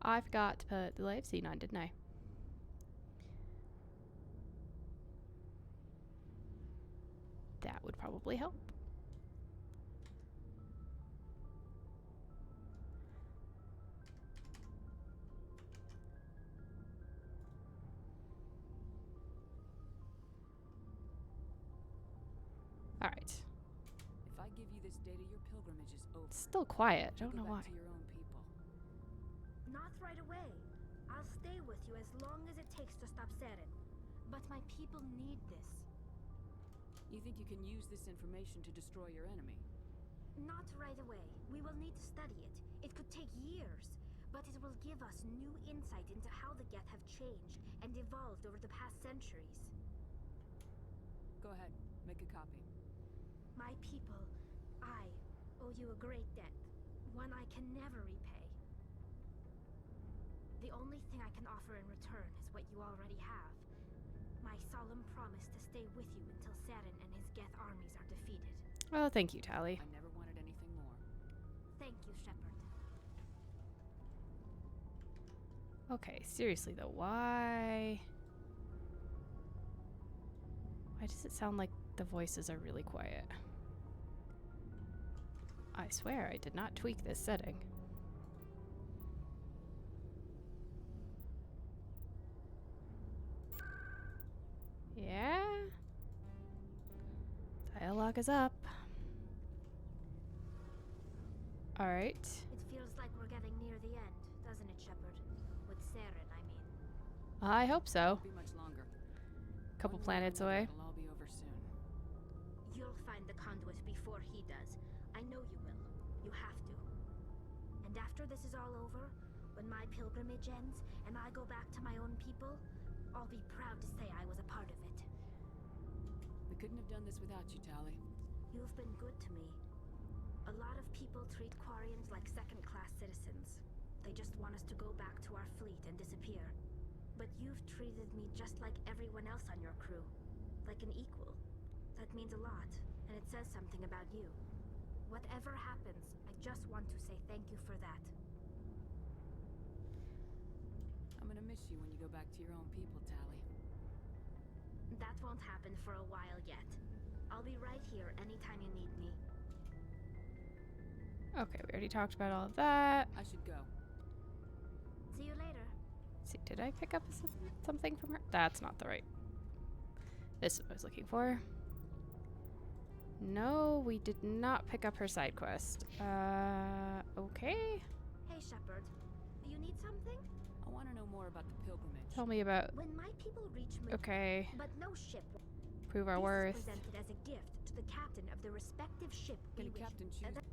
I forgot to put the live scene on, didn't I? That would probably help. All right. If I give you this data, your pilgrimage is over. It's still quiet. I don't Go know why. back to your own people. Not right away. I'll stay with you as long as it takes to stop Seren. But my people need this. You think you can use this information to destroy your enemy? Not right away. We will need to study it. It could take years. But it will give us new insight into how the Geth have changed and evolved over the past centuries. Go ahead, make a copy. My people, I owe you a great debt. One I can never repay. The only thing I can offer in return is what you already have. My solemn promise to stay with you until Seren and his Geth armies are defeated. Oh, thank you, Tali. I never wanted anything more. Thank you, Shepard. Okay, seriously though, why does it sound like the voices are really quiet? I swear I did not tweak this setting. Yeah? Dialogue is up. Alright. It feels like we're getting near the end, doesn't it, Shepard? With Seren, I mean. I hope so. Won't be much longer. Couple One way or planets another, away. It'll all be over soon. You'll find the conduit before he does. I know you will. You have to. And after this is all over, when my pilgrimage ends and I go back to my own people, I'll be proud to say I was a part of it. We couldn't have done this without you, Tali. You've been good to me. A lot of people treat Quarians like second-class citizens. They just want us to go back to our fleet and disappear. But you've treated me just like everyone else on your crew. Like an equal. That means a lot, and it says something about you. Whatever happens, I just want to say thank you for that. I'm gonna miss you when you go back to your own people, Tali. That won't happen for a while yet. I'll be right here anytime you need me. Okay, we already talked about all of that. I should go. See you later. Let's see, did I pick up something from her? That's not the right. This is what I was looking for. No, we did not pick up her side quest. Okay. Hey, Shepard. You need something? I want to know more about the pilgrimage. Tell me about. When my people reach Okay. but no ship. Prove our This worth. is presented as a gift to the captain of the respective ship we Can a wish. captain choose?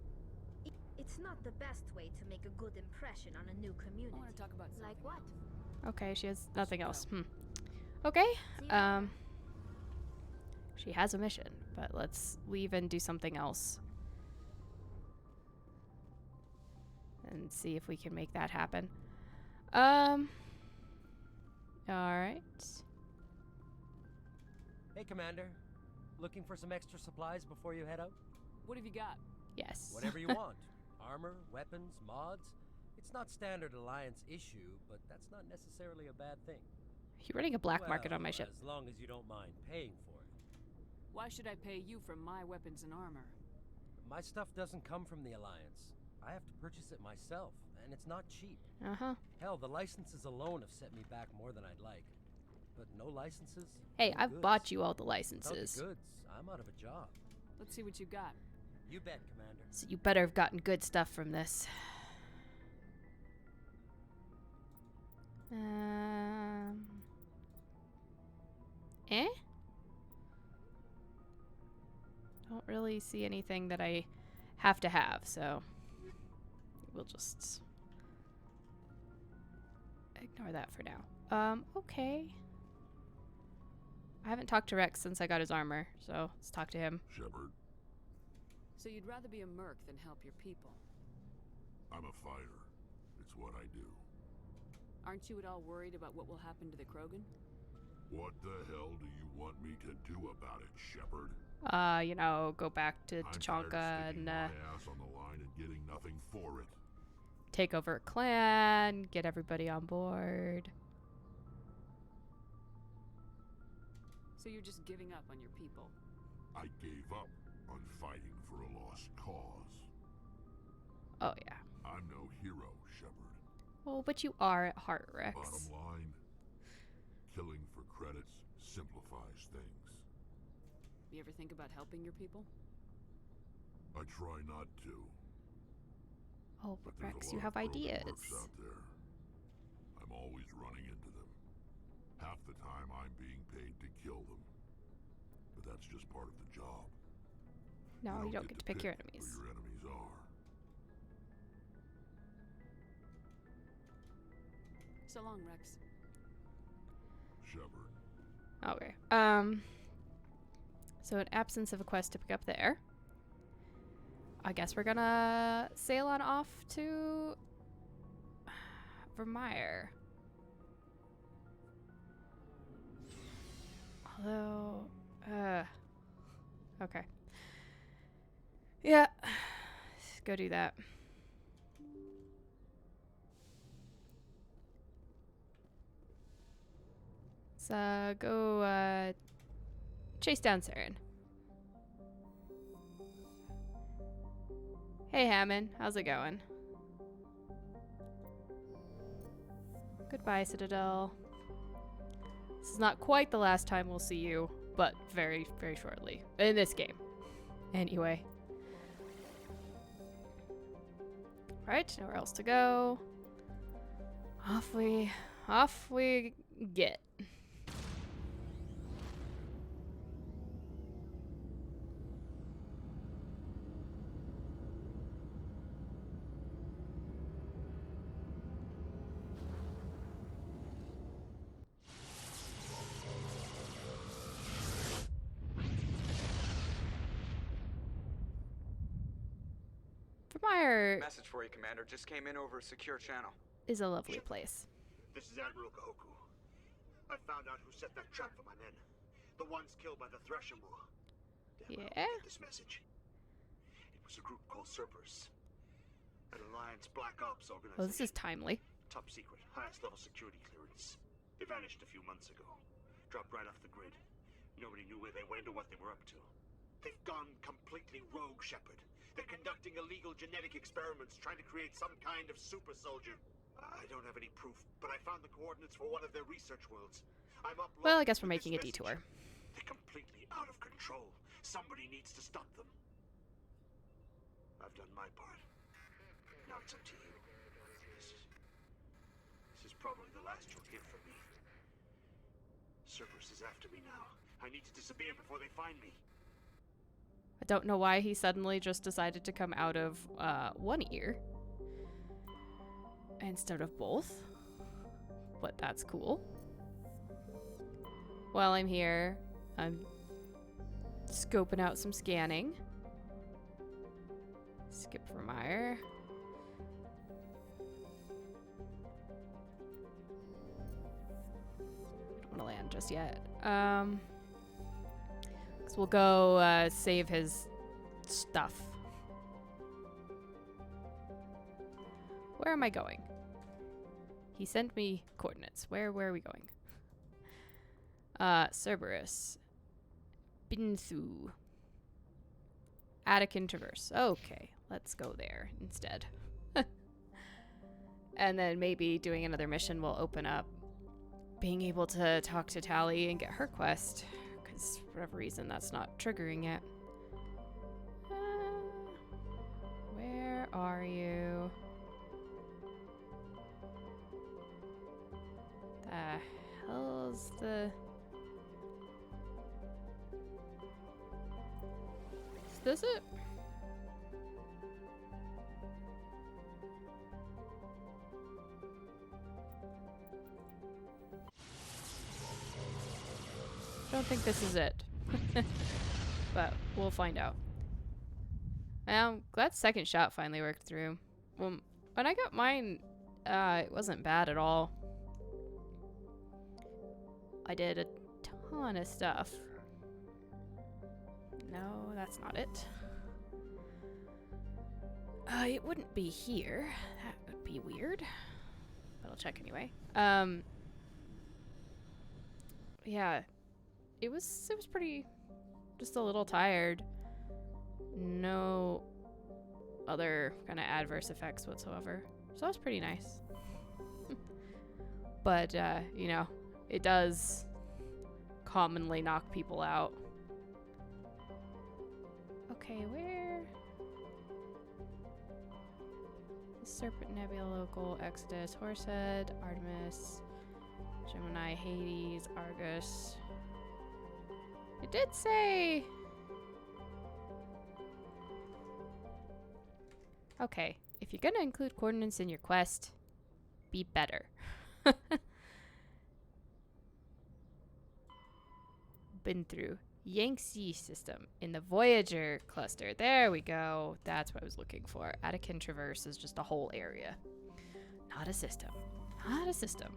It's not the best way to make a good impression on a new I community. want to talk about something Like what? else. Okay, she has nothing else. Okay. See you later. She has a mission, but let's leave and do something else. And see if we can make that happen. Alright. Hey, Commander. Looking for some extra supplies before you head out? What have you got? Yes. Whatever you want. Armor, weapons, mods. It's not standard Alliance issue, but that's not necessarily a bad thing. You're running a black market on my ship. As long as you don't mind paying for it. Why should I pay you for my weapons and armor? My stuff doesn't come from the Alliance. I have to purchase it myself, and it's not cheap. Uh-huh. Hell, the licenses alone have set me back more than I'd like. But no licenses? Hey, no I've goods. bought you all the Without licenses. the goods, I'm out of a job. Let's see what you got. You bet, Commander. So you better have gotten good stuff from this. Eh? Don't really see anything that I have to have, so we'll just ignore that for now. Okay. I haven't talked to Rex since I got his armor, so let's talk to him. Shepard, So you'd rather be a merc than help your people? I'm a fighter. It's what I do. Aren't you at all worried about what will happen to the Krogan? What the hell do you want me to do about it, Shepard? You know, go back to I'm tired of Tachanka sticking and my ass on the line and getting nothing for it. take over a clan, get everybody on board. So you're just giving up on your people? I gave up on fighting for a lost cause. Oh, yeah. I'm no hero, Shepard. Well, but you are at heart, Rex. Bottom line, killing for credits simplifies things. You ever think about helping your people? I try not to. Oh, but There's Rex, a you lot have of broken ideas. mercs out there. I'm always running into them. Half the time I'm being paid to kill them. But that's just part of the job. No, you don't get to pick your who enemies. your enemies are. So long, Rex. Shepard. Okay. So in absence of a quest to pick up there, I guess we're gonna sail on off to Vermeer. Although, okay. Yeah, go do that. So go chase down Saren. Hey Hammond, how's it going? Goodbye, Citadel. This is not quite the last time we'll see you, but very, very shortly. In this game. Anyway. Right, nowhere else to go. Off we get. Vermeer Message for you, Commander. Just came in over a secure channel. is a lovely place. This is Admiral Kahoku. I found out who set that trap for my men. The ones killed by the Thresher Moor. Damn, Yeah? I this message. It was a group called Cerberus. An Alliance Black Ops organization. Oh, this is timely. Top secret, highest level security clearance. They vanished a few months ago. Dropped right off the grid. Nobody knew where they went or what they were up to. They've gone completely rogue, Shepard. They're conducting illegal genetic experiments, trying to create some kind of super soldier. I don't have any proof, but I found the coordinates for one of their research worlds. I'm uploading Well, I guess we're this making a message. detour. They're completely out of control. Somebody needs to stop them. I've done my part. Now it's up to you. This is probably the last you'll hear from me. Cerberus is after me now. I need to disappear before they find me. I don't know why he suddenly just decided to come out of one ear instead of both, but that's cool. While I'm here, I'm scoping out some scanning. Skip Vermeer. Don't want to land just yet. So we'll go save his stuff. Where am I going? He sent me coordinates. Where are we going? Cerberus. Binthu. Attican Traverse. Okay, let's go there instead. And then maybe doing another mission will open up being able to talk to Tali and get her quest. Because for whatever reason, that's not triggering yet. Where are you? The hell's the... Is this it? I don't think this is it. But we'll find out. I'm glad second shot finally worked through. Well, when I got mine, it wasn't bad at all. I did a ton of stuff. No, that's not it. It wouldn't be here. That would be be weird. But I'll check anyway. Yeah. It was pretty, just a little tired. No other kind of adverse effects whatsoever. So that was pretty nice. But, you know, it does commonly knock people out. Okay, where? Serpent Nebula Local, Exodus, Horsehead, Artemis, Gemini, Hades, Argus. It did say... Okay, if you're gonna include coordinates in your quest, be better. Been through Yangtze system in the Voyager cluster. There we go. That's what I was looking for. Attican Traverse is just a whole area. Not a system. Not a system.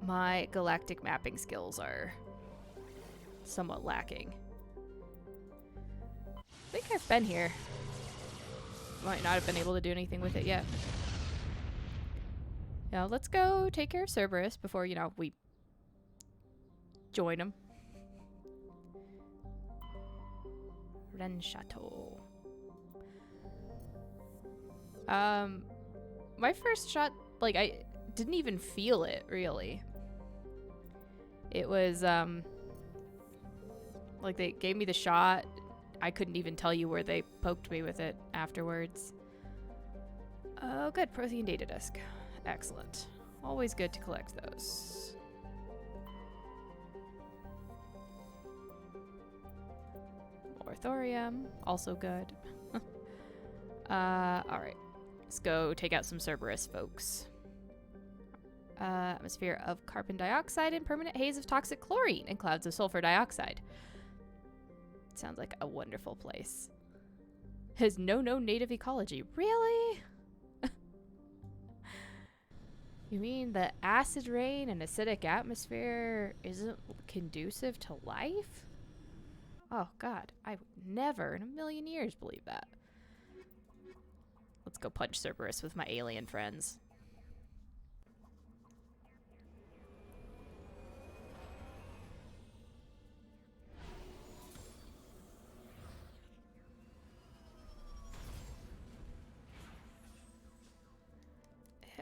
My galactic mapping skills are somewhat lacking. I think I've been here. Might not have been able to do anything with it yet. Now let's go take care of Cerberus before, you know, we join him. Ren Chateau. My first shot, like, I didn't even feel it, really. It was, like, they gave me the shot. I couldn't even tell you where they poked me with it afterwards. Oh, good. Prothean data disk. Excellent. Always good to collect those. More thorium. Also good. Alright. Let's go take out some Cerberus, folks. Atmosphere of carbon dioxide and permanent haze of toxic chlorine and clouds of sulfur dioxide. Sounds like a wonderful place. Has no known native ecology. Really? You mean the acid rain and acidic atmosphere isn't conducive to life? Oh god, I would never in a million years believe that. Let's go punch Cerberus with my alien friends.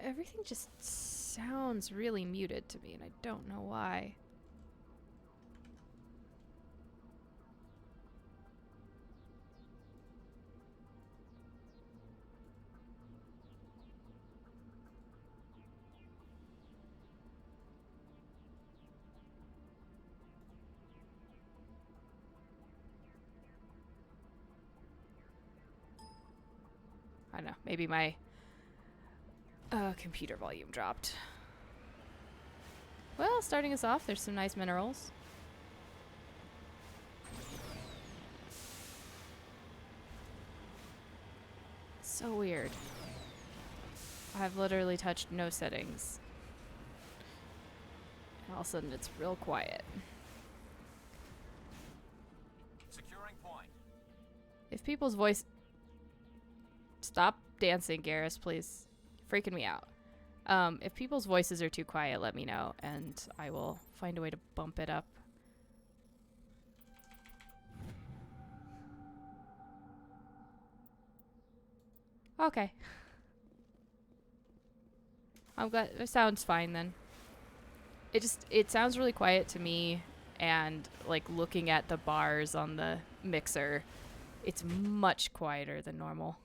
Everything just sounds really muted to me, and I don't know why. I don't know, maybe my computer volume dropped. Well, starting us off, there's some nice minerals. So weird. I've literally touched no settings. And all of a sudden it's real quiet. Securing point. If people's voice... Stop dancing, Garrus, please. You're freaking me out. If people's voices are too quiet, let me know, and I will find a way to bump it up. Okay. I'm glad it sounds fine then. It sounds really quiet to me, and like looking at the bars on the mixer, it's much quieter than normal.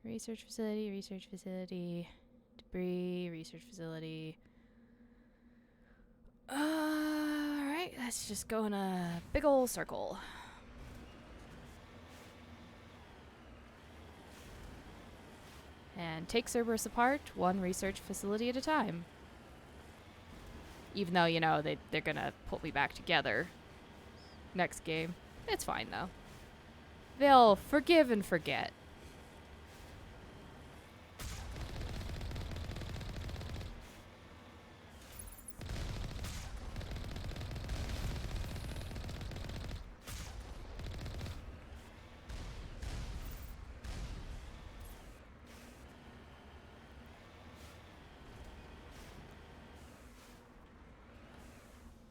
Research facility, debris, research facility. Alright, let's just go in a big ol' circle. And take Cerberus apart, one research facility at a time. Even though, you know, they're gonna put me back together next game. It's fine, though. They'll forgive and forget.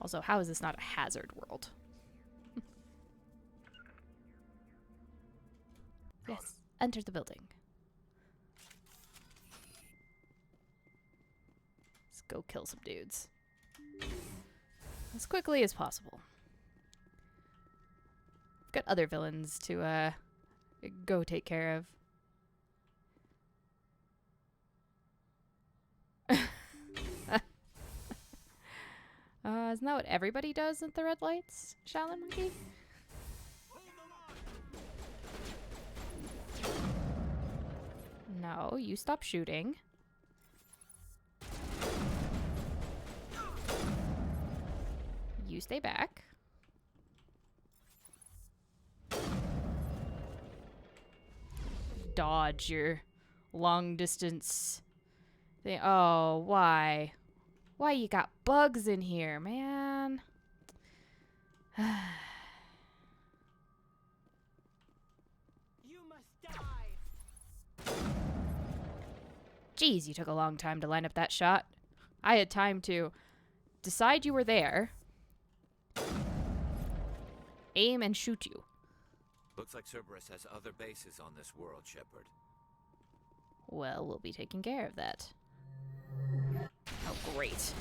Also, how is this not a hazard world? Yes, enter the building. Let's go kill some dudes. As quickly as possible. Got other villains to, go take care of. Isn't that what everybody does at the red lights, Shaolin Monkey? No, you stop shooting. You stay back. Dodge your long distance thing. Oh, why? Why you got bugs in here, man? You must die. Jeez, you took a long time to line up that shot. I had time to decide you were there, aim and shoot you. Looks like Cerberus has other bases on this world, Shepard. Well, we'll be taking care of that. Oh, great.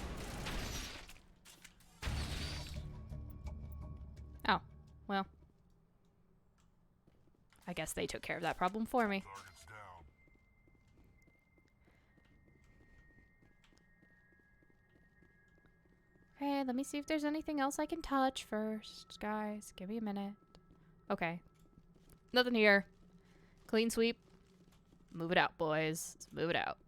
Oh, well. I guess they took care of that problem for me. Target's down. Okay, let me see if there's anything else I can touch first, guys. Give me a minute. Okay. Nothing here. Clean sweep. Move it out, boys. Let's move it out.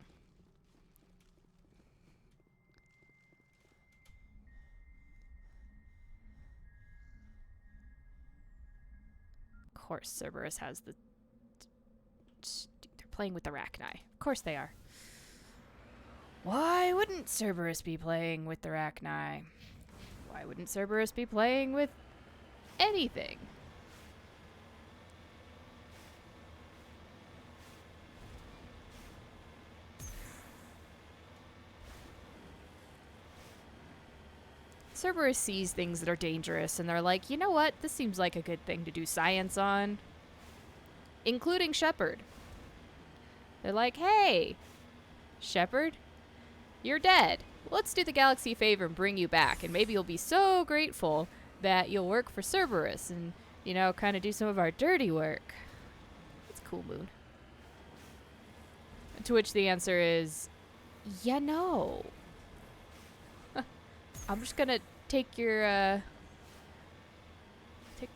Of course, Cerberus has the... They're playing with the Rachni. Of course they are. Why wouldn't Cerberus be playing with the Rachni? Why wouldn't Cerberus be playing with anything? Cerberus sees things that are dangerous and they're like, you know what? This seems like a good thing to do science on. Including Shepard. They're like, hey, Shepard, you're dead. Let's do the galaxy a favor and bring you back. And maybe you'll be so grateful that you'll work for Cerberus and, you know, kind of do some of our dirty work. It's cool, Moon. To which the answer is, yeah, no. I'm just gonna take your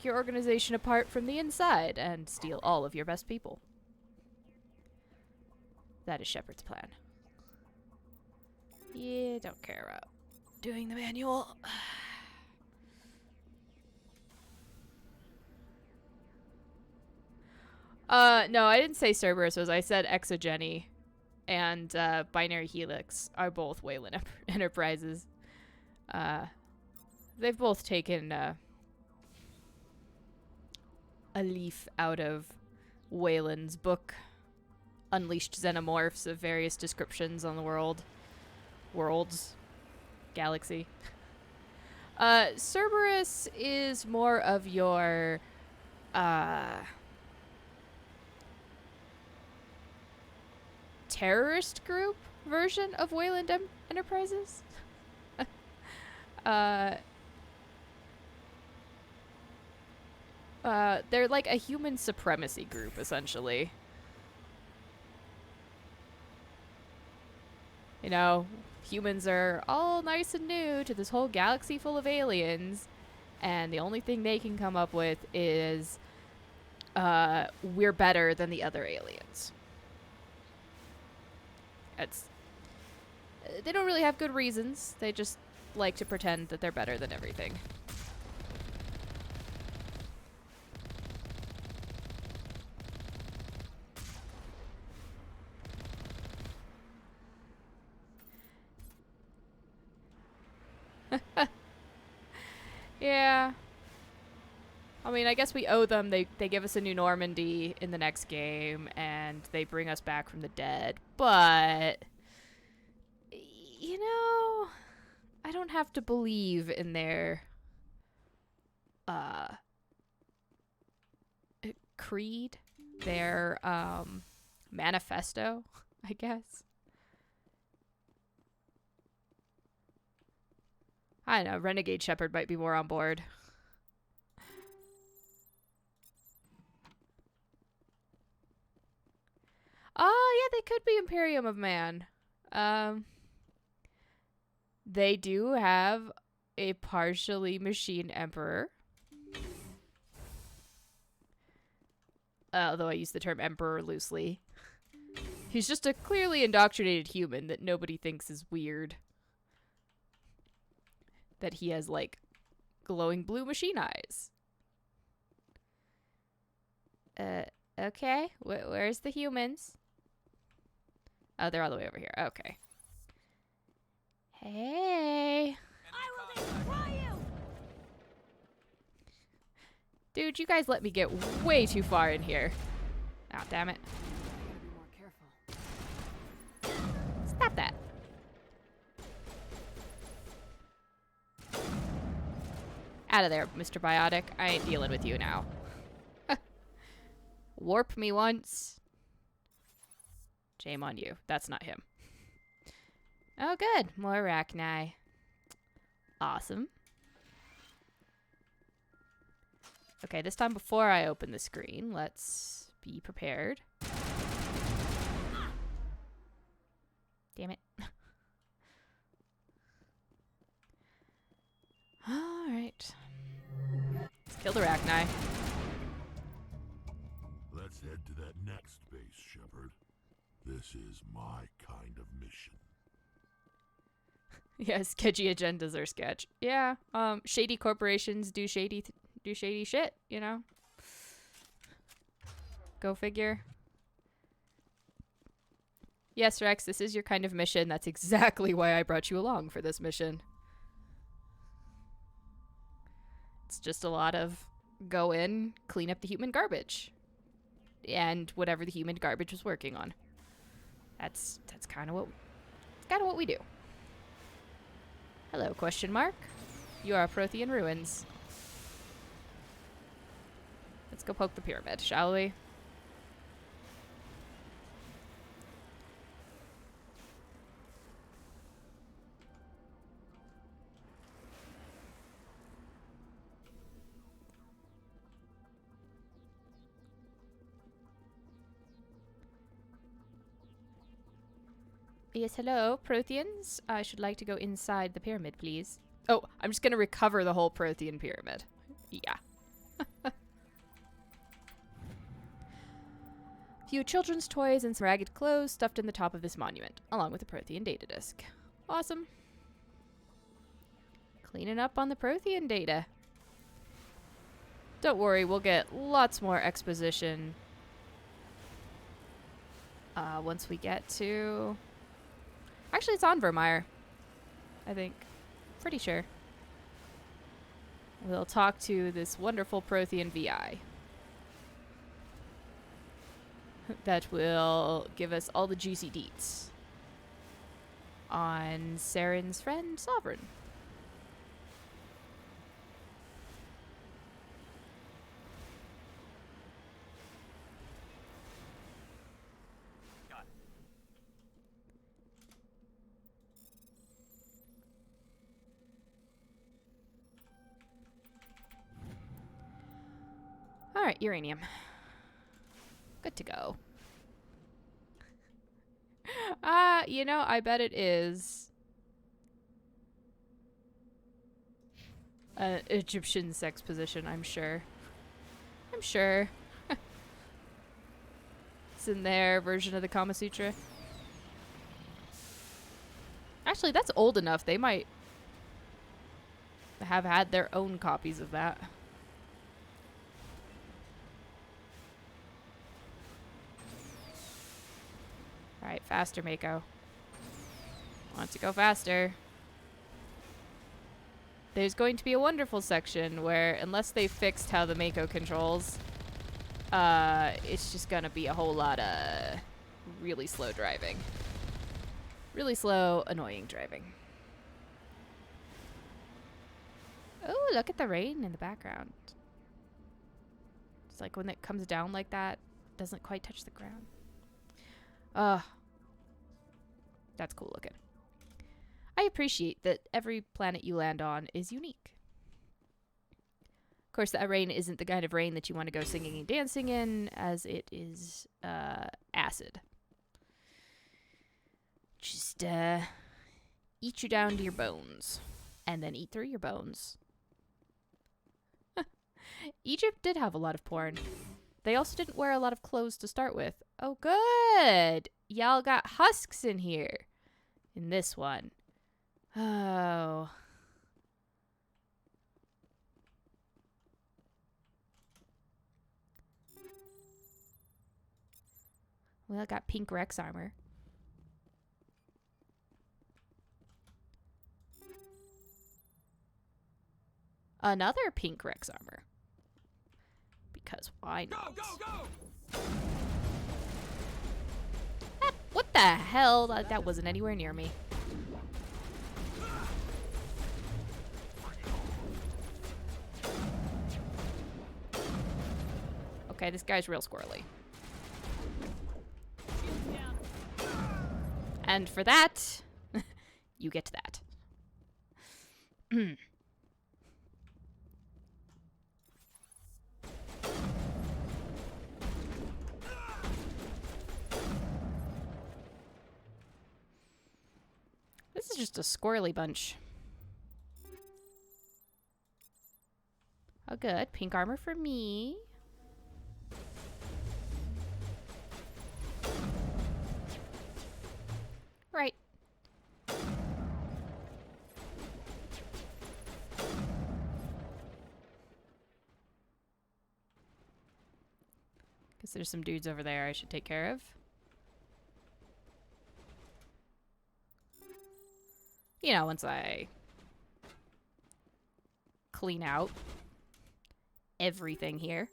organization apart from the inside and steal all of your best people. That is Shepard's plan. Yeah, don't care about doing the manual. No, I didn't say Cerberus was. I said Exogeny and Binary Helix are both Wayland Enterprises. They've both taken a leaf out of Wayland's book, Unleashed Xenomorphs of various descriptions on the worlds, galaxy. Cerberus is more of your terrorist group version of Wayland Enterprises. They're like a human supremacy group, essentially. You know, humans are all nice and new to this whole galaxy full of aliens, and the only thing they can come up with is, we're better than the other aliens. They don't really have good reasons. They just like to pretend that they're better than everything. Yeah. I mean, I guess we owe them. They give us a new Normandy in the next game, and they bring us back from the dead. But, you know, I don't have to believe in their creed, their manifesto, I guess. I don't know, Renegade Shepherd might be more on board. Oh, yeah, they could be Imperium of Man. They do have a partially machine emperor. Although I use the term emperor loosely. He's just a clearly indoctrinated human that nobody thinks is weird. That he has, like, glowing blue machine eyes. Okay. Where's the humans? Oh, they're all the way over here. Okay. Hey. I will destroy you! Dude, you guys let me get way too far in here. Ah, damn it. Gotta be more careful. Stop that. Out of there, Mr. Biotic. I ain't dealing with you now. Warp me once. Shame on you. That's not him. Oh, good. More Arachni. Awesome. Okay, this time before I open the screen, let's be prepared. Damn it. Alright. Let's kill the Arachni. Let's head to that next base, Shepard. This is my kind of mission. Yeah, sketchy agendas are sketch. Yeah, shady corporations do shady shit, you know? Go figure. Yes, Rex, this is your kind of mission. That's exactly why I brought you along for this mission. It's just a lot of go in, clean up the human garbage. And whatever the human garbage was working on. That's kind of what we do. Hello, question mark. You are Prothean ruins. Let's go poke the pyramid, shall we? Yes, hello, Protheans. I should like to go inside the pyramid, please. Oh, I'm just gonna recover the whole Prothean pyramid. Yeah. Few children's toys and some ragged clothes stuffed in the top of this monument, along with a Prothean data disk. Awesome. Cleaning up on the Prothean data. Don't worry, we'll get lots more exposition once we get to... Actually, it's on Vermeer, I think. Pretty sure. We'll talk to this wonderful Prothean VI. That will give us all the juicy deets on Saren's friend, Sovereign. Alright, uranium. Good to go. You know, I bet it is an Egyptian sex position, I'm sure. I'm sure. It's in their version of the Kama Sutra. Actually, that's old enough. They might have had their own copies of that. Alright, faster, Mako. Want to go faster. There's going to be a wonderful section where, unless they fixed how the Mako controls, it's just gonna be a whole lot of really slow driving. Really slow, annoying driving. Oh, look at the rain in the background. It's like when it comes down like that, doesn't quite touch the ground. That's cool looking. I appreciate that every planet you land on is unique. Of course, that rain isn't the kind of rain that you want to go singing and dancing in, as it is acid. Just eat you down to your bones, and then eat through your bones. Egypt did have a lot of porn. They also didn't wear a lot of clothes to start with. Oh, good. Y'all got husks in here. In this one. Oh. Well, I got pink Rex armor. Another pink Rex armor. Because why not? Go, go, go! Ah, what the hell? That wasn't anywhere near me. Okay, this guy's real squirrely. And for that, you get that. This is just a squirrely bunch. Oh, good. Pink armor for me. Right. Guess there's some dudes over there I should take care of. You know, once I clean out everything here.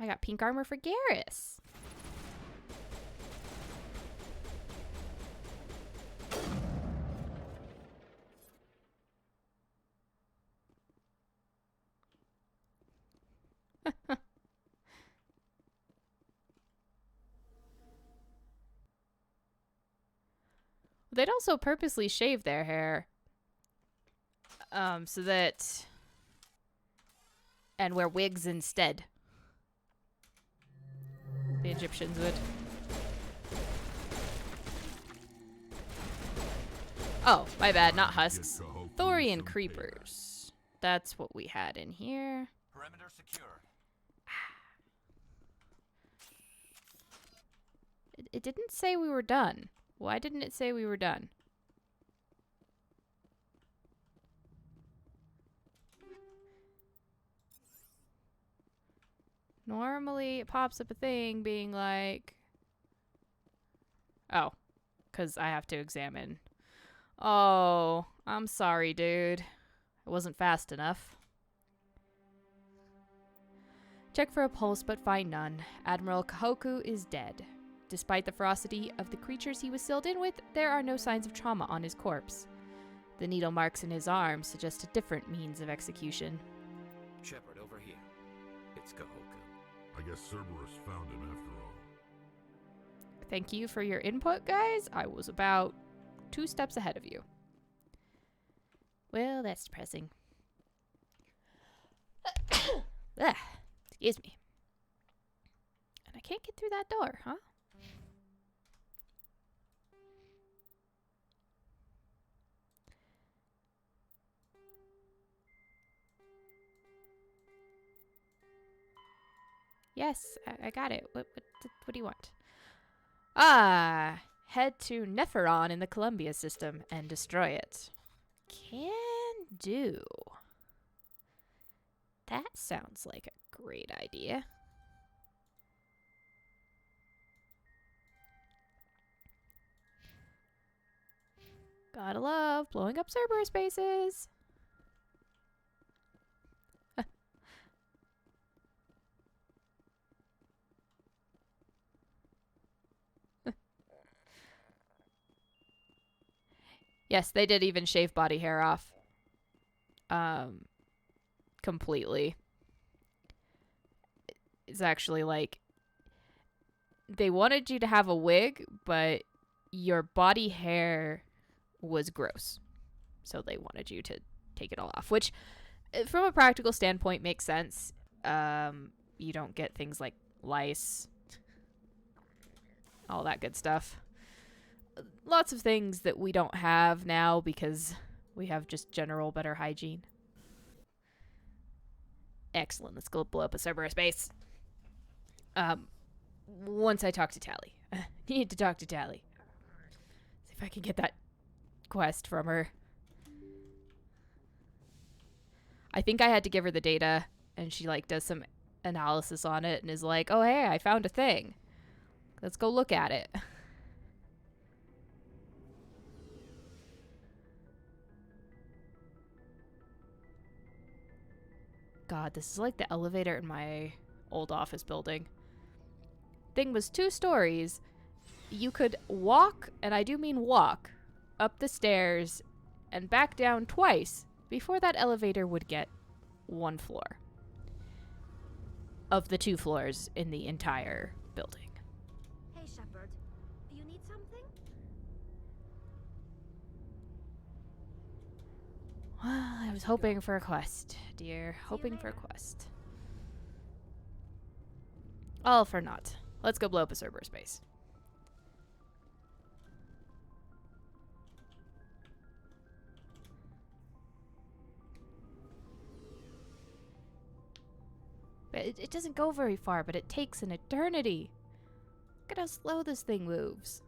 I got pink armor for Garrus. They'd also purposely shave their hair. So that... And wear wigs instead. The Egyptians would. Oh, my bad, not husks. Thorian creepers. That's what we had in here. Perimeter secure. It didn't say we were done. Why didn't it say we were done? Normally it pops up a thing being like... Oh, because I have to examine. Oh, I'm sorry, dude. It wasn't fast enough. Check for a pulse, but find none. Admiral Kahoku is dead. Despite the ferocity of the creatures he was sealed in with, there are no signs of trauma on his corpse. The needle marks in his arm suggest a different means of execution. Shepard, over here. It's Kahoku. I guess Cerberus found him after all. Thank you for your input, guys. I was about 2 steps ahead of you. Well, that's depressing. Excuse me. And I can't get through that door, huh? Yes, I got it. What do you want? Ah, head to Nepheron in the Columbia system and destroy it. Can do. That sounds like a great idea. Gotta love blowing up Cerberus bases. Yes, they did even shave body hair off. completely. It's actually like they wanted you to have a wig, but your body hair was gross. So they wanted you to take it all off, which from a practical standpoint makes sense. You don't get things like lice, all that good stuff. Lots of things that we don't have now because we have just general better hygiene. Excellent. Let's go blow up a Cerberus base. Once I talk to Tally. Need to talk to Tally. See if I can get that quest from her. I think I had to give her the data, and she like does some analysis on it and is like, oh hey, I found a thing. Let's go look at it. God, this is like the elevator in my old office building. Thing was 2 stories. You could walk, and I do mean walk, up the stairs and back down twice before that elevator would get 1 floor of the 2 floors in the entire building. Hey, Shepard. Do you need something? I was hoping for a quest, dear. Hoping for a quest. All for naught. Let's go blow up a Cerberus base. But it doesn't go very far, but it takes an eternity. Look at how slow this thing moves.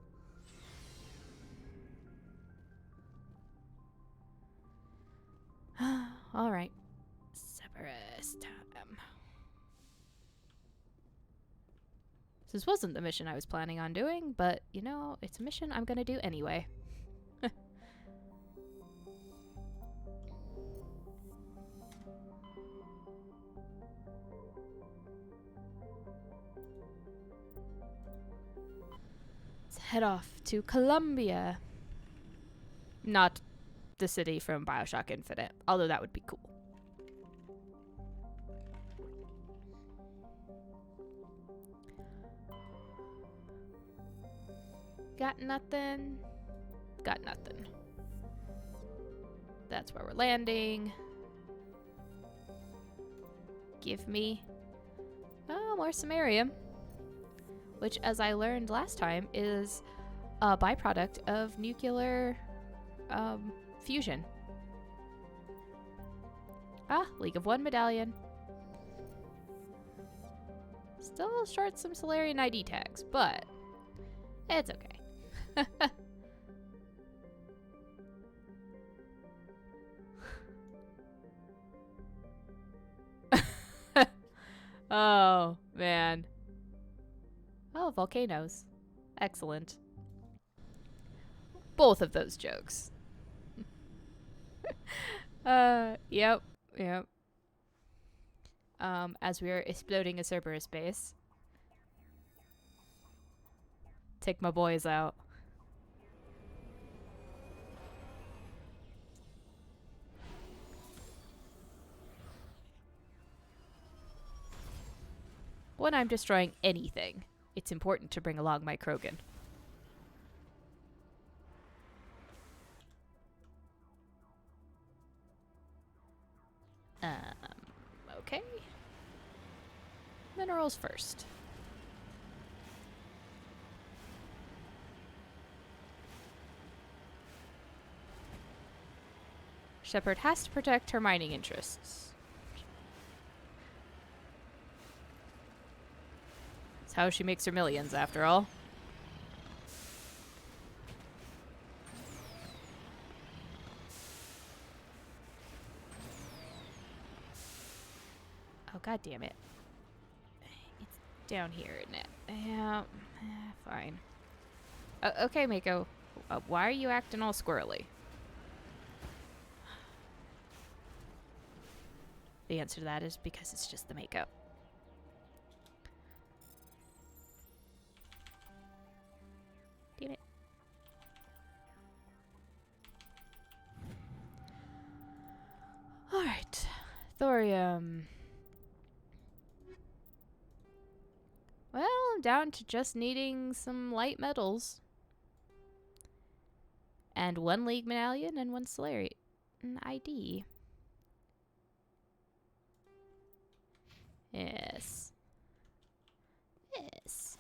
All right. Cerberus time. This wasn't the mission I was planning on doing, but, you know, it's a mission I'm gonna do anyway. Let's head off to Columbia. Not the city from BioShock Infinite, although that would be cool. Got nothing. Got nothing. That's where we're landing. Give me more samarium, which, as I learned last time, is a byproduct of nuclear fusion. League of One medallion. Still short some Solarian ID tags, but it's okay. Oh, man. Oh, volcanoes. Excellent. Both of those jokes. Yep. As we are exploding a Cerberus base. Take my boys out. When I'm destroying anything, it's important to bring along my Krogan. Okay. Minerals first. Shepard has to protect her mining interests. It's how she makes her millions, after all. Oh, god damn it. It's down here, isn't it? Yeah, fine. Okay, Mako. Why are you acting all squirrely? The answer to that is because it's just the makeup. Damn it. Alright. thorium. Well, I'm down to just needing some light metals. And 1 League Medallion and 1 Solarian ID. Yes. Yes.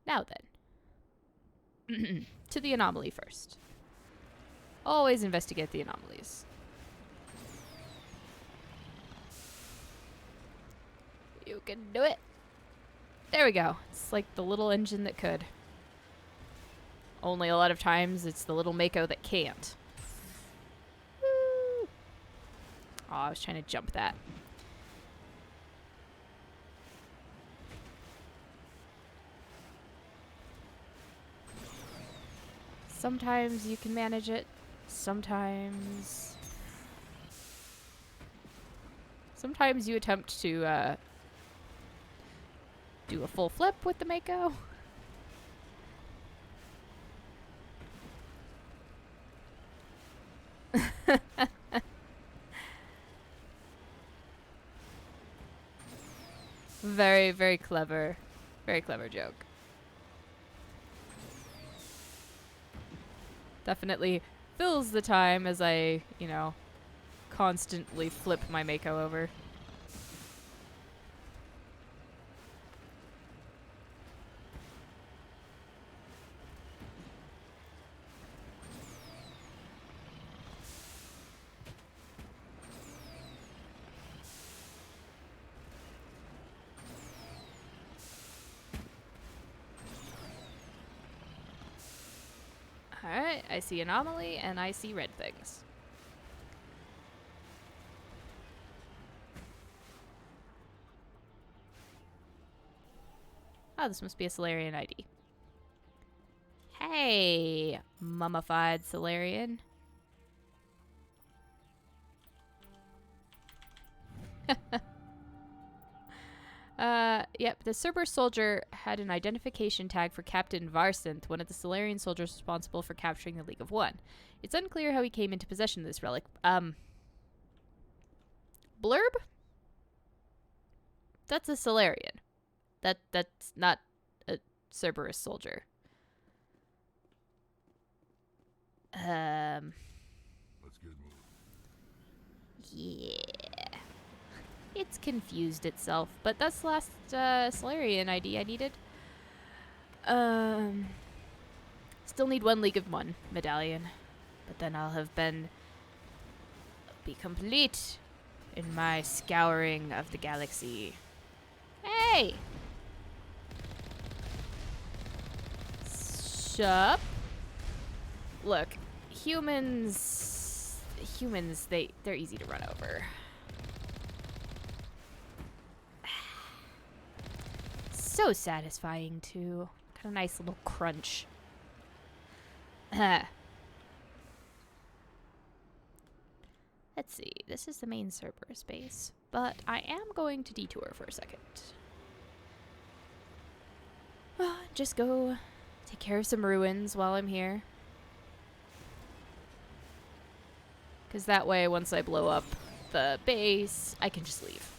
Now then. To the anomaly first. Always investigate the anomalies. You can do it. There we go. It's like the little engine that could. Only a lot of times it's the little Mako that can't. Woo! Oh, I was trying to jump that. Sometimes you can manage it. Sometimes you attempt to do a full flip with the Mako. Very, very clever. Very clever joke. Definitely fills the time as I, you know, constantly flip my Mako over. Alright, I see anomaly and I see red things. Oh, this must be a Solarian ID. Hey, mummified Solarian. Yep, the Cerberus soldier had an identification tag for Captain Varsinth, one of the Solarian soldiers responsible for capturing the League of One. It's unclear how he came into possession of this relic. Blurb? That's a Solarian. That's not a Cerberus soldier. Let's get moving. Yeah. It's confused itself, but that's the last Solarian ID I needed. Still need 1 League of One medallion, but then I'll be complete in my scouring of the galaxy. Hey! Sup? Look, humans, they're easy to run over. So satisfying too. Got a nice little crunch. Let's see. This is the main Cerberus base, but I am going to detour for a second. Just go take care of some ruins while I'm here. Because that way, once I blow up the base, I can just leave.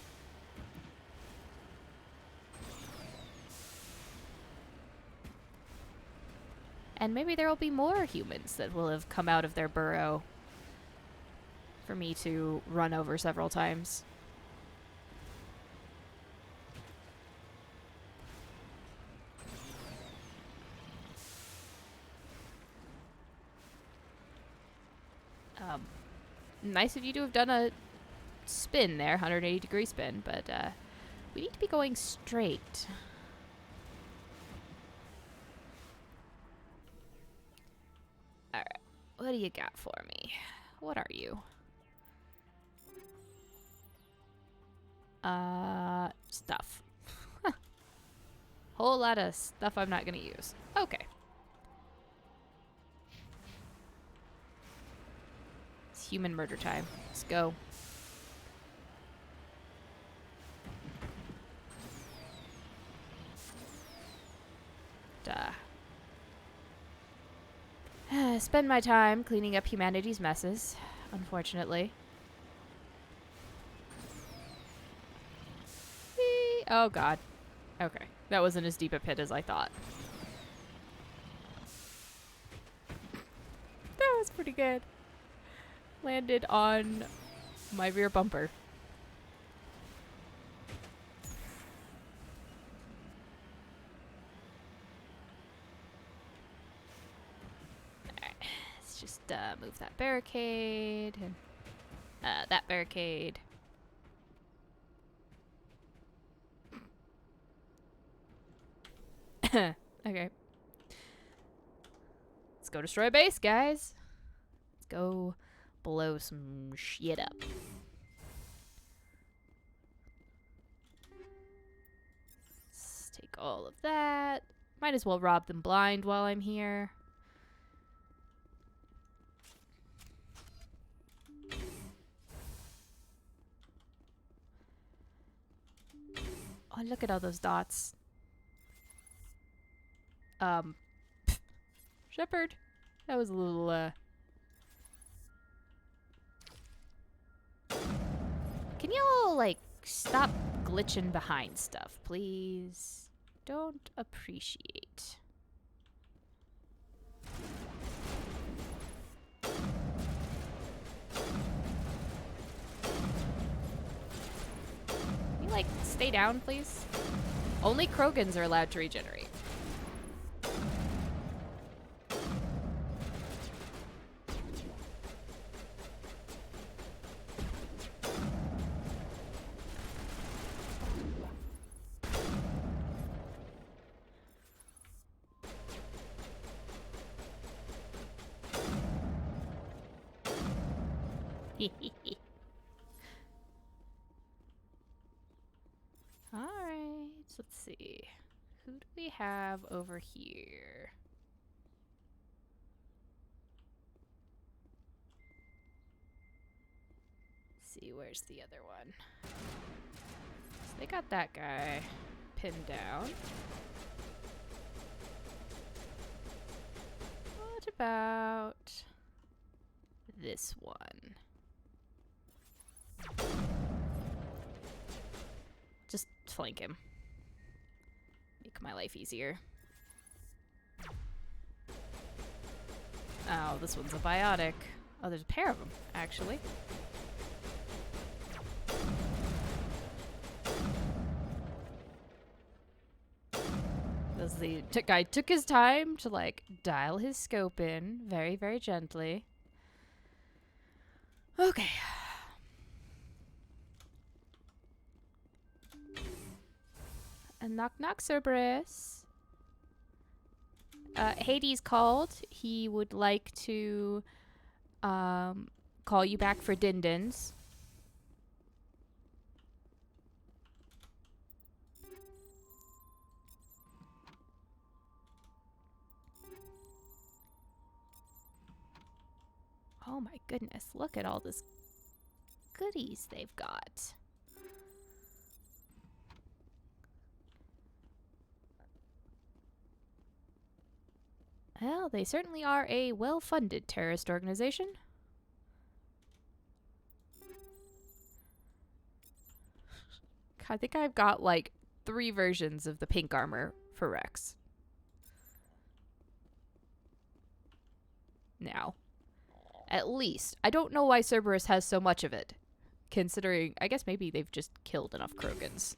And maybe there will be more humans that will have come out of their burrow for me to run over several times. Nice of you to have done a spin there, 180-degree spin, but we need to be going straight. Alright, what do you got for me? What are you? Stuff. Whole lot of stuff I'm not gonna use. Okay. It's human murder time. Let's go. Spend my time cleaning up humanity's messes, unfortunately. Oh god. Okay. That wasn't as deep a pit as I thought. That was pretty good. Landed on my rear bumper. Alright. Let's just move that barricade and that barricade. Okay. Let's go destroy a base, guys. Let's go blow some shit up. Let's take all of that. Might as well rob them blind while I'm here. Oh, look at all those dots. Shepard. That was a little, Can y'all, like, stop glitching behind stuff, please? Don't appreciate. Can you, like, stay down, please? Only Krogans are allowed to regenerate. Alright, let's see. Who do we have over here? Let's see, where's the other one? So they got that guy pinned down. What about this one? Just flank him. Make my life easier. Oh, this one's a biotic. Oh, there's a pair of them, actually. The guy took his time to, like, dial his scope in very, very gently. Okay. And knock knock, Cerberus. Hades called. He would like to call you back for Dindins. Oh my goodness, look at all this goodies they've got. Well, they certainly are a well-funded terrorist organization. I think I've got like 3 versions of the pink armor for Rex. Now. At least. I don't know why Cerberus has so much of it. Considering, I guess maybe they've just killed enough Krogans.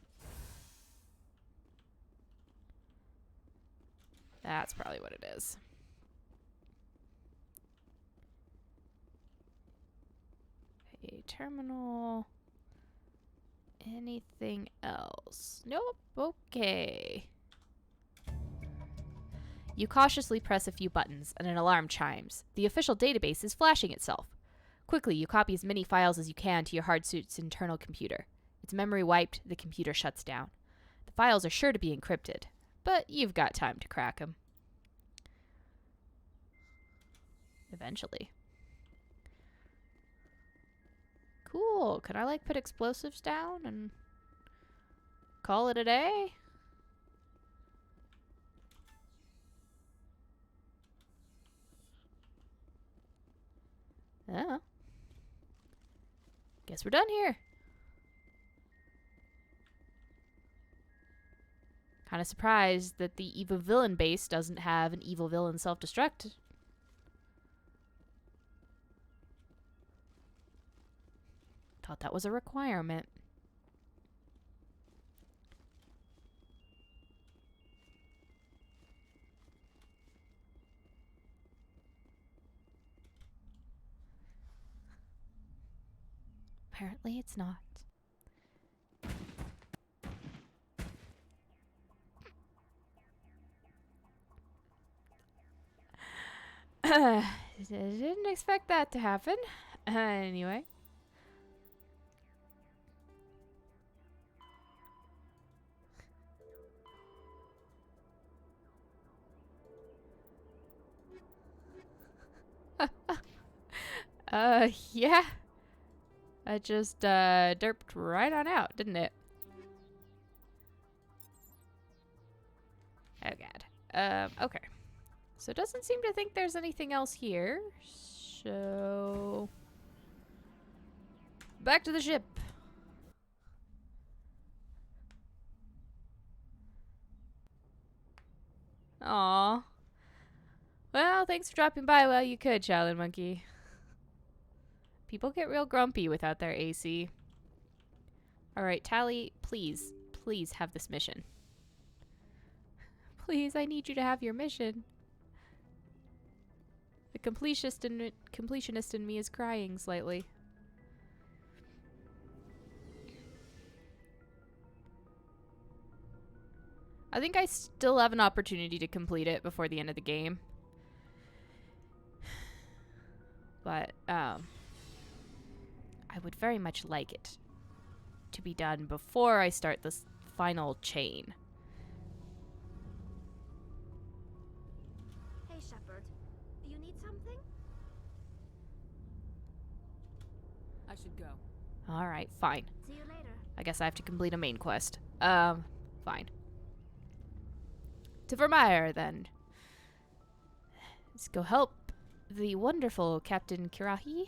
That's probably what it is. A terminal. Anything else? Nope. Okay. You cautiously press a few buttons, and an alarm chimes. The official database is flashing itself. Quickly, you copy as many files as you can to your hard suit's internal computer. Its memory wiped, the computer shuts down. The files are sure to be encrypted, but you've got time to crack them. Eventually. Cool. Can I, like, put explosives down and call it a day? Oh. Guess we're done here. Kind of surprised that the evil villain base doesn't have an evil villain self-destruct. Thought that was a requirement. Apparently it's not. Didn't expect that to happen. Anyway. Yeah. I just, derped right on out, didn't it? Oh god. Okay. So it doesn't seem to think there's anything else here. So... back to the ship. Aww. Well, thanks for dropping by while you could, Shaolin Monkey. People get real grumpy without their AC. Alright, Tally, please, please have this mission. Please, I need you to have your mission. The completionist in me is crying slightly. I think I still have an opportunity to complete it before the end of the game. But, I would very much like it to be done before I start this final chain. Hey, Shepard. You need something? I should go. Alright, fine. See you later. I guess I have to complete a main quest. Fine. To Vermeer, then. Let's go help the wonderful Captain Kirahi?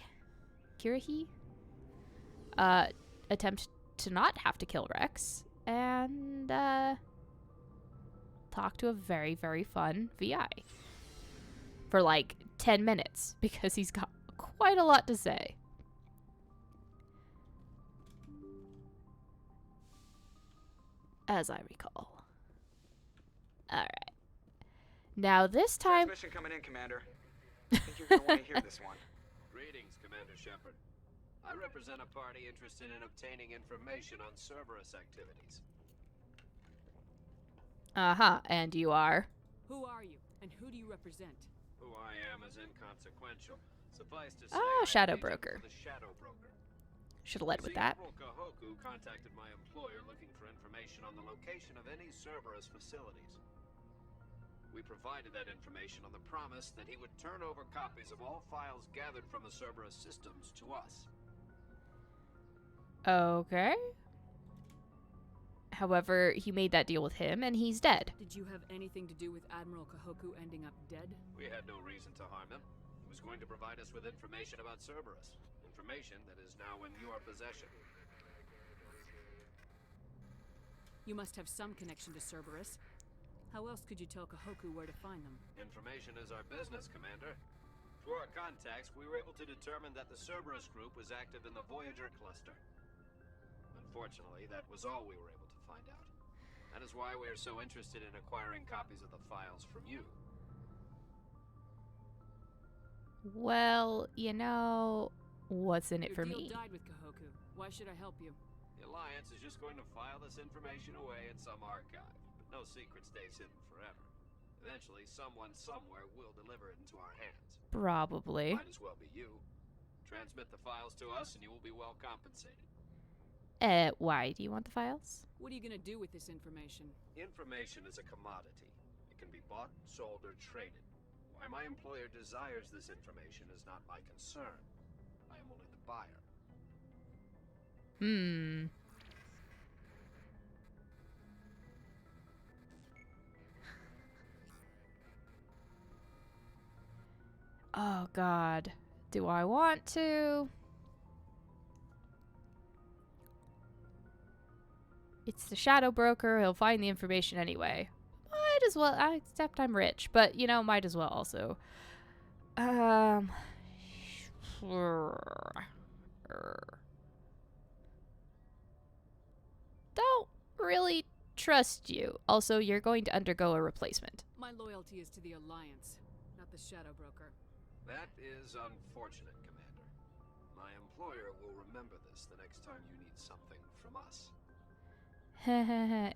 Attempt to not have to kill Rex. And, talk to a very, very fun VI. For like 10 minutes, because he's got quite a lot to say. As I recall. Alright. Now this time... Transmission coming in, Commander. I think you're gonna want to hear this one. Greetings, Commander Shepard. I represent a party interested in obtaining information on Cerberus activities. Uh-huh, and you are? Who are you, and who do you represent? Who I am is inconsequential. Suffice to say, Oh, I am Shadow agent Broker. for the Shadow Broker. Should have led with that. Admiral Kahoku contacted my employer looking for information on the location of any Cerberus facilities. We provided that information on the promise that he would turn over copies of all files gathered from the Cerberus systems to us. Okay. However, he made that deal with him, and he's dead. Did you have anything to do with Admiral Kahoku ending up dead? We had no reason to harm him. He was going to provide us with information about Cerberus. Information that is now in your possession. You must have some connection to Cerberus. How else could you tell Kahoku where to find them? Information is our business, Commander. Through our contacts, we were able to determine that the Cerberus group was active in the Voyager cluster. Unfortunately, that was all we were able to find out. That is why we are so interested in acquiring copies of the files from you. Well, you know, what's in it for Your deal me? died with Kahoku. Why should I help you? The Alliance is just going to file this information away in some archive, but no secret stays hidden forever. Eventually, someone somewhere will deliver it into our hands. Probably. Might as well be you. Transmit the files to us and you will be well compensated. Why do you want the files? What are you gonna do with this information? Information is a commodity. It can be bought, sold, or traded. Why my employer desires this information is not my concern. I am only the buyer. Oh, God. Do I want to? It's the Shadow Broker. He'll find the information anyway. Might as well, except I'm rich, but you know, might as well also. Don't really trust you. Also, you're going to undergo a replacement. My loyalty is to the Alliance, not the Shadow Broker. That is unfortunate, Commander. My employer will remember this the next time you need something from us.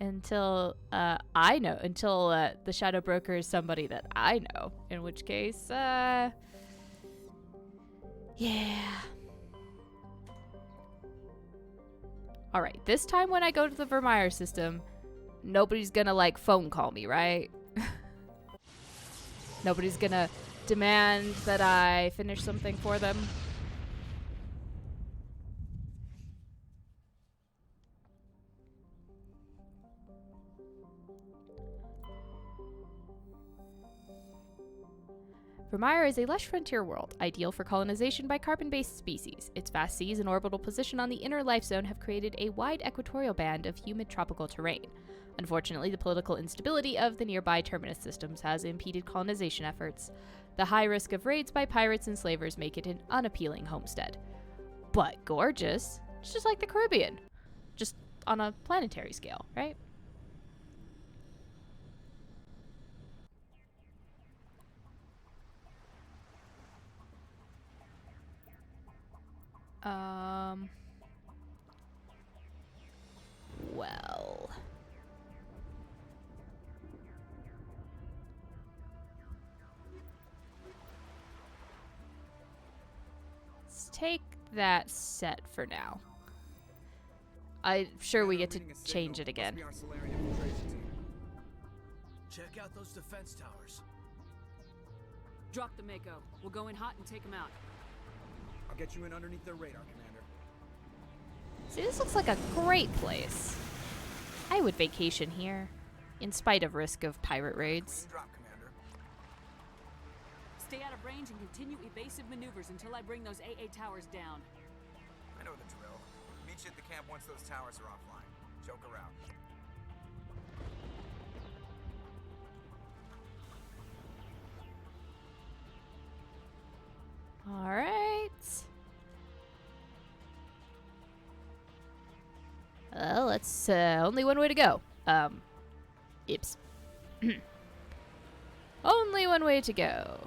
Until the Shadow Broker is somebody that I know. In which case, yeah. Alright, this time when I go to the Vermeer system, nobody's gonna, like, phone call me, right? Nobody's gonna demand that I finish something for them. Vermeer is a lush frontier world, ideal for colonization by carbon-based species. Its vast seas and orbital position on the inner life zone have created a wide equatorial band of humid tropical terrain. Unfortunately, the political instability of the nearby terminus systems has impeded colonization efforts. The high risk of raids by pirates and slavers make it an unappealing homestead. But gorgeous. It's just like the Caribbean. Just on a planetary scale, right? Well. Let's take that set for now. I'm sure we get to change it again. Check out those defense towers. Drop the Mako. We'll go in hot and take them out. I'll get you in underneath their radar, Commander. See, this looks like a great place. I would vacation here, in spite of risk of pirate raids. Drop, Commander. Stay out of range and continue evasive maneuvers until I bring those AA towers down. I know the drill. Meet you at the camp once those towers are offline. Joke around. All right. Well, that's only one way to go. Oops. Only one way to go.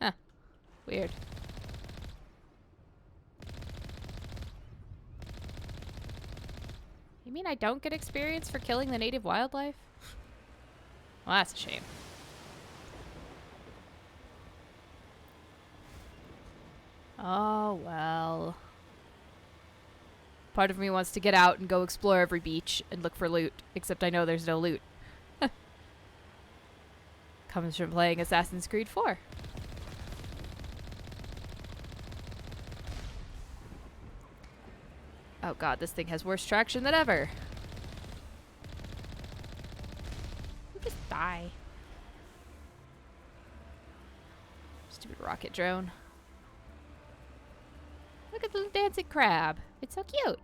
Huh. Weird. You mean I don't get experience for killing the native wildlife? Well, that's a shame. Oh, well. Part of me wants to get out and go explore every beach and look for loot, except I know there's no loot. Comes from playing Assassin's Creed 4. Oh god, this thing has worse traction than ever. Just die. Stupid rocket drone. Look at the dancing crab. It's so cute.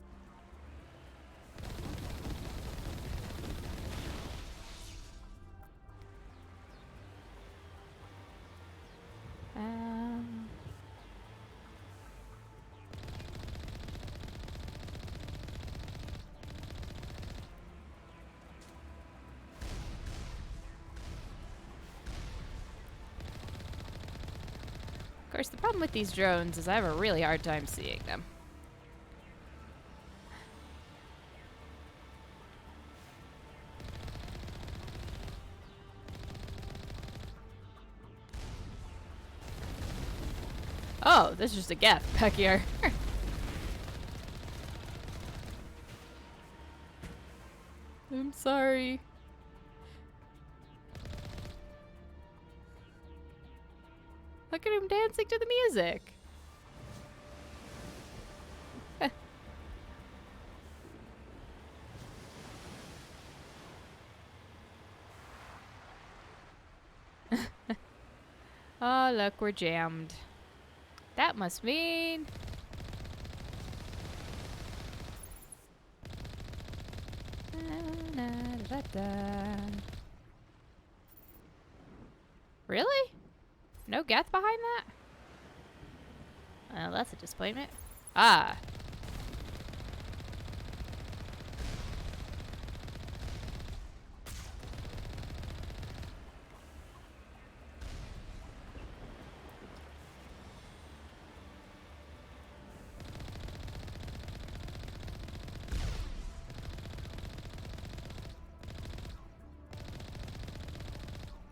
Of course, the problem with these drones is I have a really hard time seeing them. Oh, this is just a gap back here. I'm sorry. Look at him dancing to the music. Oh, look, we're jammed. That must mean... Really? No Geth behind that? Well, that's a disappointment. Ah.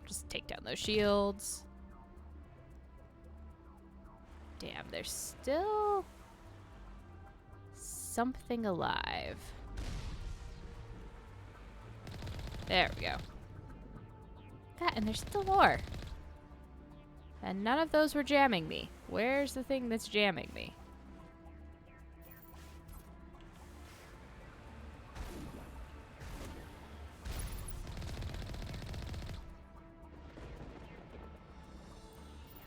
Just take down those shields. Damn, there's still something alive. There we go. God, and there's still more. And none of those were jamming me. Where's the thing that's jamming me?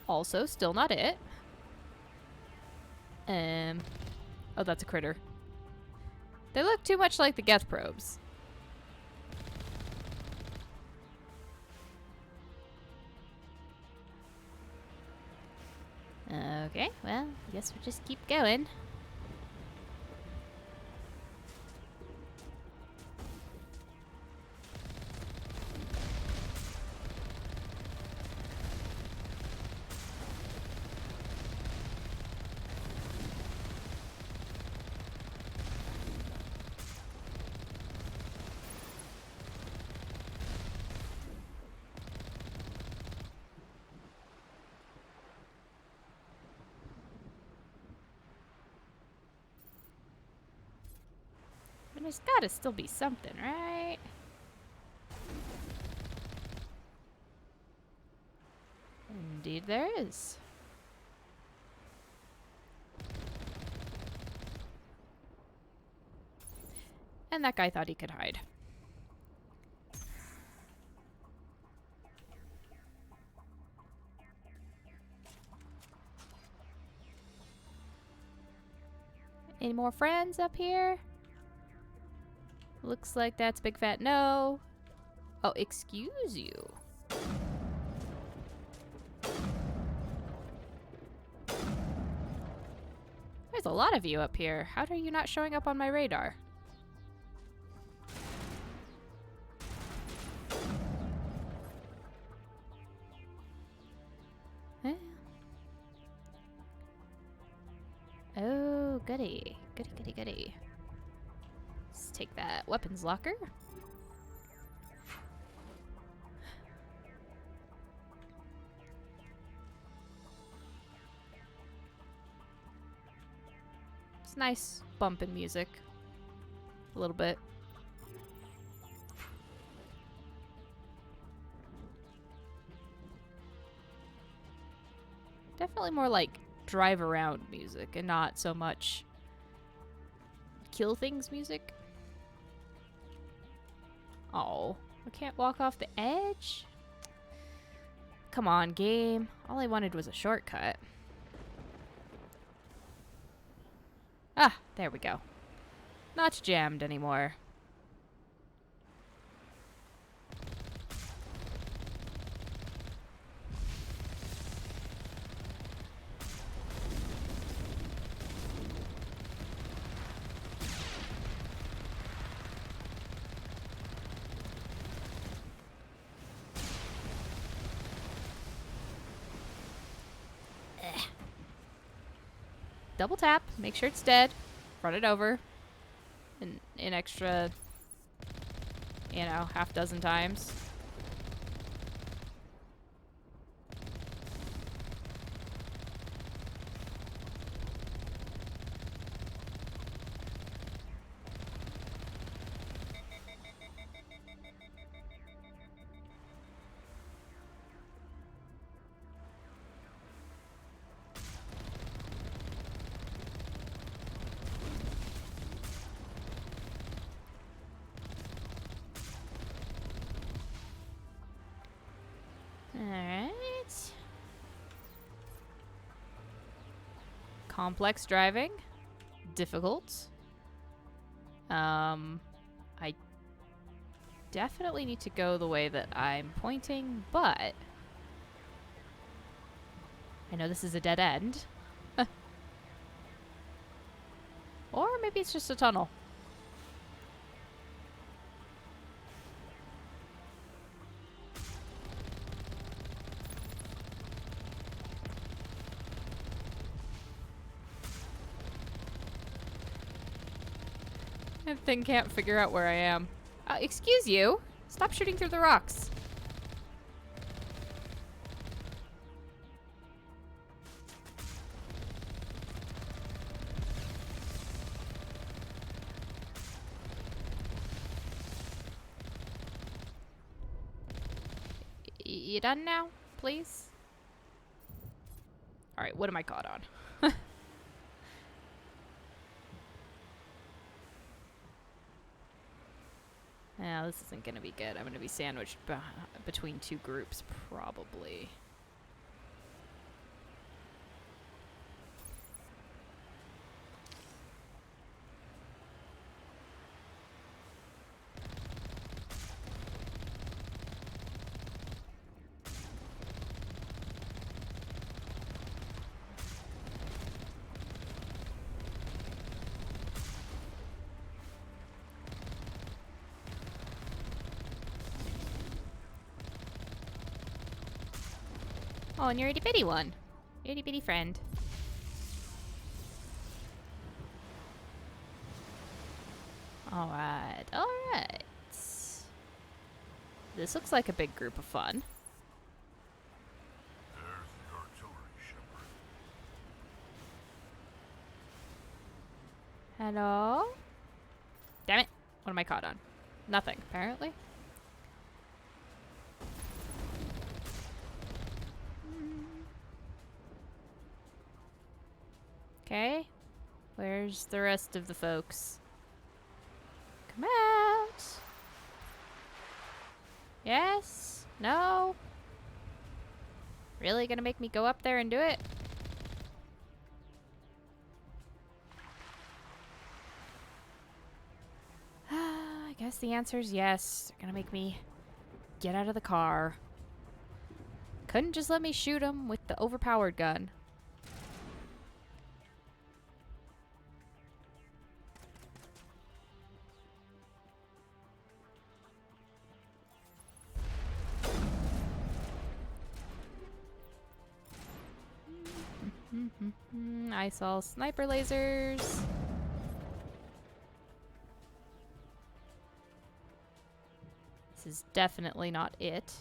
Also, still not it. Oh, that's a critter. They look too much like the Geth probes. Okay, well, I guess we'll just keep going. And there's gotta still be something, right? Indeed there is. And that guy thought he could hide. Any more friends up here? Looks like that's big fat no. Oh, excuse you. There's a lot of you up here. How are you not showing up on my radar? Eh? Oh, goody. Goody, goody, goody. Let's take that weapons locker. It's nice bump in music. A little bit. Definitely more like drive around music and not so much kill things music. Oh, I can't walk off the edge? Come on, game. All I wanted was a shortcut. Ah, there we go. Not jammed anymore. Double tap, make sure it's dead, run it over an extra, you know, half dozen times. Complex driving. Difficult. I definitely need to go the way that I'm pointing, but I know this is a dead end. Or maybe it's just a tunnel. That thing can't figure out where I am. Excuse you. Stop shooting through the rocks. You done now, please? Alright, what am I caught on? Yeah, this isn't gonna be good. I'm gonna be sandwiched between two groups, probably. Oh, and you're a itty bitty one. Itty bitty friend. Alright, alright. This looks like a big group of fun. There's the artillery, Shepard. Hello? Damn it. What am I caught on? Nothing, apparently. Okay. Where's the rest of the folks? Come out! Yes? No? Really gonna make me go up there and do it? I guess the answer is yes. They're gonna make me get out of the car. Couldn't just let me shoot him with the overpowered gun. I saw sniper lasers. This is definitely not it.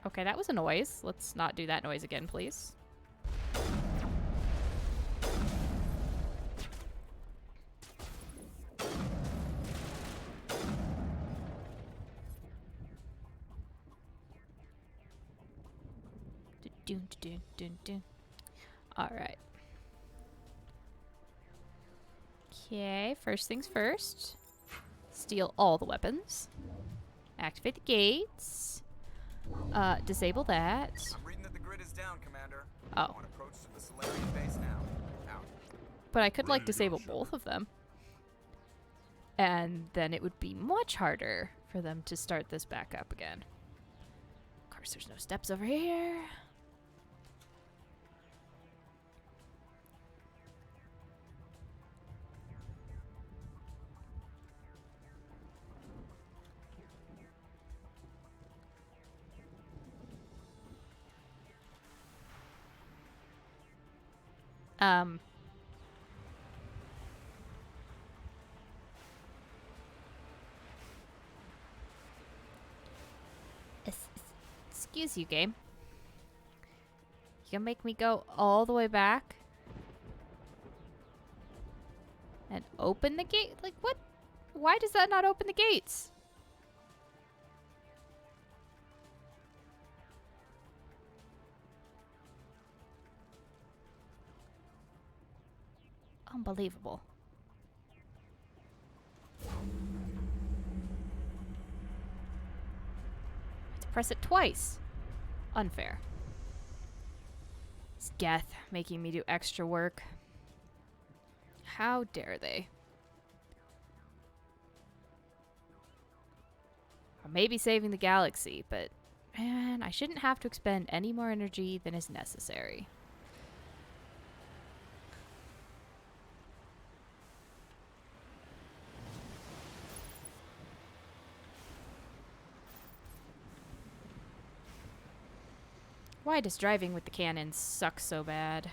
Okay, that was a noise. Let's not do that noise again, please. Alright. Okay, first things first. Steal all the weapons. Activate the gates. Disable that. I'm reading that the grid is down, Commander. Oh. On approach to the Solarian base now. Out. But I could, like, disable both of them. And then it would be much harder for them to start this back up again. Of course, there's no steps over here. Excuse you, game. You gonna make me go all the way back? And open the gate? Like, what? Why does that not open the gates? Unbelievable. I have to press it twice. Unfair. It's Geth making me do extra work. How dare they? Or maybe saving the galaxy, but man, I shouldn't have to expend any more energy than is necessary. Why does driving with the cannons suck so bad?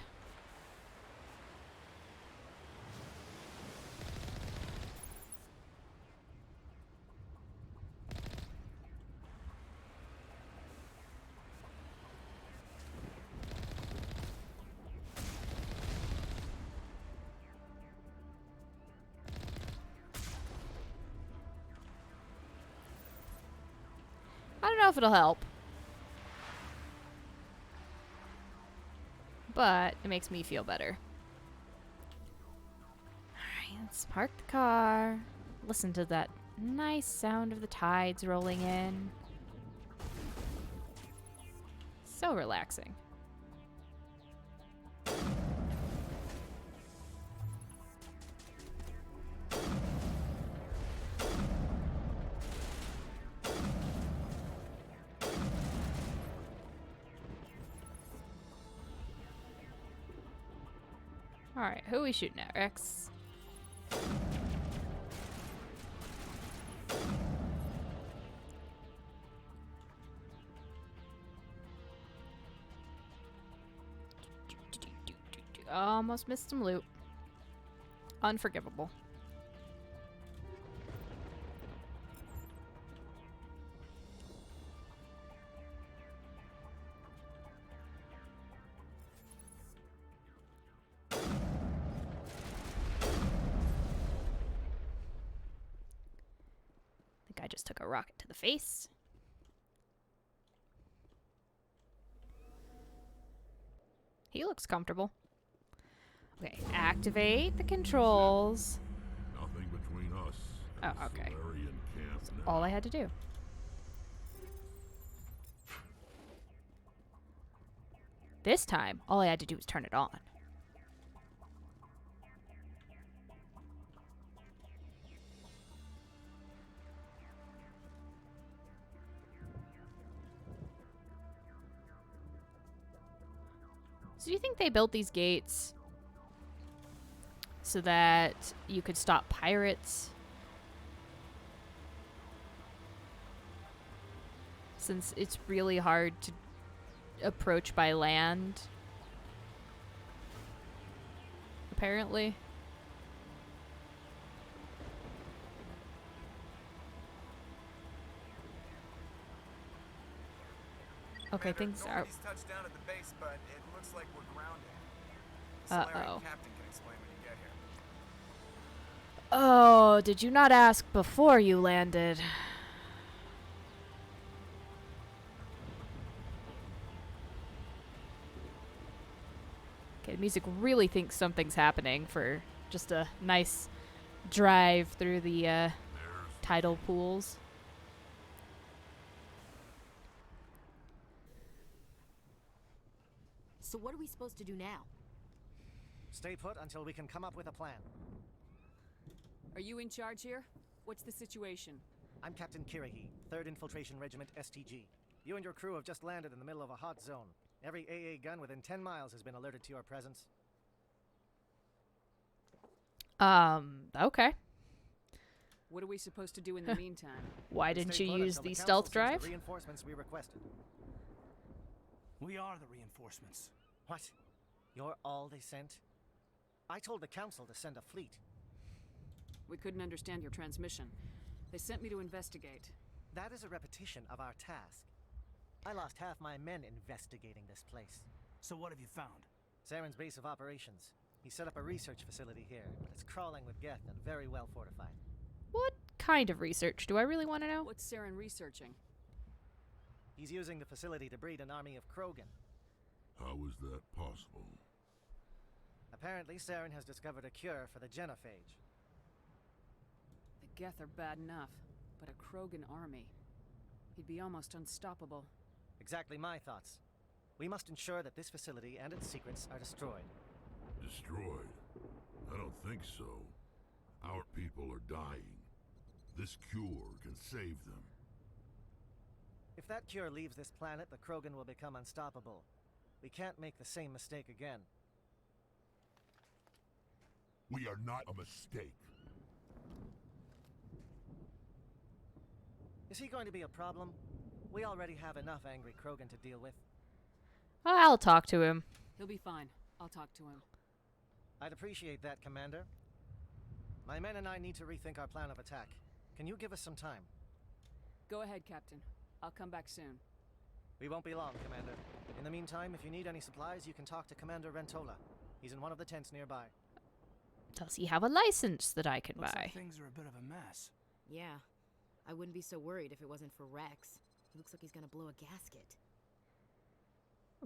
I don't know if it'll help. But it makes me feel better. Alright, let's park the car. Listen to that nice sound of the tides rolling in. So relaxing. Alright, who are we shooting at, Rex? Almost missed some loot. Unforgivable. I just took a rocket to the face. He looks comfortable. Okay, activate the controls. Nothing between us and Oh, okay. the Solarian camp That's now. all I had to do. This time, all I had to do was turn it on. So do you think they built these gates so that you could stop pirates? Since it's really hard to approach by land. Apparently. Okay, things are... Normandy's touched down at the base, but it looks like we're grounded. Uh-oh. Captain can explain when you get here. Oh, did you not ask before you landed? Okay, the music really thinks something's happening for just a nice drive through the tidal pools. So what are we supposed to do now? Stay put until we can come up with a plan. Are you in charge here? What's the situation? I'm Captain Kirahi, 3rd Infiltration Regiment STG. You and your crew have just landed in the middle of a hot zone. Every AA gun within 10 miles has been alerted to your presence. Okay. What are we supposed to do in the meantime? Why didn't Stay you put use until the council stealth sends drive? The reinforcements we requested. We are the reinforcements. What? You're all they sent? I told the council to send a fleet. We couldn't understand your transmission. They sent me to investigate. That is a repetition of our task. I lost half my men investigating this place. So what have you found? Saren's base of operations. He set up a research facility here, but it's crawling with Geth and very well fortified. What kind of research? Do I really want to know? What's Saren researching? He's using the facility to breed an army of Krogan. How is that possible? Apparently, Saren has discovered a cure for the genophage. The Geth are bad enough, but a Krogan army. He'd be almost unstoppable. Exactly my thoughts. We must ensure that this facility and its secrets are destroyed. Destroyed? I don't think so. Our people are dying. This cure can save them. If that cure leaves this planet, the Krogan will become unstoppable. We can't make the same mistake again. We are not a mistake. Is he going to be a problem? We already have enough angry Krogan to deal with. I'll talk to him. He'll be fine. I'll talk to him. I'd appreciate that, Commander. My men and I need to rethink our plan of attack. Can you give us some time? Go ahead, Captain. I'll come back soon. We won't be long, Commander. In the meantime, if you need any supplies, you can talk to Commander Rentola. He's in one of the tents nearby. Does he have a license that I can Looks buy? like things are a bit of a mess. Yeah. I wouldn't be so worried if it wasn't for Rex. He looks like he's gonna blow a gasket.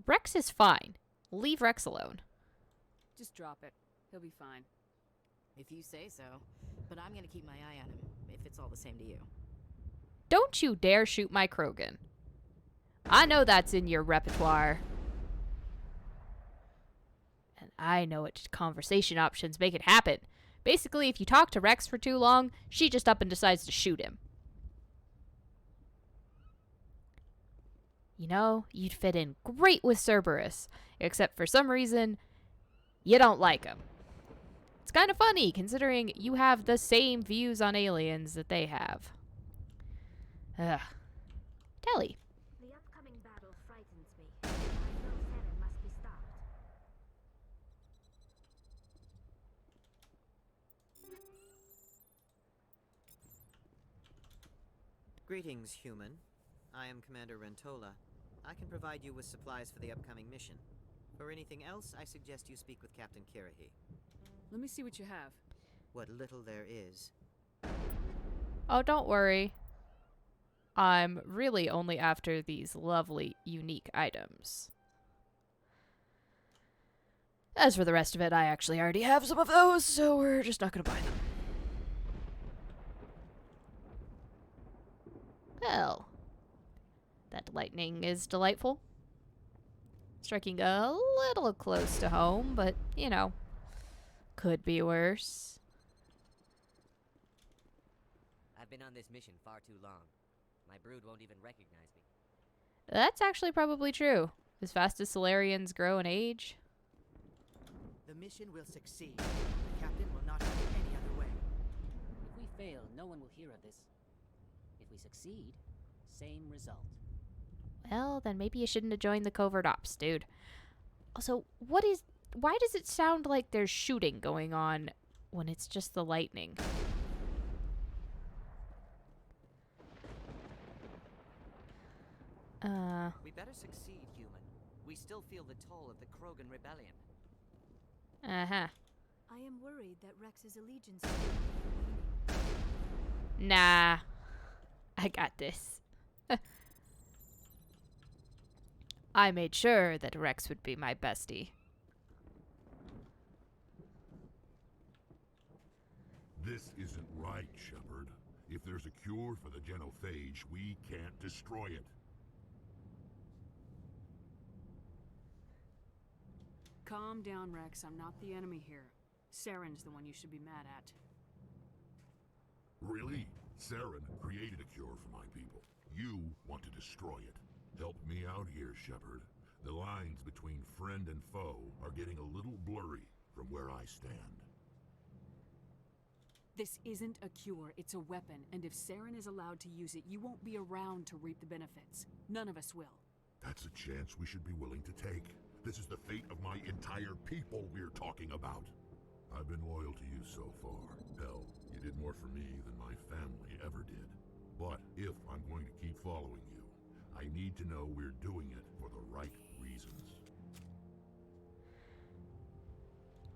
Rex is fine. Leave Rex alone. Just drop it. He'll be fine. If you say so. But I'm gonna keep my eye on him, if it's all the same to you. Don't you dare shoot my Krogan. I know that's in your repertoire. And I know what conversation options make it happen. Basically, if you talk to Rex for too long, she just up and decides to shoot him. You know, you'd fit in great with Cerberus, except for some reason, you don't like him. It's kind of funny, considering you have the same views on aliens that they have. Ugh. Telly. The upcoming battle frightens me. I know Saren must be stopped. Greetings, human. I am Commander Rentola. I can provide you with supplies for the upcoming mission. For anything else, I suggest you speak with Captain Kirahi. Let me see what you have. What little there is. Oh, don't worry. I'm really only after these lovely, unique items. As for the rest of it, I actually already have some of those, so we're just not going to buy them. Well, that lightning is delightful. Striking a little close to home, but, you know, could be worse. I've been on this mission far too long. My brood won't even recognize me. That's actually probably true. As fast as Solarians grow in age. The mission will succeed. The captain will not have it any other way. If we fail, no one will hear of this. If we succeed, same result. Well, then maybe you shouldn't have joined the covert ops, dude. Also, why does it sound like there's shooting going on when it's just the lightning? We better succeed, human. We still feel the toll of the Krogan rebellion. Uh-huh. I am worried that Rex's allegiance. Nah. I got this. I made sure that Rex would be my bestie. This isn't right, Shepard. If there's a cure for the genophage, we can't destroy it. Calm down, Rex. I'm not the enemy here. Saren's the one you should be mad at. Really? Saren created a cure for my people. You want to destroy it. Help me out here, Shepard. The lines between friend and foe are getting a little blurry from where I stand. This isn't a cure, it's a weapon, and if Saren is allowed to use it, you won't be around to reap the benefits. None of us will. That's a chance we should be willing to take. This is the fate of my entire people we're talking about. I've been loyal to you so far. Hell, you did more for me than my family ever did. But if I'm going to keep following you, I need to know we're doing it for the right reasons.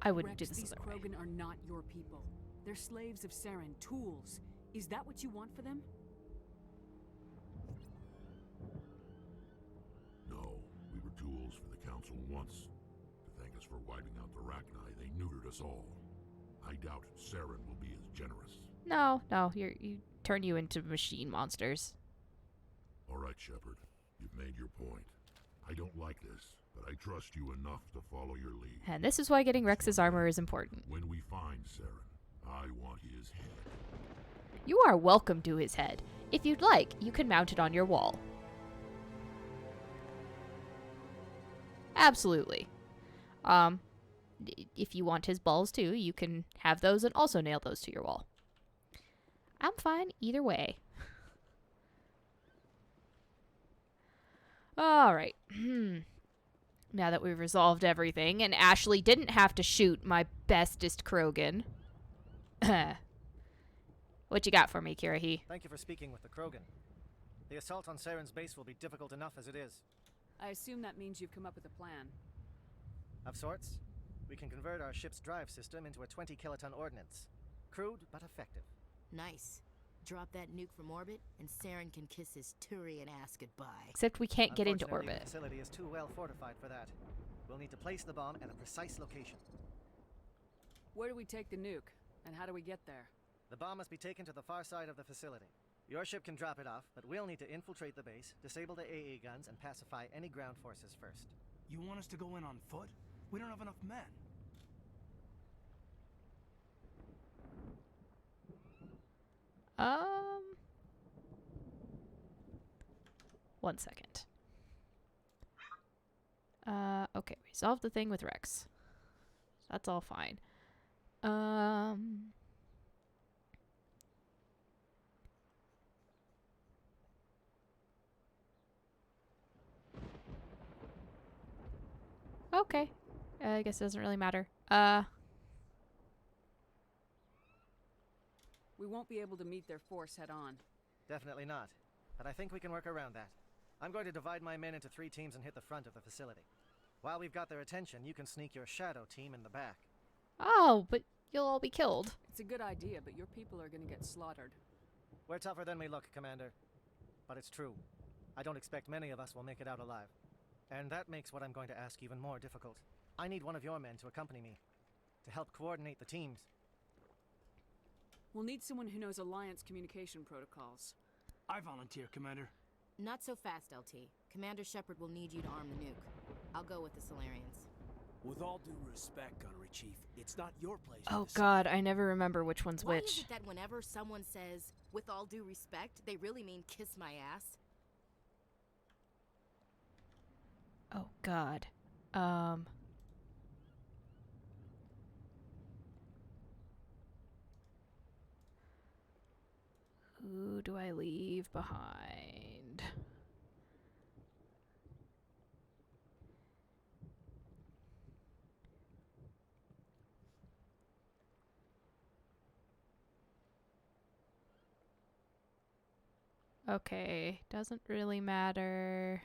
I wouldn't Rex, do this these other way. Krogan are not your people. They're slaves of Saren, tools. Is that what you want for them? No, we were tools for the Council once. To thank us for wiping out the Rachni, they neutered us all. I doubt Saren will be as generous. No, you turn you into machine monsters. All right, Shepard. You've made your point. I don't like this, but I trust you enough to follow your lead. And this is why getting Rex's armor is important. When we find Saren, I want his head. You are welcome to his head. If you'd like, you can mount it on your wall. Absolutely. If you want his balls too, you can have those and also nail those to your wall. I'm fine either way. Alright. Now that we've resolved everything, and Ashley didn't have to shoot my bestest Krogan. What you got for me, Kirahi? Thank you for speaking with the Krogan. The assault on Saren's base will be difficult enough as it is. I assume that means you've come up with a plan. Of sorts. We can convert our ship's drive system into a 20-kiloton ordnance. Crude, but effective. Nice. Drop that nuke from orbit, and Saren can kiss his Turian ass goodbye. Except we can't get into Unfortunately, orbit. The facility is too well fortified for that. We'll need to place the bomb at a precise location. Where do we take the nuke, and how do we get there? The bomb must be taken to the far side of the facility. Your ship can drop it off, but we'll need to infiltrate the base, disable the AA guns, and pacify any ground forces first. You want us to go in on foot? We don't have enough men. One second. Okay, resolve the thing with Rex. That's all fine. Okay. I guess it doesn't really matter. We won't be able to meet their force head on. Definitely not. But I think we can work around that. I'm going to divide my men into 3 teams and hit the front of the facility. While we've got their attention, you can sneak your shadow team in the back. Oh, but you'll all be killed. It's a good idea, but your people are gonna get slaughtered. We're tougher than we look, Commander. But it's true. I don't expect many of us will make it out alive. And that makes what I'm going to ask even more difficult. I need one of your men to accompany me, to help coordinate the teams. We'll need someone who knows Alliance communication protocols. I volunteer, Commander. Not so fast, LT. Commander Shepard will need you to arm the nuke. I'll go with the Solarians. With all due respect, Gunnery Chief, it's not your place. Oh god, I never remember which one's Why which. is it that whenever someone says, with all due respect, they really mean kiss my ass? Oh god. Who do I leave behind? Okay, doesn't really matter.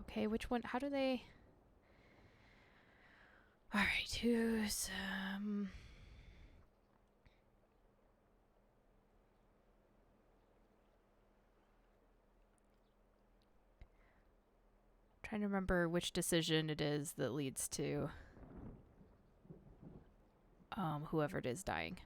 Okay, which one? How do they? All right, who's trying to remember which decision it is that leads to whoever it is dying.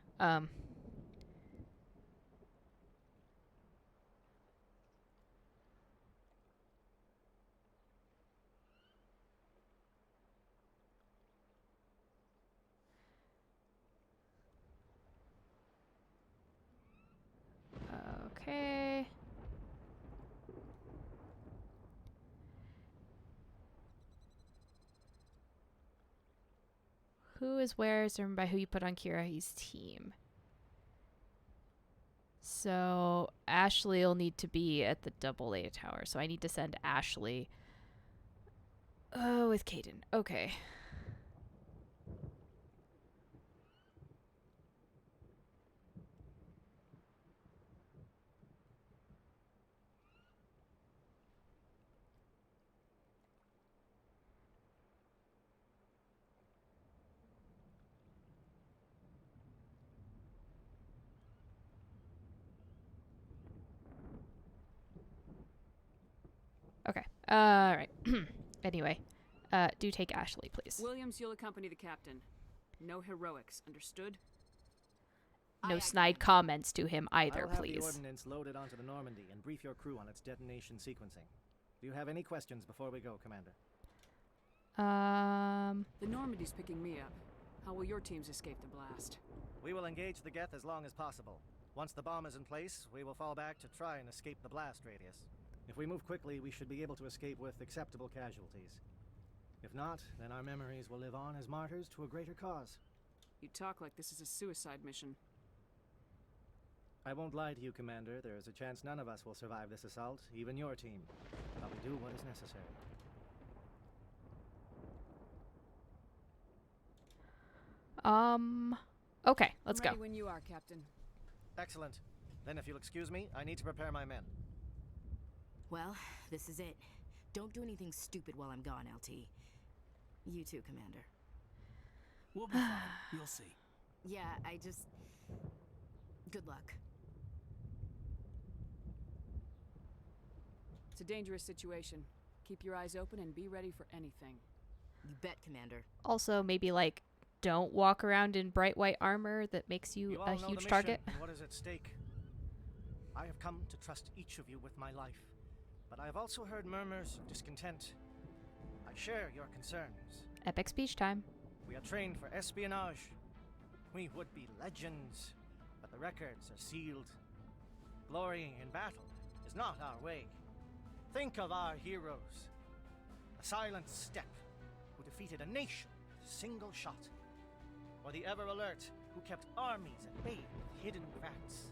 Okay. Who is where is determined by who you put on Kirahi's team. So Ashley will need to be at the AA tower. So I need to send Ashley with Caden. Okay. Okay. All right. Anyway, do take Ashley, please. Williams, you'll accompany the captain. No heroics, understood? no snide comments to him either, I'll have the please. ordnance loaded onto the Normandy and brief your crew on its detonation sequencing. Do you have any questions before we go, Commander? The Normandy's picking me up. How will your teams escape the blast? We will engage the Geth as long as possible. Once the bomb is in place, we will fall back to try and escape the blast radius. If we move quickly, we should be able to escape with acceptable casualties. If not, then our memories will live on as martyrs to a greater cause. You talk like this is a suicide mission. I won't lie to you, Commander. There is a chance none of us will survive this assault, even your team. But we do what is necessary. Okay, let's I'm go. ready when you are, Captain. Excellent. Then if you'll excuse me, I need to prepare my men. Well, this is it. Don't do anything stupid while I'm gone, LT. You too, Commander. We'll be fine. You'll see. Yeah, I just... Good luck. It's a dangerous situation. Keep your eyes open and be ready for anything. You bet, Commander. Also, maybe, like, don't walk around in bright white armor that makes you all a know huge the target. mission and what is at stake. I have come to trust each of you with my life, but I have also heard murmurs of discontent. I share your concerns. Epic speech time. We are trained for espionage. We would be legends, but the records are sealed. Glorying in battle is not our way. Think of our heroes. A silent step who defeated a nation with a single shot. Or the ever alert who kept armies at bay with hidden facts.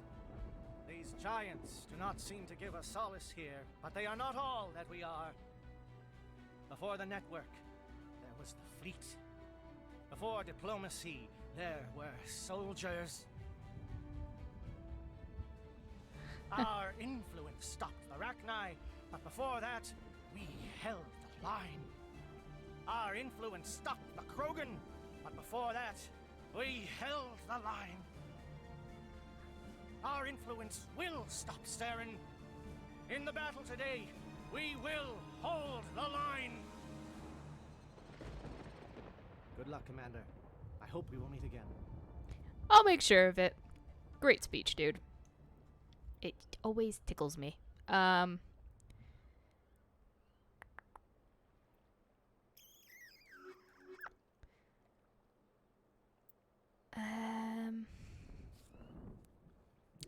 These giants do not seem to give us solace here, but they are not all that we are. Before the network, there was the fleet. Before diplomacy, there were soldiers. Our influence stopped the Rachni, but before that, we held the line. Our influence stopped the Krogan, but before that, we held the line. Our influence will stop Saren. In the battle today, we will hold the line. Good luck, Commander. I hope we will meet again. I'll make sure of it. Great speech, dude. It always tickles me.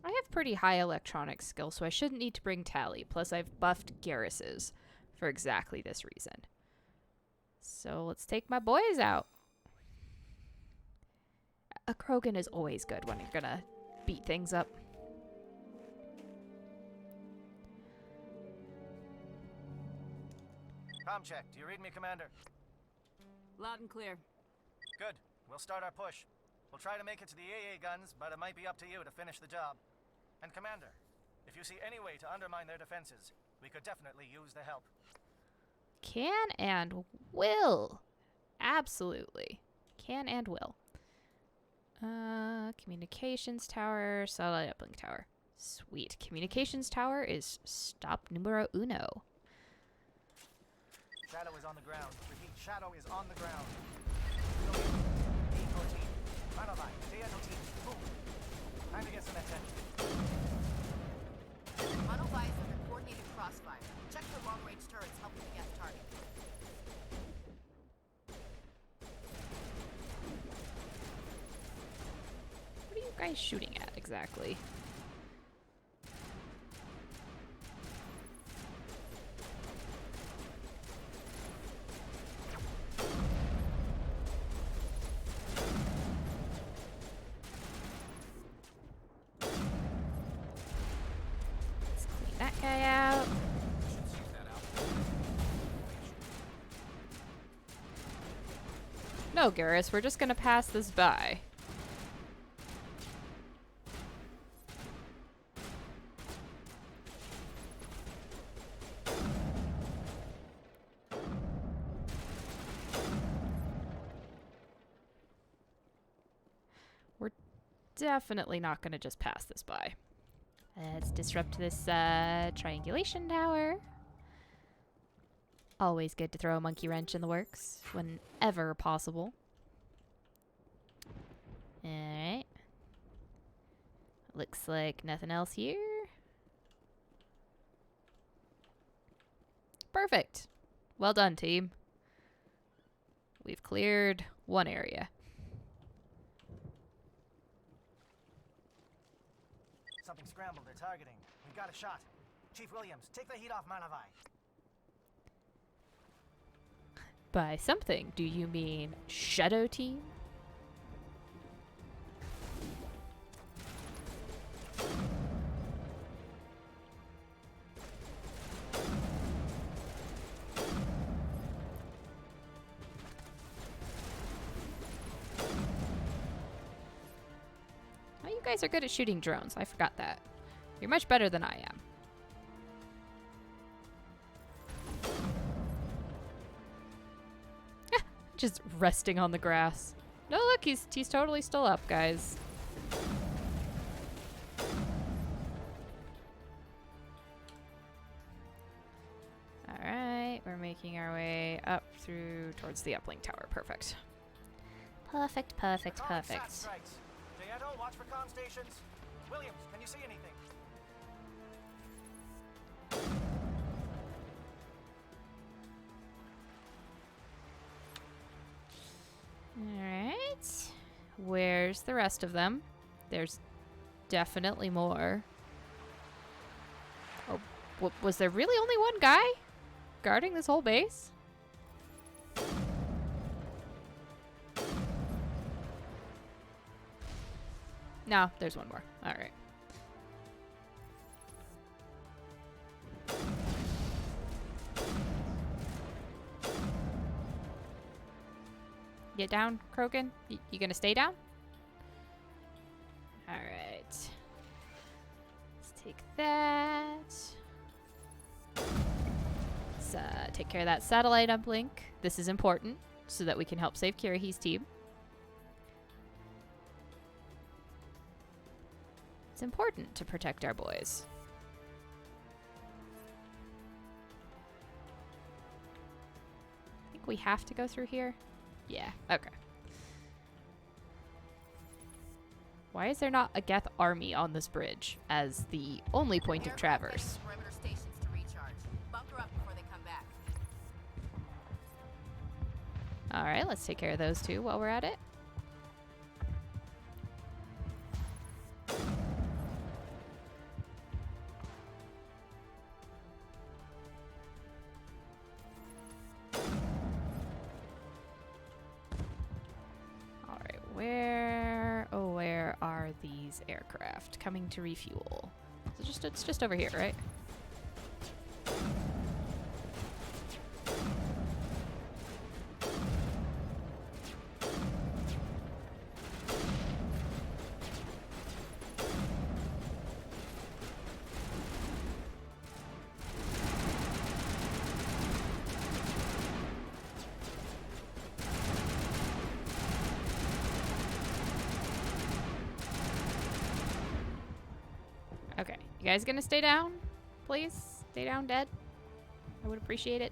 I have pretty high electronics skills, so I shouldn't need to bring Tally. Plus, I've buffed Garruses for exactly this reason. So let's take my boys out. A Krogan is always good when you're gonna beat things up. Comm check. Do you read me, Commander? Loud and clear. Good. We'll start our push. We'll try to make it to the AA guns, but it might be up to you to finish the job. And Commander, if you see any way to undermine their defenses, we could definitely use the help. Can and will. Absolutely. Can and will. Communications tower, satellite uplink tower. Sweet. Communications tower is stop numero uno. Shadow is on the ground. Repeat, Shadow is on the ground. Time to get some attention. Monophies under coordinated crossfire. Check for long-range turrets helping the Geth target. What are you guys shooting at exactly? Let's clean that guy out. No, Garrus, we're just gonna pass this by. We're definitely not gonna just pass this by. Let's disrupt this triangulation tower. Always good to throw a monkey wrench in the works whenever possible. Alright. Looks like nothing else here. Perfect. Well done, team. We've cleared one area. Something scrambled. They're targeting. We've got a shot. Chief Williams, take the heat off Manavai. By something, do you mean Shadow Team? Oh, you guys are good at shooting drones. I forgot that. You're much better than I am. Just resting on the grass. No, look, he's totally still up, guys. Alright, we're making our way up through towards the uplink tower. Perfect. Perfect, perfect, perfect. Jayeto, watch for comm stations. Williams, can you see anything? Alright. Where's the rest of them? There's definitely more. Oh, was there really only one guy guarding this whole base? No, there's one more. Alright. Get down, Krogan? You gonna stay down? Alright. Let's take that. Let's take care of that satellite uplink. This is important so that we can help save Kirahi's team. It's important to protect our boys. I think we have to go through here. Yeah, okay. Why is there not a Geth army on this bridge as the only point of traverse? Perimeter stations to recharge. Bunker up before they come back. Alright, let's take care of those two while we're at it. Where are these aircraft coming to refuel? It's just over here, right? Okay, you guys gonna stay down? Please? Stay down, dead? I would appreciate it.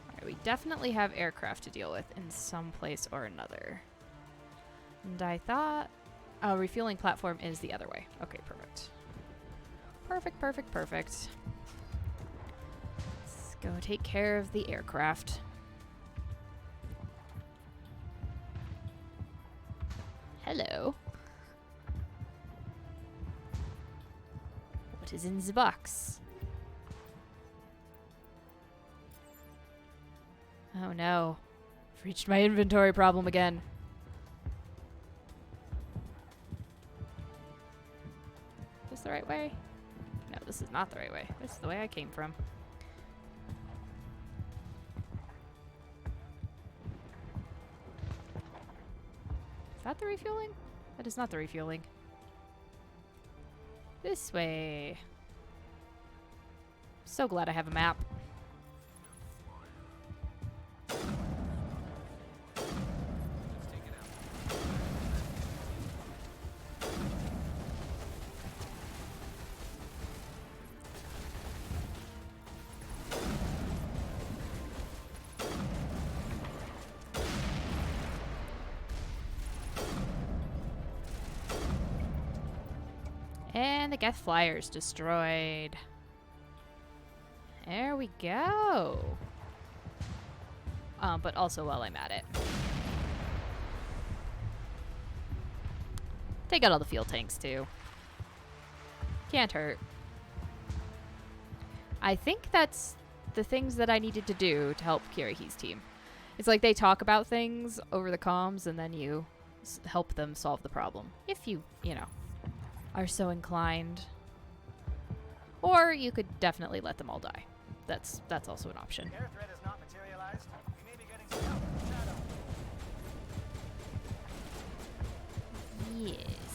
Alright, we definitely have aircraft to deal with in some place or another. And I thought... Oh, refueling platform is the other way. Okay, perfect. Perfect, perfect, perfect. Let's go take care of the aircraft. Hello. What is in the box? Oh no. I've reached my inventory problem again. Is this the right way? No, this is not the right way. This is the way I came from. Is that the refueling? That is not the refueling. This way. So glad I have a map. And the Geth Flyer's destroyed. There we go. But also while I'm at it, take out all the fuel tanks too. Can't hurt. I think that's the things that I needed to do to help Kirahi's team. It's like they talk about things over the comms and then you help them solve the problem. If you know, are so inclined. Or you could definitely let them all die. That's also an option. Air threat has not materialized. We may be getting some help from Shadow. Yes.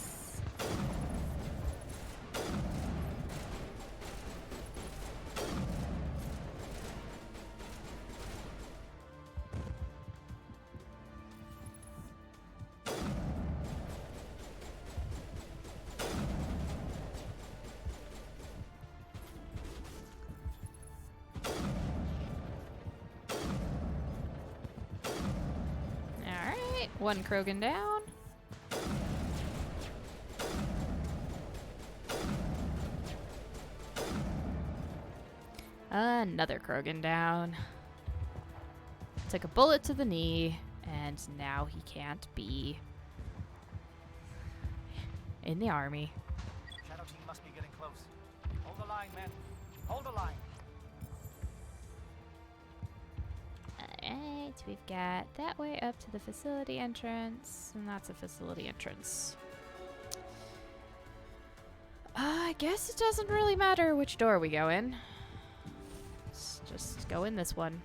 Alright, one Krogan down. Another Krogan down. Took a bullet to the knee, and now he can't be in the army. Shadow team must be getting close. Hold the line, men. Hold the line. Alright, we've got that way up to the facility entrance, and that's a facility entrance. I guess it doesn't really matter which door we go in. Let's just go in this one.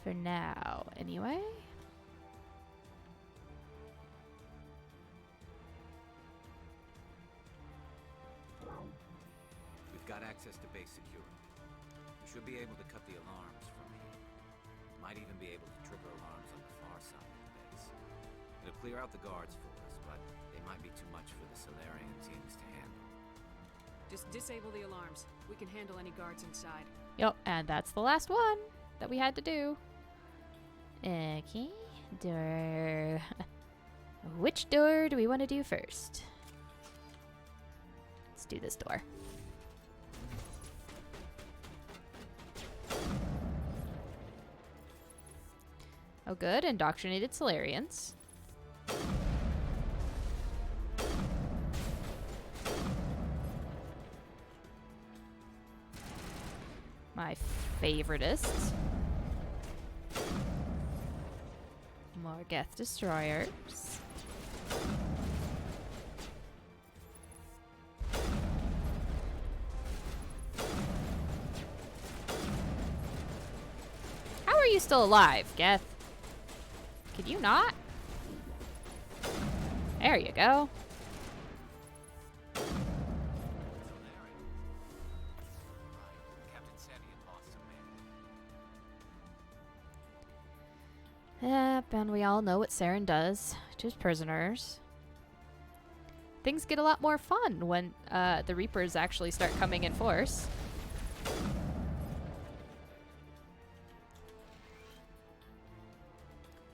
For now, anyway. We've got access to base security. We should be able to cut the alarms from here. Might even be able to trigger alarms on the far side of the base. It'll clear out the guards for us, but they might be too much for the Solarian teams to handle. Just disable the alarms. We can handle any guards inside. Yep, and that's the last one that we had to do. Okay, door. Which door do we want to do first? Let's do this door. Oh good, indoctrinated Solarians. My favoritist. More Geth destroyers. How are you still alive, Geth? Could you not? There you go. Yep, and we all know what Saren does to his prisoners. Things get a lot more fun when the Reapers actually start coming in force.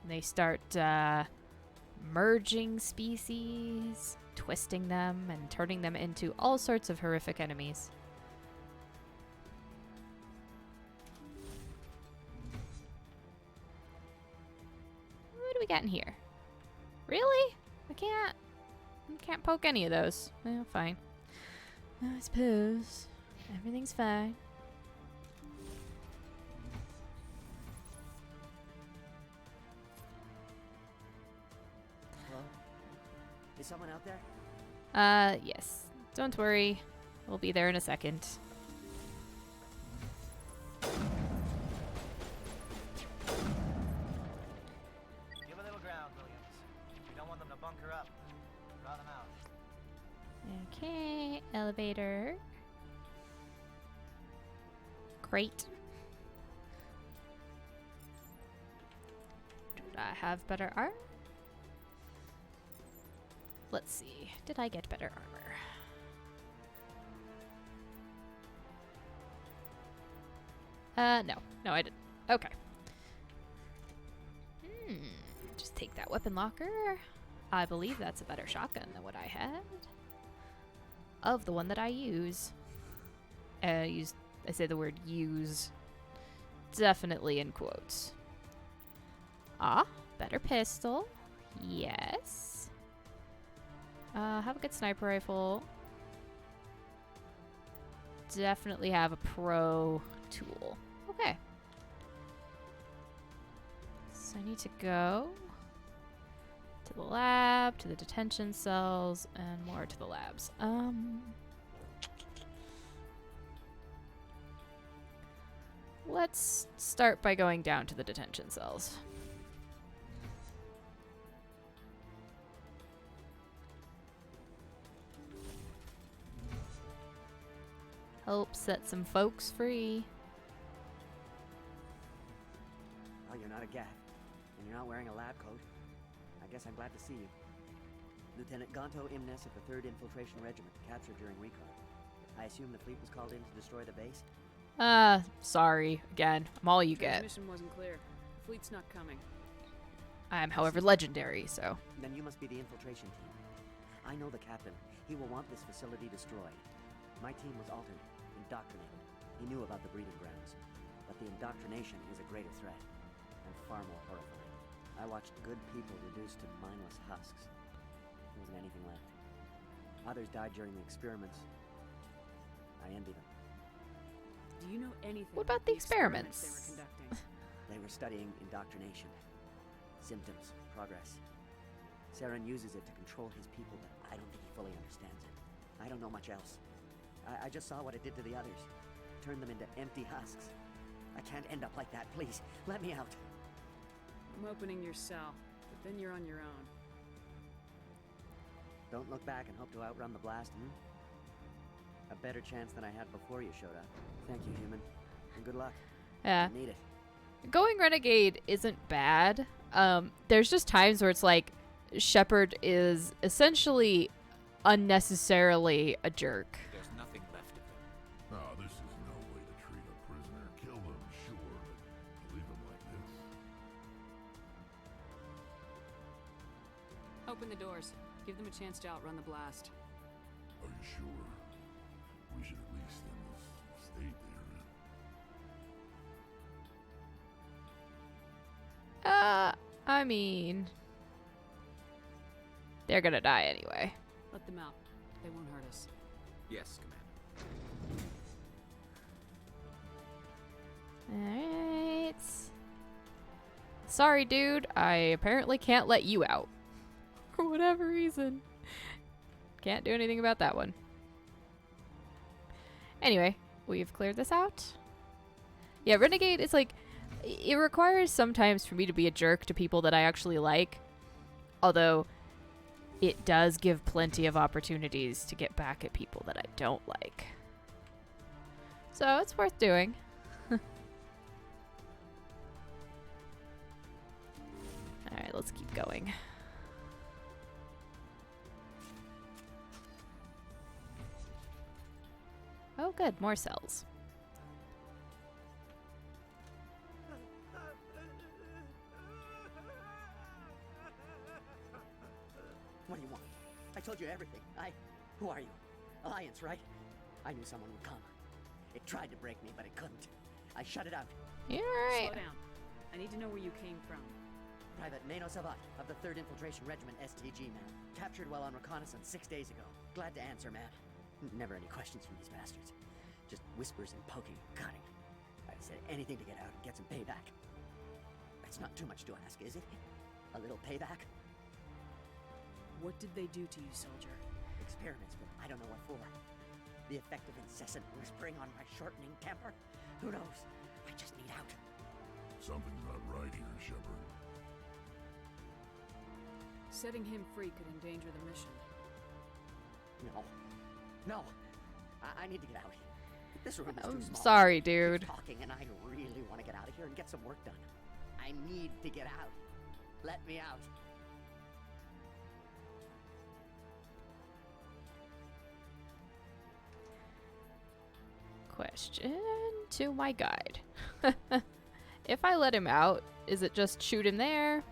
They start merging species, twisting them, and turning them into all sorts of horrific enemies. What do we got in here? Really? I can't poke any of those. Well, fine. I suppose everything's fine. Hello? Is someone out there? Yes. Don't worry. We'll be there in a second. Give a little ground, Williams. We don't want them to bunker up. Draw them out. Okay, elevator. Great. Do I have better armor? Let's see. Did I get better armor? No. No, I didn't. Okay. just take that weapon locker. I believe that's a better shotgun than what I had. Of the one that I use. I say the word use definitely in quotes. Ah, better pistol. Yes. Have a good sniper rifle. Definitely have a pro tool. Okay. So I need to go to the lab, to the detention cells, and more to the labs. Let's start by going down to the detention cells. Help set some folks free. Oh, you're not a Gath, and you're not wearing a lab coat. I guess I'm glad to see you. Lieutenant Gonto Imnes of the 3rd Infiltration Regiment, captured during recon. I assume the fleet was called in to destroy the base? Sorry. Again, I'm all you get. Transmission wasn't clear. The fleet's not coming. I am, however, legendary, so. Then you must be the infiltration team. I know the captain. He will want this facility destroyed. My team was altered, indoctrinated. He knew about the breeding grounds. But the indoctrination is a greater threat, and far more horrifying. I watched good people reduced to mindless husks. There wasn't anything left. Others died during the experiments. I envy them. Do you know anything What about the they experiments? were conducting? They were studying indoctrination. Symptoms, progress. Saren uses it to control his people, but I don't think he fully understands it. I don't know much else. I just saw what it did to the others. Turned them into empty husks. I can't end up like that, please. Let me out. I'm opening your cell, but then you're on your own. Don't look back and hope to outrun the blast, A better chance than I had before you showed up. Thank you, human. And good luck. Yeah. I need it. Going Renegade isn't bad. There's just times where it's like Shepard is essentially unnecessarily a jerk. There's nothing left of them. No, this is no way to treat a prisoner. Kill them, sure, but leave them like this. Open the doors. Give them a chance to outrun the blast. Are you sure? We should at least end this state they're in. I mean, they're gonna die anyway. Let them out. They won't hurt us. Yes, Commander. Alright. Sorry, dude. I apparently can't let you out. For whatever reason. Can't do anything about that one. Anyway, we've cleared this out. Yeah, Renegade is like... It requires sometimes for me to be a jerk to people that I actually like. Although, it does give plenty of opportunities to get back at people that I don't like. So, it's worth doing. Alright, let's keep going. Oh good, more cells. What do you want? I told you everything. Who are you? Alliance, right? I knew someone would come. It tried to break me, but it couldn't. I shut it out. You're right. Slow down. I need to know where you came from. Private Mano Savat of the 3rd Infiltration Regiment STG, ma'am. Captured while on reconnaissance 6 days ago. Glad to answer, ma'am. Never any questions from these bastards. Just whispers and poking and cutting. I said anything to get out and get some payback. That's not too much to ask, is it? A little payback? What did they do to you, soldier? Experiments, but I don't know what for. The effect of incessant whispering on my shortening temper? Who knows? I just need out. Something's not right here, Shepard. Setting him free could endanger the mission. No. No. I need to get out. This room is too small. Sorry, dude. Keep talking, and I really want to get out of here and get some work done. I need to get out. Let me out. Question to my guide. If I let him out, is it just shoot him there?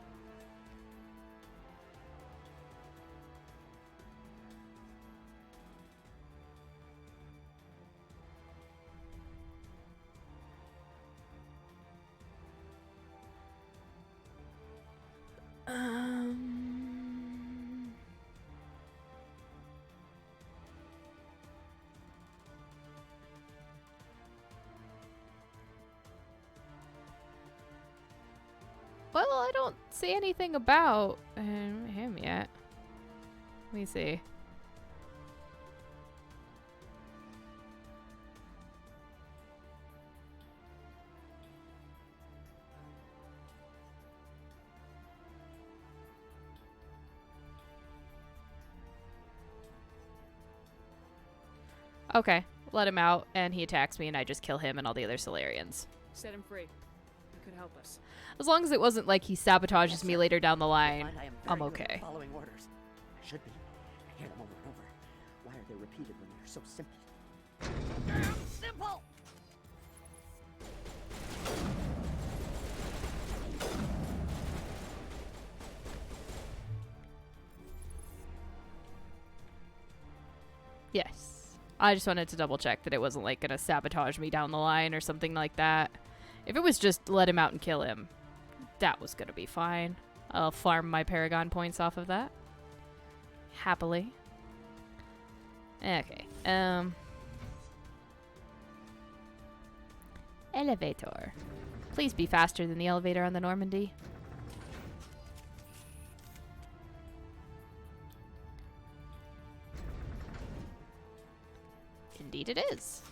Well, I don't see anything about him yet. Let me see. Okay, let him out, and he attacks me, and I just kill him and all the other Solarians. Set him free. It could help us. As long as it wasn't like he sabotages me later down the line, I am I'm very good at okay. following orders. I should be. I hear them over and over. Why are they repeated when they're so simple? Damn simple! Yes. I just wanted to double check that it wasn't like gonna sabotage me down the line or something like that. If it was just let him out and kill him, that was gonna be fine. I'll farm my Paragon points off of that. Happily. Okay. Elevator. Please be faster than the elevator on the Normandy. Indeed it is.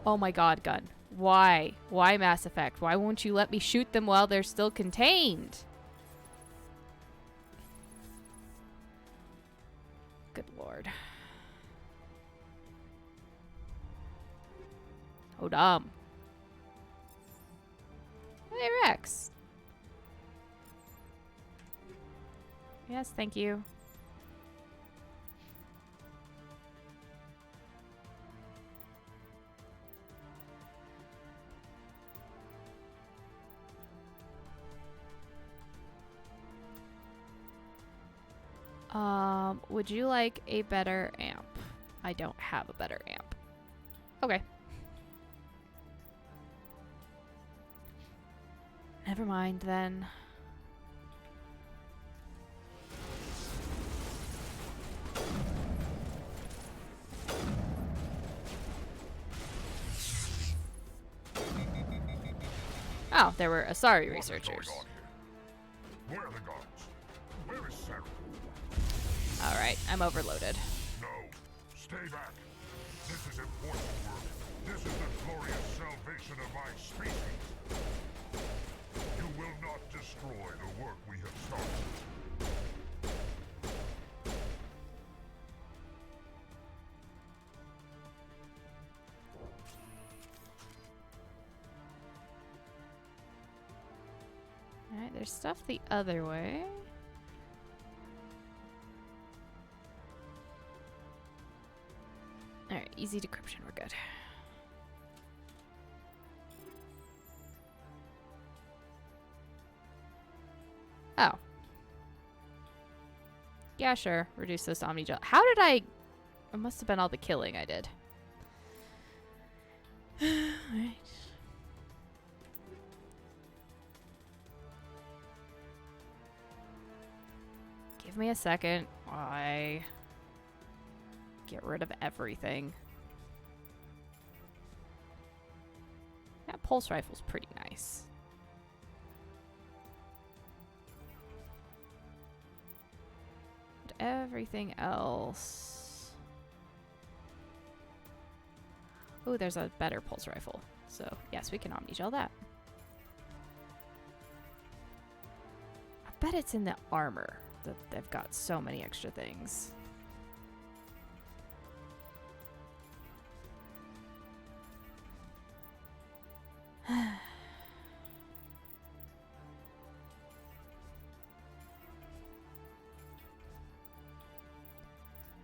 Oh my god, gun. Why? Why Mass Effect? Why won't you let me shoot them while they're still contained? Good lord. Hold on. Hey, Rex. Yes, thank you. Would you like a better amp? I don't have a better amp. Okay. Never mind then. Oh, there were Asari researchers. Where are the guards? Where is Sarah? Alright, I'm overloaded. No, stay back. This is important work. This is the glorious salvation of my species. You will not destroy the work we have started. Alright, there's stuff the other way. Alright, easy decryption, we're good. Oh. Yeah, sure. Reduce this Omni gel. How did I... It must have been all the killing I did. Alright. Give me a second. I get rid of everything. That pulse rifle's pretty nice. But everything else. Ooh, there's a better pulse rifle. So, yes, we can Omnigel that. I bet it's in the armor that they've got so many extra things.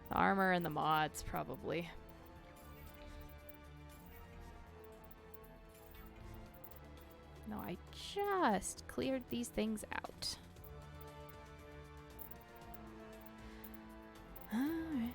The armor and the mods, probably. No, I just cleared these things out. Alright.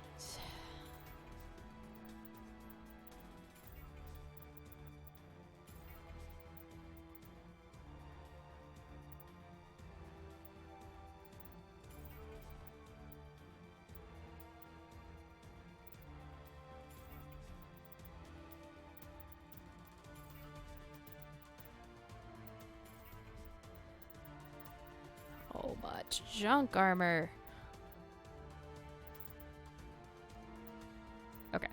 much junk armor. Okay.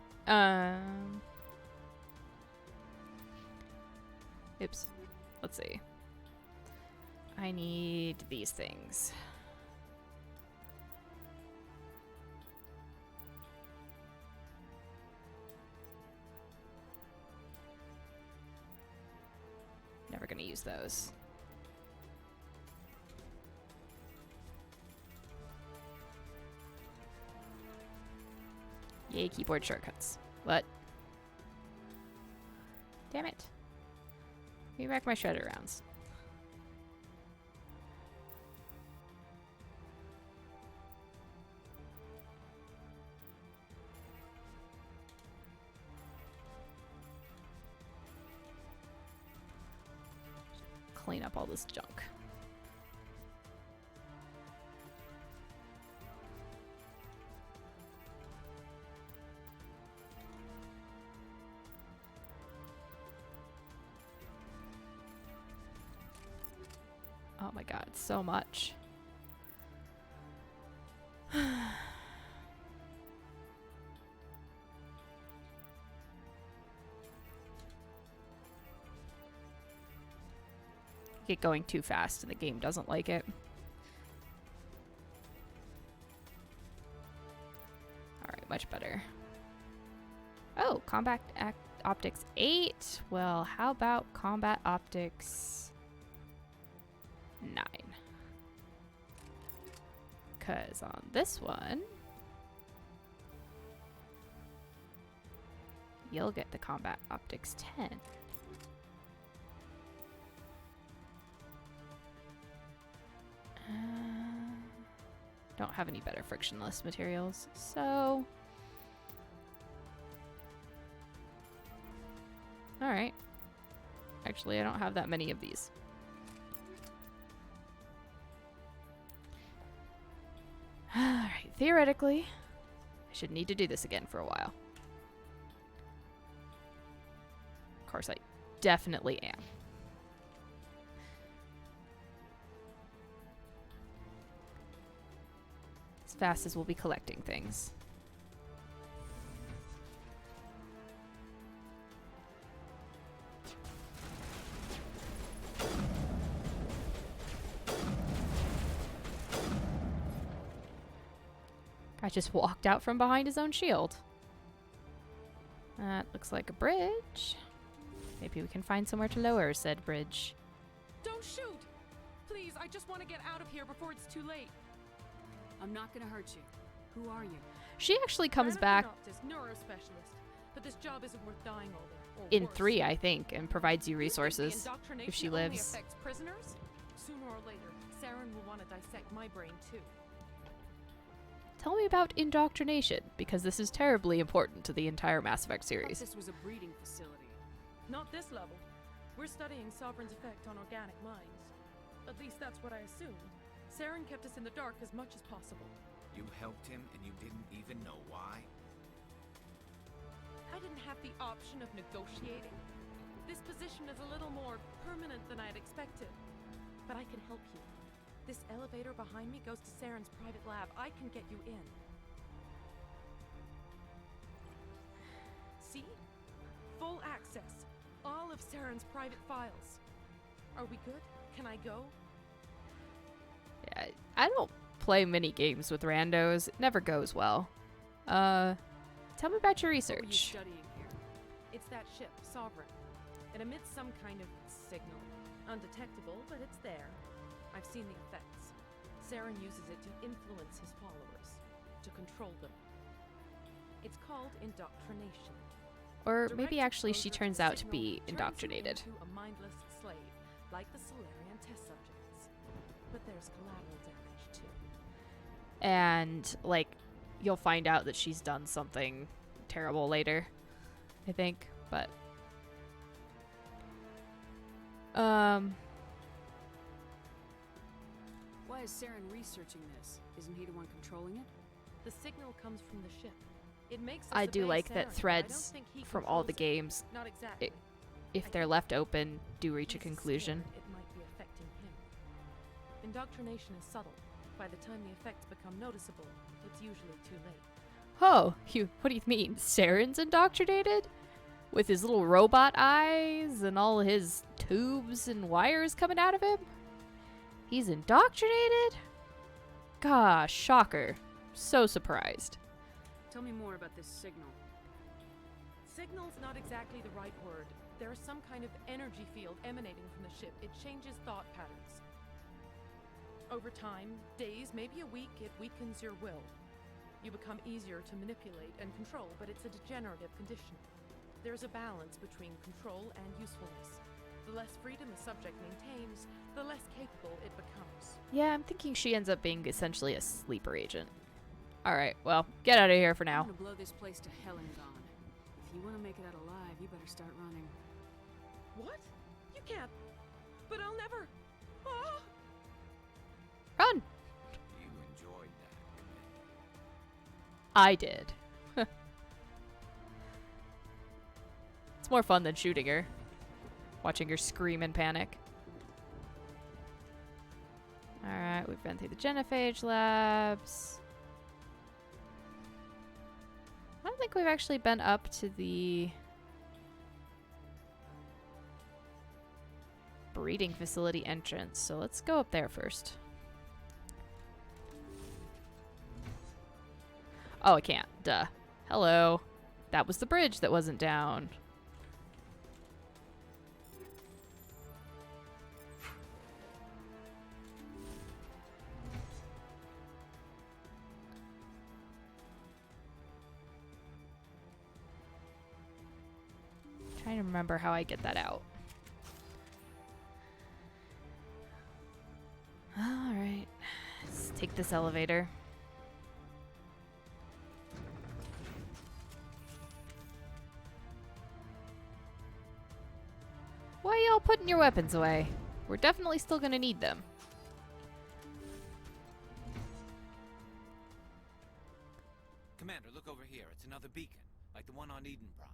Oops. Let's see. I need these things. Never gonna use those. Yay, keyboard shortcuts. What? Damn it. Give me back my shredder rounds. Clean up all this junk. Oh my god, so much. Get going too fast and the game doesn't like it. Alright, much better. Oh, Combat Optics 8. Well, how about Combat Optics 9? Because on this one, you'll get the Combat Optics 10. Don't have any better frictionless materials, so... Alright. Actually, I don't have that many of these. Alright, theoretically, I should need to do this again for a while. Of course, I definitely am. As fast as we'll be collecting things. I just walked out from behind his own shield. That looks like a bridge. Maybe we can find somewhere to lower said bridge. Don't shoot! Please, I just want to get out of here before it's too late. I'm not gonna hurt you. Who are you? She actually comes back Neurospecialist, but this job isn't worth dying over. in 3, I think, and provides you resources if she Only lives. affects prisoners? Sooner or later, Saren will want to dissect my brain too. Tell me about indoctrination, because this is terribly important to the entire Mass Effect series. This was a breeding facility. Not this level. We're studying Sovereign's effect on organic minds. At least that's what I assumed. Saren kept us in the dark as much as possible. You helped him and you didn't even know why? I didn't have the option of negotiating. This position is a little more permanent than I'd expected. But I can help you. This elevator behind me goes to Saren's private lab. I can get you in. See? Full access. All of Saren's private files. Are we good? Can I go? Yeah, I don't play many games with randos. It never goes well. Tell me about your What were you research. studying here? It's that ship, Sovereign. It emits some kind of signal. Undetectable, but it's there. I've seen the effects. Saren uses it to influence his followers, to control them. It's called indoctrination. Or maybe Direct actually she exposure turns the out to signal be turns you indoctrinated. into a mindless slave, like the Solarian test subjects. But there's collateral damage too. And, like, you'll find out that she's done something terrible later, I think. But, Why is Saren researching this? Isn't he the one controlling it? The signal comes from the ship. It makes us I do obey like Saren, that but I threads don't think he from all the controls it. games, Not exactly. if they're left open, do reach a He's conclusion. scared it might be affecting him. Indoctrination is subtle. By the time the effects become noticeable, it's usually too late. Oh, what do you mean? Saren's indoctrinated? With his little robot eyes and all his tubes and wires coming out of him? He's indoctrinated? Gosh, shocker. So surprised. Tell me more about this signal. Signal's not exactly the right word. There is some kind of energy field emanating from the ship. It changes thought patterns. Over time, days, maybe a week, it weakens your will. You become easier to manipulate and control, but it's a degenerative condition. There's a balance between control and usefulness. The less freedom the subject maintains, the less capable it becomes. Yeah, I'm thinking she ends up being essentially a sleeper agent. Alright, well, get out of here for now. I'm gonna blow this place to hell and gone. If you want to make it out alive, you better start running. What? You can't. But I'll never. Ah! Run! You enjoyed that, I did. It's more fun than shooting her. Watching her scream in panic. Alright, we've been through the Genophage labs. I don't think we've actually been up to the breeding facility entrance, so let's go up there first. Oh, I can't. Duh. Hello. That was the bridge that wasn't down. Trying to remember how I get that out. Alright. Let's take this elevator. Why y'all putting your weapons away? We're definitely still gonna need them. Commander, look over here. It's another beacon, like the one on Eden Prime.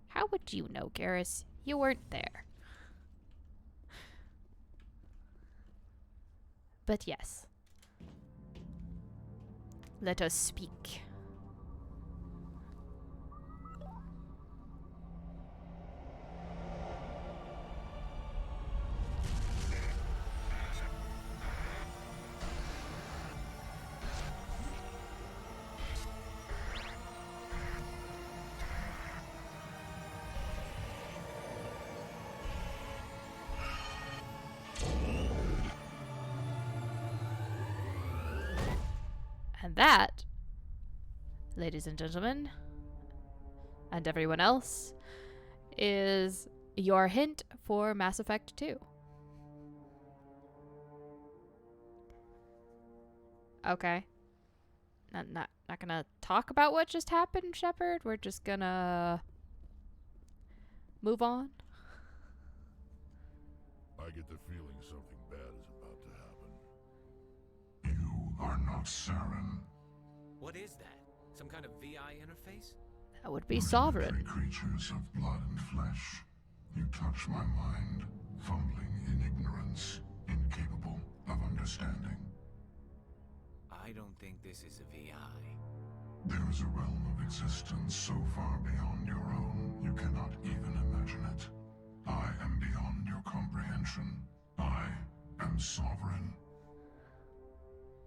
How would you know, Garrus? You weren't there. But yes. Let us speak. And that, ladies and gentlemen, and everyone else, is your hint for Mass Effect 2. Okay. Not gonna talk about what just happened, Shepard. We're just gonna move on. I get the feeling something bad is about to happen. You are not Saren. What is that? Some kind of VI interface? That would be Sovereign. Creatures of blood and flesh. You touch my mind, fumbling in ignorance, incapable of understanding. I don't think this is a VI. There is a realm of existence so far beyond your own, you cannot even imagine it. I am beyond your comprehension. I am Sovereign.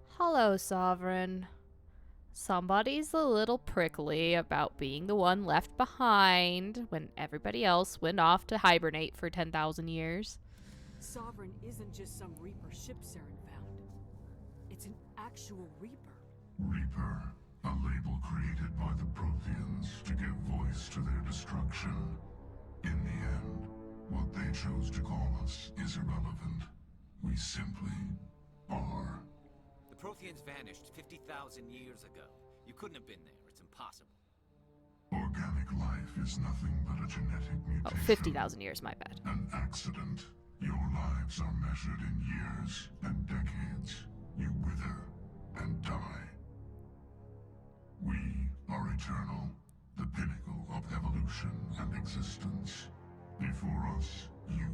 Hello, Sovereign. Somebody's a little prickly about being the one left behind when everybody else went off to hibernate for 10,000 years. Sovereign isn't just some Reaper ship Saren found. It's an actual Reaper. Reaper, a label created by the Protheans to give voice to their destruction. In the end, what they chose to call us is irrelevant. We simply are. The Protheans vanished 50,000 years ago. You couldn't have been there. It's impossible. Organic life is nothing but a genetic mutation. Oh, 50,000 years, my bad. An accident. Your lives are measured in years and decades. You wither and die. We are eternal, the pinnacle of evolution and existence. Before us, you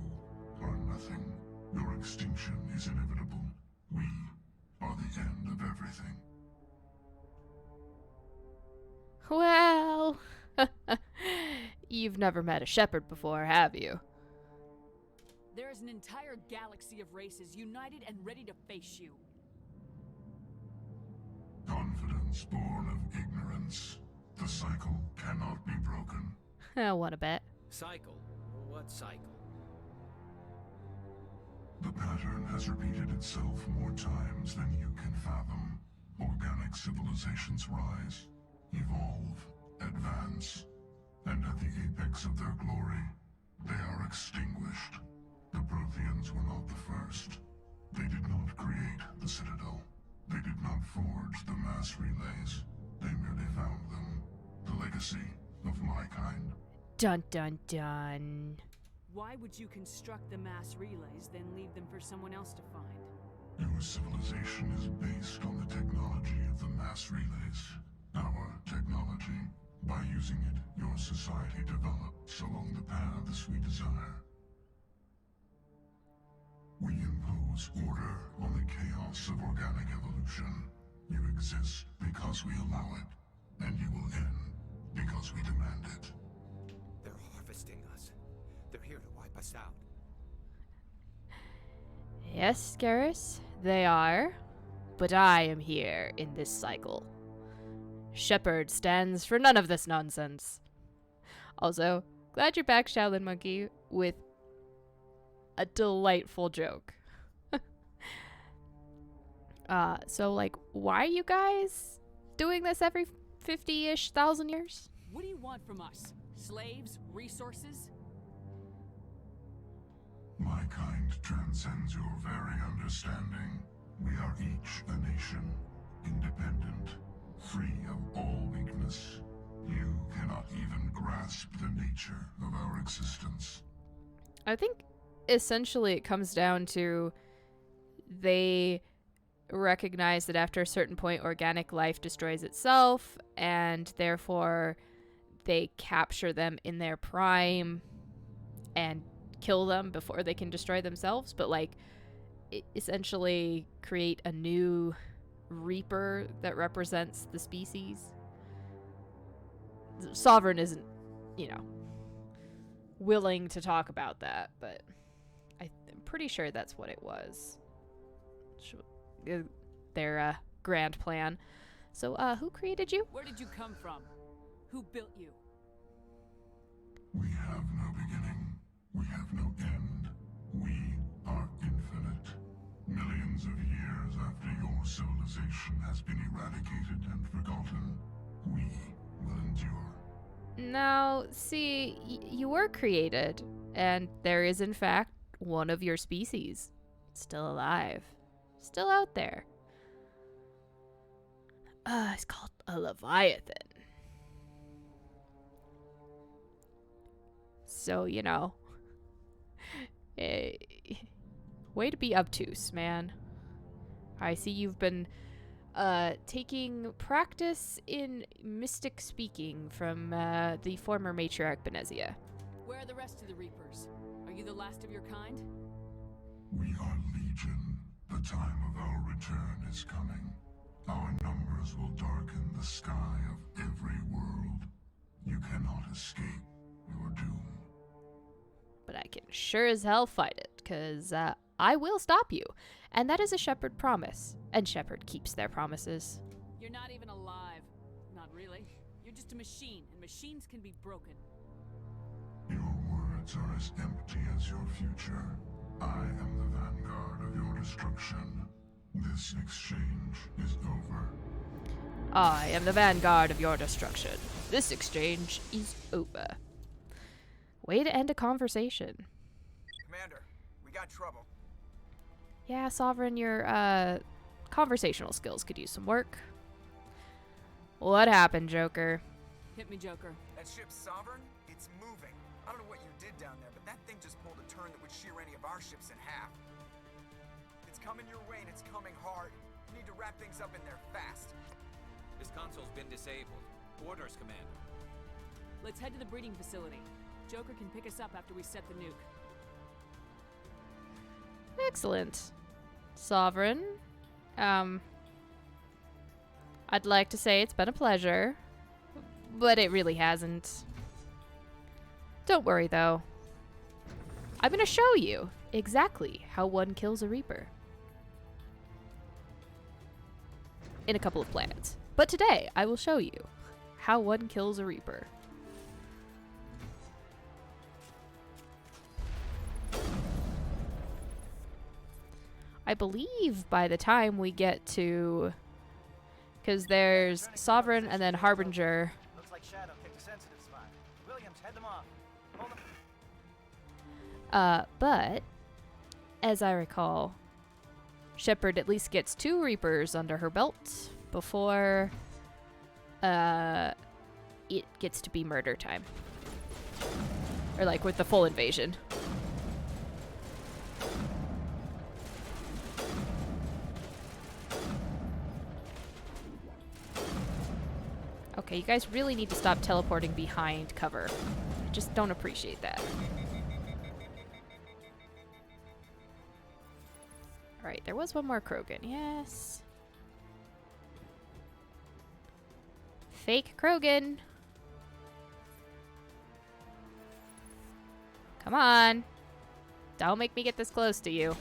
are nothing. Your extinction is inevitable. We are the end of everything. Well, you've never met a shepherd before, have you? There is an entire galaxy of races united and ready to face you. Confidence born of ignorance. The cycle cannot be broken. I want to bet. Cycle? What cycle? The pattern has repeated itself more times than you can fathom. Organic civilizations rise, evolve, advance, and at the apex of their glory, they are extinguished. The Protheans were not the first. They did not create the Citadel. They did not forge the mass relays. They merely found them. The legacy of my kind. Dun dun dun. Why would you construct the mass relays, then leave them for someone else to find? Your civilization is based on the technology of the mass relays. Our technology. By using it, your society develops along the paths we desire. We impose order on the chaos of organic evolution. You exist because we allow it, and you will end because we demand it. They're harvesting us. They're here to wipe us out. Yes, Garrus, they are. But I am here in this cycle. Shepherd stands for none of this nonsense. Also, glad you're back, Shaolin Monkey, with a delightful joke. So, like, why are you guys doing this every 50-ish thousand years? What do you want from us? Slaves? Resources? My kind transcends your very understanding. We are each a nation, independent, free of all weakness. You cannot even grasp the nature of our existence. I think essentially it comes down to they recognize that after a certain point organic life destroys itself, and therefore they capture them in their prime and kill them before they can destroy themselves, but like essentially create a new Reaper that represents the species. Sovereign isn't, willing to talk about that, but I'm pretty sure that's what it was. Their grand plan. So, who created you? Where did you come from? Who built you? We have no beginning. We have no end. We are infinite. Millions of years after your civilization has been eradicated and forgotten, we will endure. Now, see, you were created, and there is, in fact, one of your species still alive. Still out there. It's called a Leviathan. So, way to be obtuse, man. I see you've been taking practice in mystic speaking from the former matriarch Benezia. Where are the rest of the Reapers? Are you the last of your kind? We are Legion. The time of our return is coming. Our numbers will darken the sky of every world. You cannot escape your doom. But I can sure as hell fight it, because I will stop you. And that is a Shepherd promise. And Shepherd keeps their promises. You're not even alive. Not really. You're just a machine, and machines can be broken. Your words are as empty as your future. I am the vanguard of your destruction. This exchange is over. I am the vanguard of your destruction. This exchange is over. Way to end a conversation. Commander, we got trouble. Yeah, Sovereign, your conversational skills could use some work. What happened, Joker? Hit me, Joker. That ship Sovereign, it's moving. I don't know what you did down there, but that thing just pulled a turn that would shear any of our ships in half. It's coming your way and it's coming hard. You need to wrap things up in there fast. This console's been disabled. Orders, Commander. Let's head to the breeding facility. Joker can pick us up after we set the nuke. Excellent. Sovereign. I'd like to say it's been a pleasure, but it really hasn't. Don't worry, though. I'm gonna show you exactly how one kills a Reaper. In a couple of planets. But today, I will show you how one kills a Reaper. I believe by the time we get to... Because there's Sovereign and then Harbinger. Looks like Shadow picked a sensitive spot. Williams, head them off. Hold them. But, as I recall, Shepard at least gets 2 Reapers under her belt before it gets to be murder time. Or like with the full invasion. Okay, you guys really need to stop teleporting behind cover. I just don't appreciate that. Alright, there was one more Krogan. Yes. Fake Krogan. Come on. Don't make me get this close to you.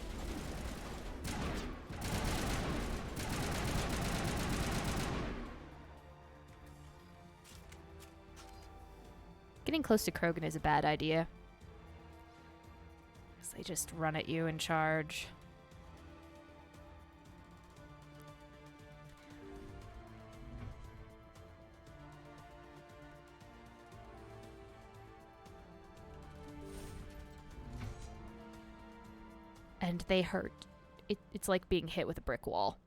Getting close to Krogan is a bad idea. Because they just run at you and charge. And they hurt. It's like being hit with a brick wall.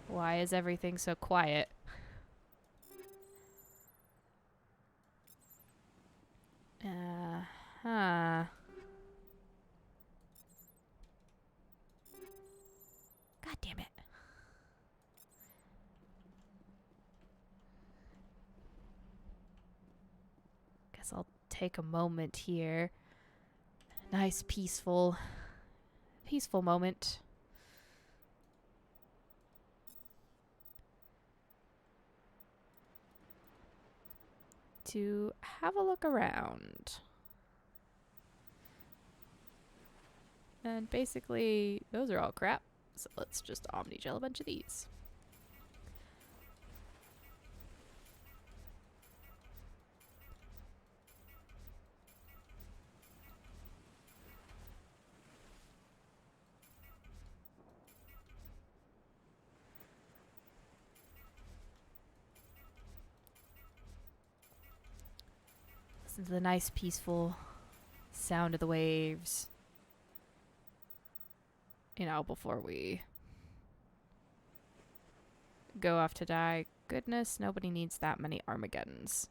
Why is everything so quiet? God damn it. Guess I'll take a moment here. Nice, peaceful moment. To have a look around. And basically, those are all crap. So let's just Omni-gel a bunch of these. Listen to the nice, peaceful sound of the waves. You know, before we go off to die. Goodness, nobody needs that many Armageddons.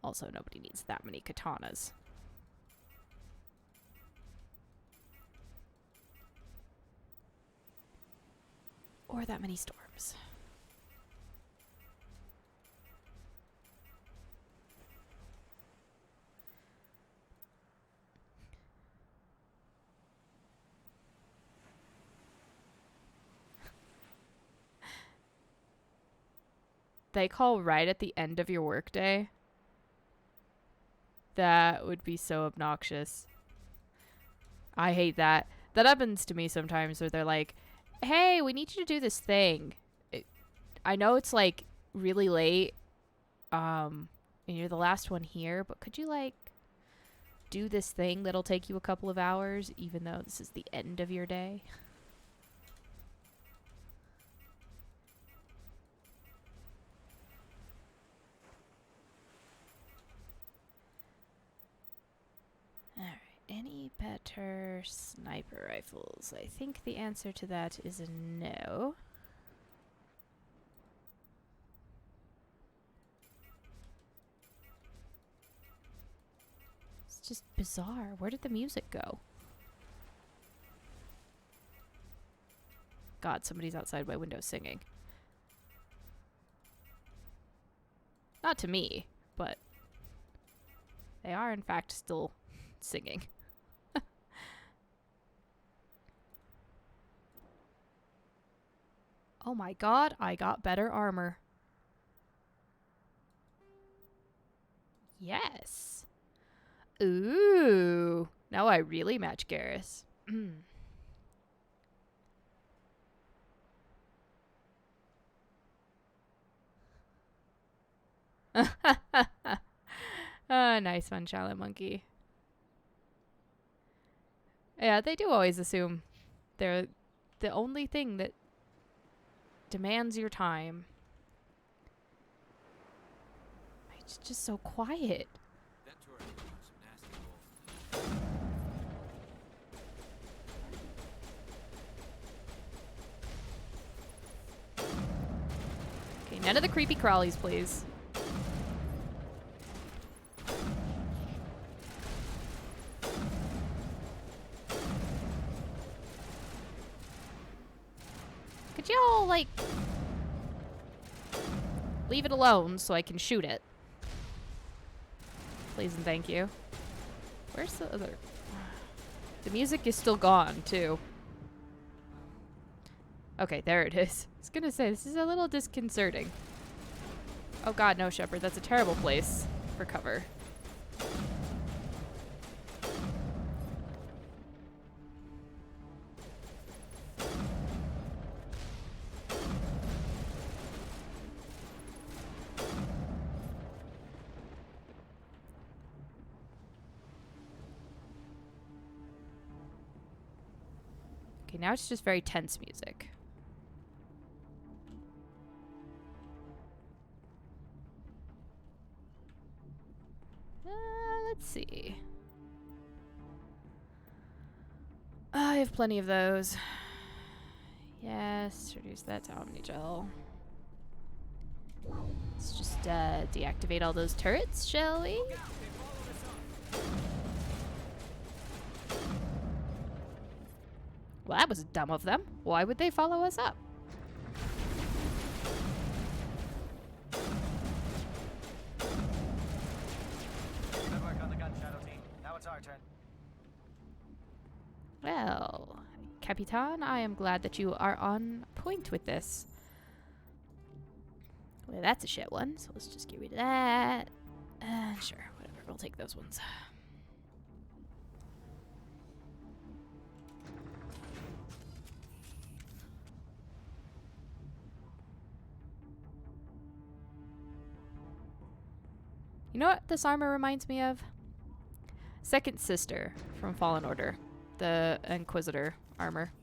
Also, nobody needs that many katanas. Or that many storms. They call right at the end of your workday. That would be so obnoxious. I hate that. That happens to me sometimes where they're like, hey, we need you to do this thing. I know it's like really late. And you're the last one here, but could you like do this thing that'll take you a couple of hours even though this is the end of your day? Alright, any better sniper rifles? I think the answer to that is a no. It's just bizarre. Where did the music go? God, somebody's outside my window singing. Not to me, but they are in fact still singing. Oh my god, I got better armor. Yes. Ooh. Now I really match Garrus. Nice one, Charlotte Monkey. Yeah, they do always assume they're the only thing that demands your time. It's just so quiet. Okay, none of the creepy crawlies, please. Could y'all, like, leave it alone so I can shoot it? Please and thank you. Where's the other? The music is still gone, too. Okay, there it is. I was gonna say, this is a little disconcerting. Oh god, no, Shepard. That's a terrible place for cover. Okay, now it's just very tense music. Let's see. I have plenty of those. Yes, reduce that to Omnigel. Let's just deactivate all those turrets, shall we? Well, that was dumb of them. Why would they follow us up? Good work on the gun, Shadow Team. Now it's our turn. Well, Capitan, I am glad that you are on point with this. Well, that's a shit one, so let's just get rid of that. Sure, whatever. We'll take those ones. You know what this armor reminds me of? Second Sister from Fallen Order. The Inquisitor armor.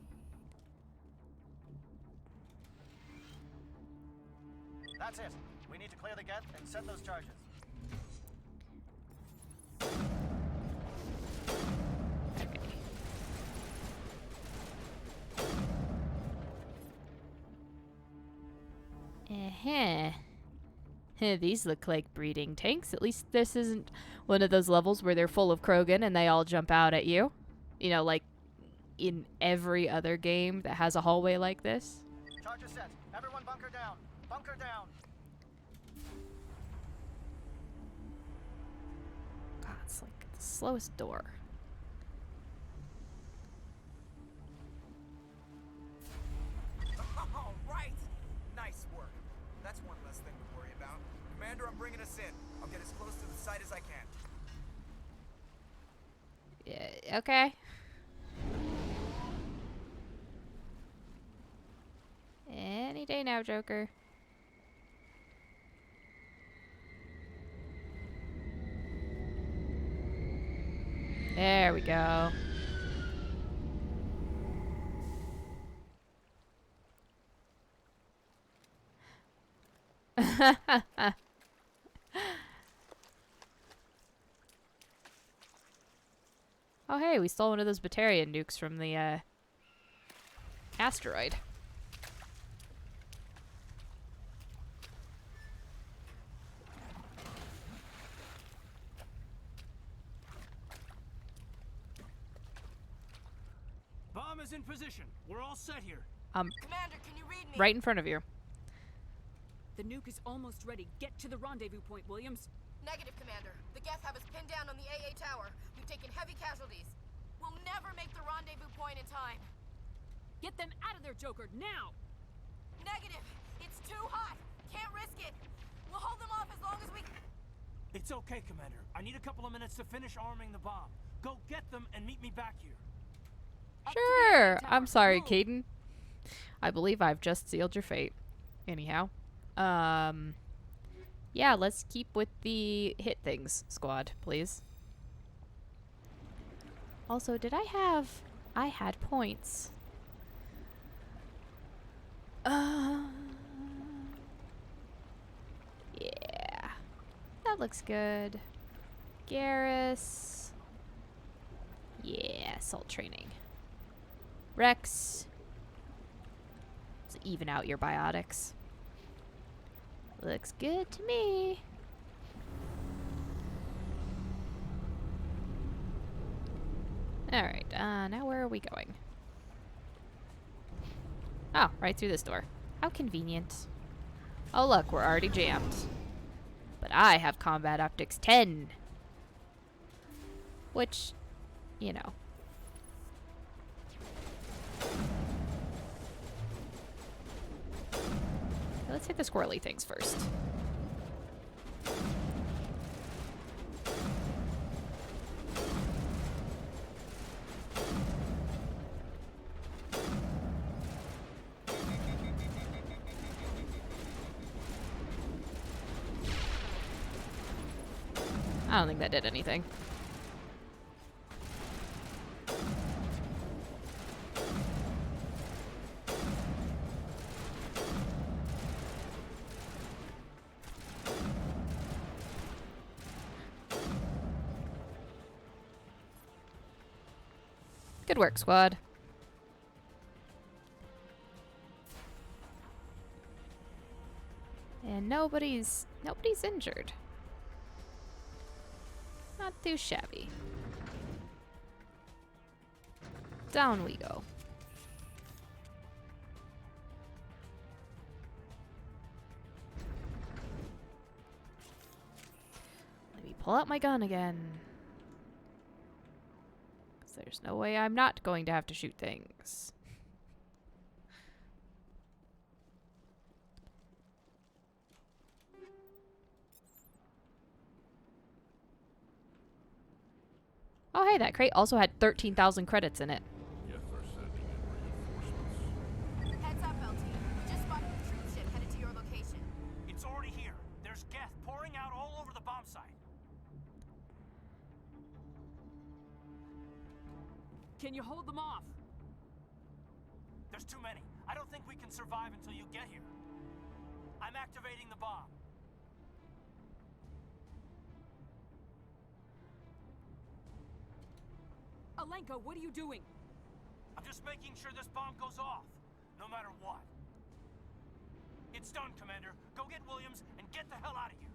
That's it. We need to clear the gate and set those charges. These look like breeding tanks. At least this isn't one of those levels where they're full of Krogan and they all jump out at you. You know, like in every other game that has a hallway like this. Charges set. Everyone bunker down. Bunker down. God, it's like the slowest door. All right. Nice work. That's one less thing to worry about. Commander, I'm bringing us in. I'll get as close to the site as I can. Yeah, okay. Any day now, Joker. There we go. Oh hey, we stole one of those Batarian nukes from the asteroid. Bomb is in position. We're all set here. Commander, can you read me? Right in front of you. The nuke is almost ready. Get to the rendezvous point, Williams. Negative, Commander. The Geth have us pinned down on the AA tower. We've taken heavy casualties. We'll never make the rendezvous point in time. Get them out of there, Joker, now! Negative. It's too hot. Can't risk it. We'll hold them off as long as we... It's okay, Commander. I need a couple of minutes to finish arming the bomb. Go get them and meet me back here. Sure. I'm sorry, Caden. I believe I've just sealed your fate. Anyhow. Yeah, let's keep with the hit things squad, please. Also, did I have... I had points. Yeah. That looks good. Garrus. Yeah, assault training. Rex. Let's even out your biotics. Looks good to me. Alright, now where are we going? Oh, right through this door. How convenient. Oh look, we're already jammed. But I have Combat Optics 10. Which, you know. Let's hit the squirrely things first. I don't think that did anything. Good work, squad. And nobody's injured. Not too shabby. Down we go. Let me pull out my gun again. There's no way I'm not going to have to shoot things. Oh, hey, that crate also had 13,000 credits in it. Yes, they're sending in reinforcements. Heads up, LT. Just spotted the troop ship headed to your location. It's already here. There's Geth pouring out all over the bomb site. Can you hold them off? There's too many. I don't think we can survive until you get here. I'm activating the bomb. Alenka, what are you doing? I'm just making sure this bomb goes off, no matter what. It's done, Commander. Go get Williams and get the hell out of here.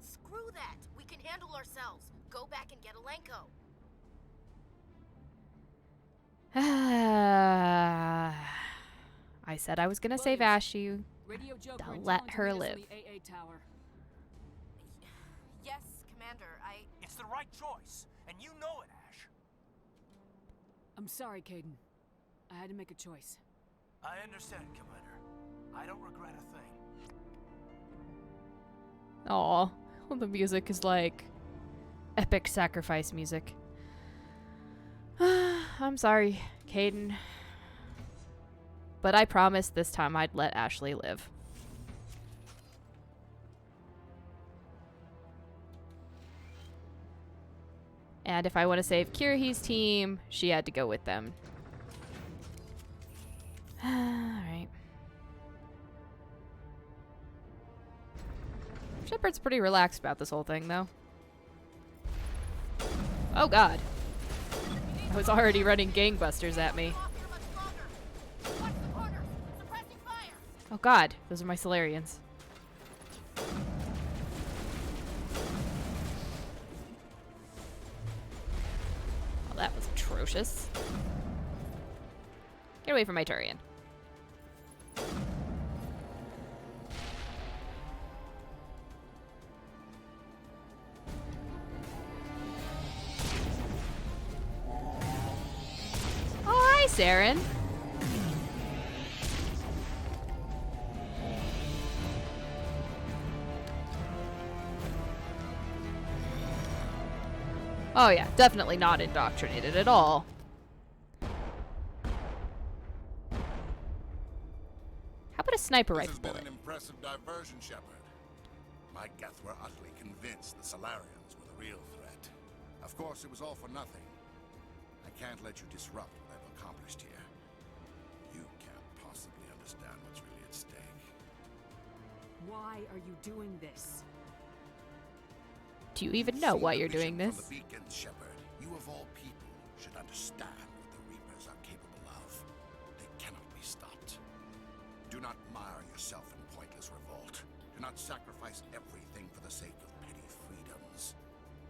Screw that. We can handle ourselves. Go back and get Alenko. I said I was gonna save Ashu Radio Joker to and let Talon her to meet us live. on the AA tower. Yes, Commander. It's the right choice, and you know it, Ash. I'm sorry, Caden. I had to make a choice. I understand, Commander. I don't regret a thing. Aw, the music is like epic sacrifice music. I'm sorry, Caden. But I promised this time I'd let Ashley live. And if I want to save Kirih's team, she had to go with them. Alright. Shepard's pretty relaxed about this whole thing, though. Oh god. I was already running gangbusters at me. Oh god, those are my Solarians. Well, that was atrocious. Get away from my Turian. Oh, hi, Saren. Oh yeah, definitely not indoctrinated at all. How about a sniper This has rifle been bullet? an impressive diversion, Shepard. My Geth were utterly convinced the Solarians were the real threat. Of course, it was all for nothing. I can't let you disrupt what I've accomplished here. You can't possibly understand what's really at stake. Why are you doing this? Do you even know why you're doing From this? the beacons, Shepard, you of all people should understand what the Reapers are capable of. They cannot be stopped. Do not mire yourself in pointless revolt. Do not sacrifice everything for the sake of petty freedoms.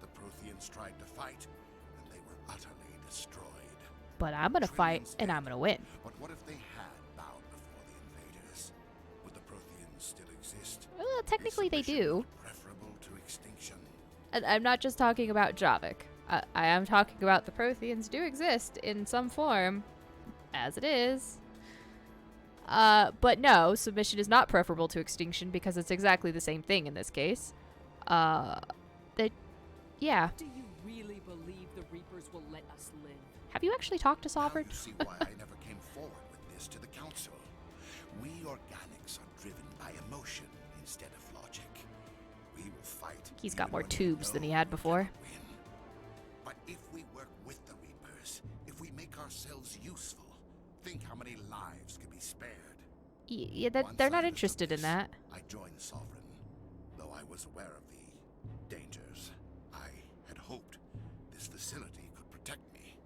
The Protheans tried to fight, and they were utterly destroyed. But I'm gonna fight, and I'm gonna win. But what if they had bowed before the invaders? Would the Protheans still exist? Well, technically they do. Preferable to extinction. And I'm not just talking about Javik. I am talking about the Protheans do exist in some form, as it is. But no, submission is not preferable to extinction because it's exactly the same thing in this case. Yeah. Do you really believe the Reapers will let us live? Have you actually talked to Sovereign? Now you see why I never came forward with this to the Council. We organics are driven by emotion instead of logic. We will fight. He's got more tubes than he had before. But if we work with the Reapers, if we make ourselves useful, think how many lives could be spared. Yeah, they're not interested in that. I joined Sovereign, though I was aware of the dangers. I had hoped this facility could protect me.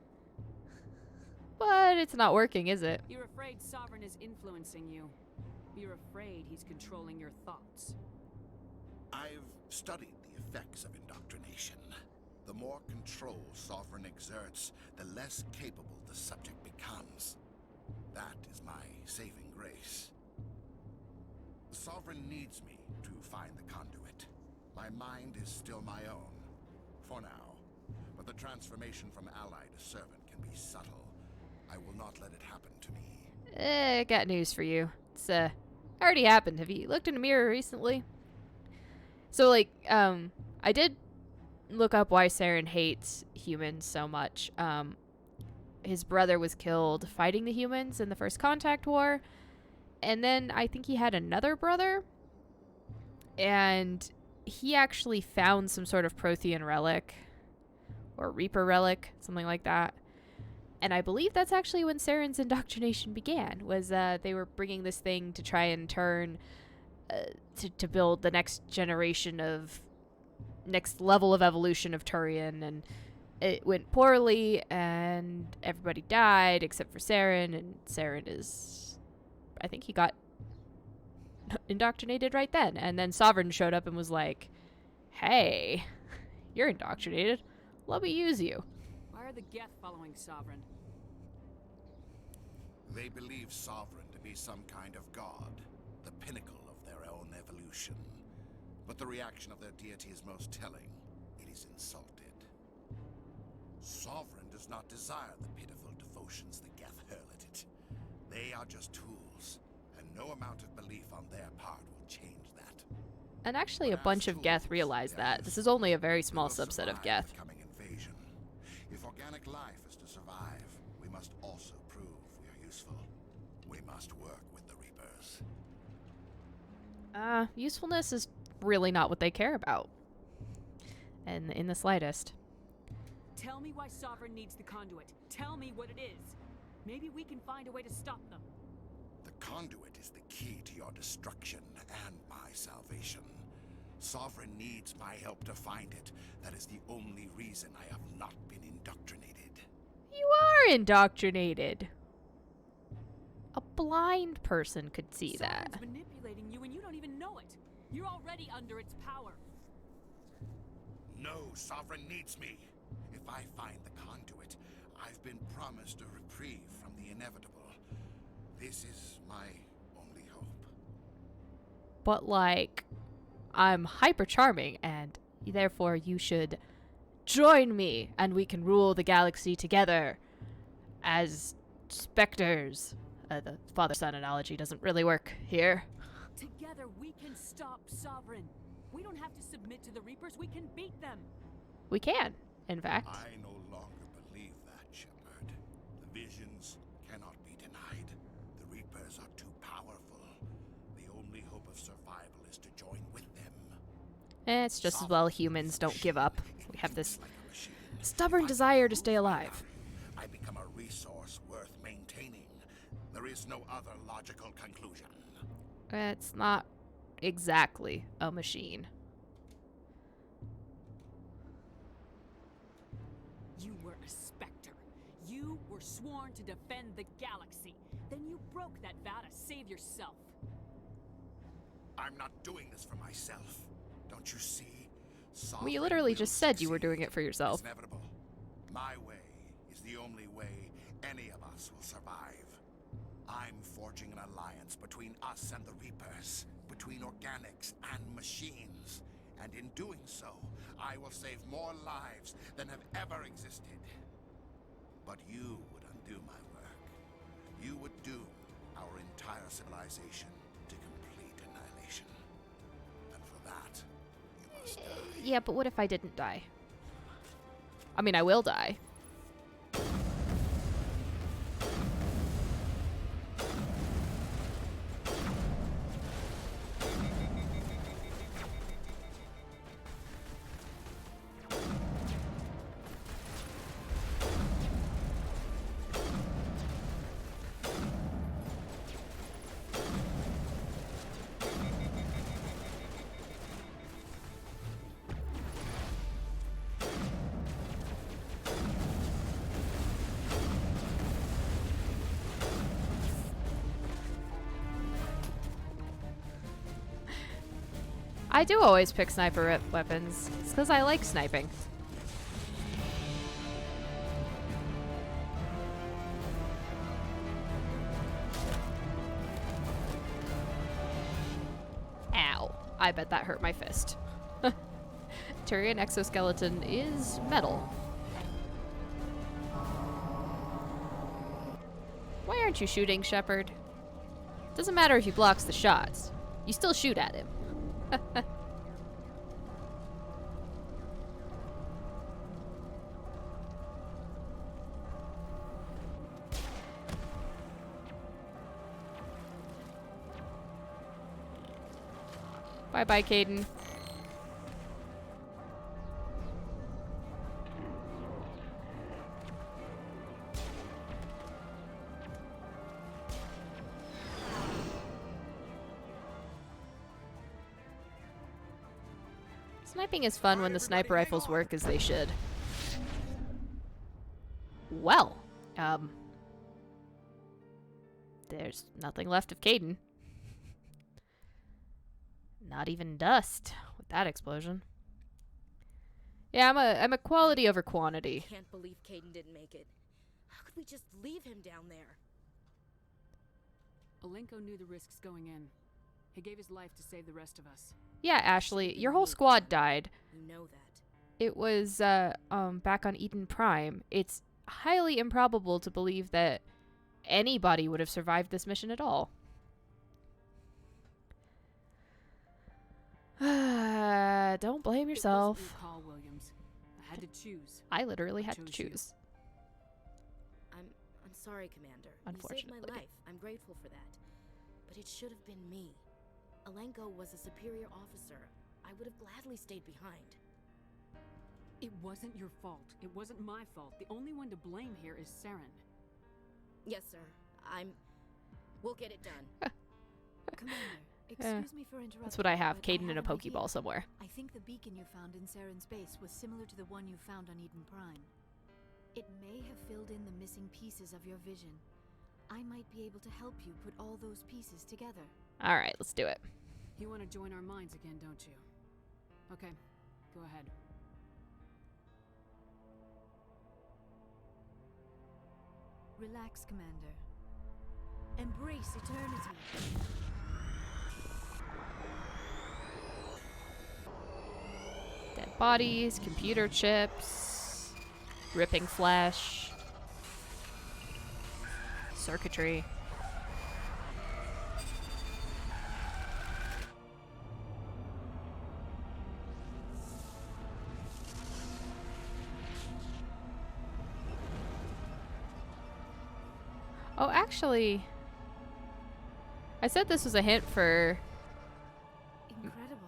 But it's not working, is it? You're afraid Sovereign is influencing you. You're afraid he's controlling your thoughts. I've studied the effects of indoctrination. The more control Sovereign exerts, the less capable the subject becomes. That is my saving grace. The Sovereign needs me to find the conduit. My mind is still my own, for now. But the transformation from ally to servant can be subtle. I will not let it happen to me. I got news for you. It's already happened. Have you looked in a mirror recently? So like, I did look up why Saren hates humans so much. His brother was killed fighting the humans in the First Contact War. And then I think he had another brother. And he actually found some sort of Prothean relic. Or Reaper relic, something like that. And I believe that's actually when Saren's indoctrination began. Was they were bringing this thing to try and turn... to build the next generation of... next level of evolution of Turian. And it went poorly, and everybody died except for Saren, and Saren is... I think he got indoctrinated right then. And then Sovereign showed up and was like, hey, you're indoctrinated. Let me use you. Why are the Geth following Sovereign? They believe Sovereign to be some kind of god, the pinnacle of their own evolution. But the reaction of their deity is most telling. It is insulted. Sovereign does not desire the pitiful devotions the Geth hurl at it. They are just tools, and no amount of belief on their part will change that. And actually a bunch of Geth realize that. This is only a very small subset of Geth. Invasion. If organic life is to survive, we must also prove we are useful. We must work with the Reapers. Usefulness is really not what they care about. And in the slightest. Tell me why Sovereign needs the conduit. Tell me what it is. Maybe we can find a way to stop them. The conduit is the key to your destruction and my salvation. Sovereign needs my help to find it. That is the only reason I have not been indoctrinated. You are indoctrinated. A blind person could see that. Sovereign's manipulating you and you don't even know it. You're already under its power. No, Sovereign needs me. If I find the conduit, I've been promised a reprieve from the inevitable. This is my only hope. But, like, I'm hyper charming, and therefore you should join me, and we can rule the galaxy together as specters. The father-son analogy doesn't really work here. Together we can stop Sovereign. We don't have to submit to the Reapers, we can beat them. We can, in fact. I no longer believe that, Shepard. The visions cannot be denied. The Reapers are too powerful. The only hope of survival is to join with them. It's just as well humans don't give up. We have this stubborn desire to stay alive. I become a resource worth maintaining. There is no other logical conclusion. It's not exactly a machine. You were a Spectre. You were sworn to defend the galaxy. Then you broke that vow to save yourself. I'm not doing this for myself. Don't you see? Well, you literally just said you were doing it for yourself. It's inevitable. My way is the only way any of us will survive. I'm forging an alliance between us and the Reapers, between organics and machines. And in doing so, I will save more lives than have ever existed. But you would undo my work. You would doom our entire civilization to complete annihilation. And for that, you must die. Yeah, but what if I didn't die? I mean, I will die. I do always pick sniper weapons. It's because I like sniping. Ow. I bet that hurt my fist. Turian exoskeleton is metal. Why aren't you shooting, Shepard? Doesn't matter if he blocks the shots. You still shoot at him. Bye-bye, Kaidan. Sniping is fun when the sniper rifles work as they should. Well, there's nothing left of Kaidan. Not even dust with that explosion. Yeah, I'm a quality over quantity. I can't believe Kaidan didn't make it. How could we just leave him down there? Alenko knew the risks going in. He gave his life to save the rest of us. Yeah, Ashley, your whole squad died. You know that. It was back on Eden Prime. It's highly improbable to believe that anybody would have survived this mission at all. Don't blame yourself. It wasn't your call, Williams. I had to choose. I literally had to choose. I'm sorry, Commander. Unfortunately. You saved my life. I'm grateful for that. But it should have been me. Alenko was a superior officer. I would have gladly stayed behind. It wasn't your fault. It wasn't my fault. The only one to blame here is Saren. Yes, sir. We'll get it done. Commander, excuse me for interrupting. That's what I have. but Kaidan in a have an idea. Pokeball somewhere. I think the beacon you found in Saren's base was similar to the one you found on Eden Prime. It may have filled in the missing pieces of your vision. I might be able to help you put all those pieces together. All right, let's do it. You want to join our minds again, don't you? Okay, go ahead. Relax, Commander. Embrace eternity. Dead bodies, computer chips, ripping flesh, circuitry. Oh, actually, I said this was a hint for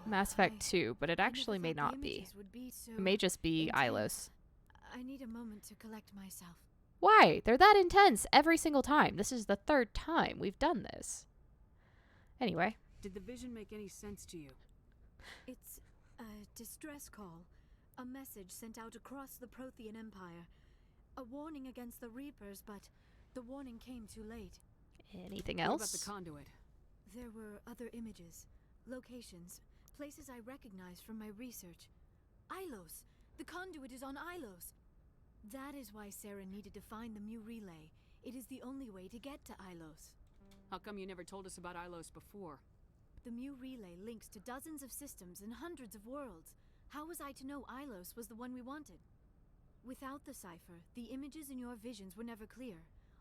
Mass Effect 2, but it actually may not be. It may just be Ilos. I need a moment to collect myself. Why? They're that intense every single time. This is the third time we've done this. Anyway. Did the vision make any sense to you? It's a distress call. A message sent out across the Prothean Empire. A warning against the Reapers, but the warning came too late. Anything What else? about the conduit? There were other images, locations, places I recognized from my research. Ilos! The conduit is on Ilos! That is why Sarah needed to find the Mu Relay. It is the only way to get to Ilos. How come you never told us about Ilos before? The Mu Relay links to dozens of systems and hundreds of worlds. How was I to know Ilos was the one we wanted? Without the cipher, the images in your visions were never clear.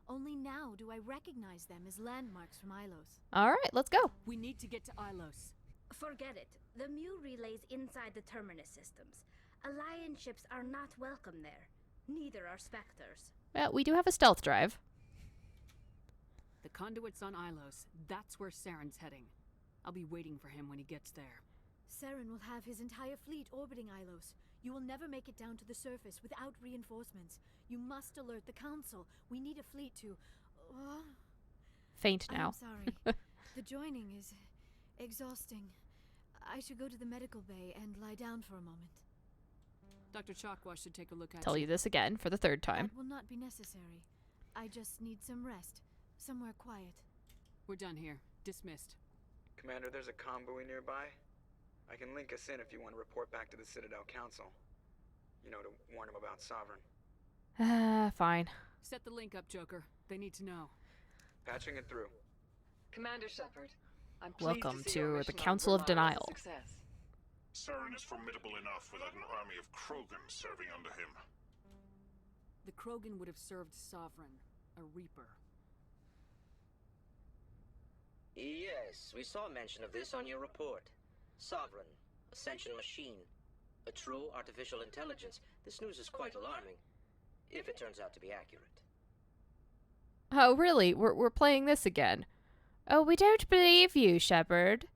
Only now do I recognize them as landmarks from Ilos. Alright, let's go. We need to get to Ilos. Forget it. The Mu Relay's inside the Terminus systems. Alliance ships are not welcome there. Neither are Spectres. Well, we do have a stealth drive. The conduit's on Ilos. That's where Saren's heading. I'll be waiting for him when he gets there. Saren will have his entire fleet orbiting Ilos. You will never make it down to the surface without reinforcements. You must alert the Council. We need a fleet to... Faint now. I'm sorry. The joining is exhausting. I should go to the medical bay and lie down for a moment. Dr. Chakwa should take a look at Tell you this again for the third time. That will not be necessary. I just need some rest. Somewhere quiet. We're done here. Dismissed. Commander, there's a convoy nearby. I can link us in if you want to report back to the Citadel Council. You know, to warn them about Sovereign. Fine. Set the link up, Joker. They need to know. Patching it through. Commander Shepard, I'm pleased Welcome to see your to the mission on Council of Vermire was a Denial. success. Saren is formidable enough without an army of Krogan serving under him. The Krogan would have served Sovereign, a Reaper. Yes, we saw mention of this on your report. Sovereign, Ascension machine, a true artificial intelligence. This news is quite alarming, if it turns out to be accurate. Oh, really? We're playing this again. Oh, we don't believe you, Shepard.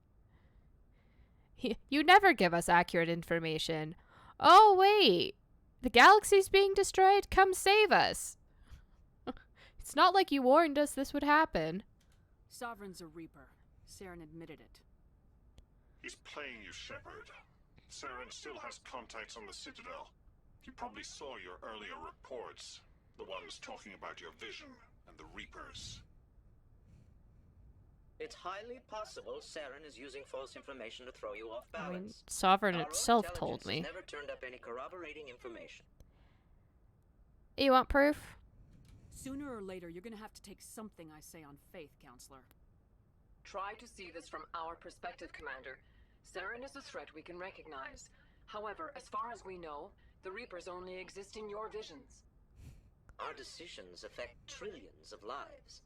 You never give us accurate information. Oh, wait. The galaxy's being destroyed? Come save us. It's not like you warned us this would happen. Sovereign's a Reaper. Saren admitted it. He's playing you, Shepard. Saren still has contacts on the Citadel. He probably saw your earlier reports. The ones talking about your vision and the Reapers. It's highly possible Saren is using false information to throw you off balance. I mean, Sovereign Our itself intelligence told me. has never turned up any corroborating information. You want proof? Sooner or later, you're gonna have to take something I say on faith, Counselor. Try to see this from our perspective, Commander. Saren is a threat we can recognize. However, as far as we know, the Reapers only exist in your visions. Our decisions affect trillions of lives.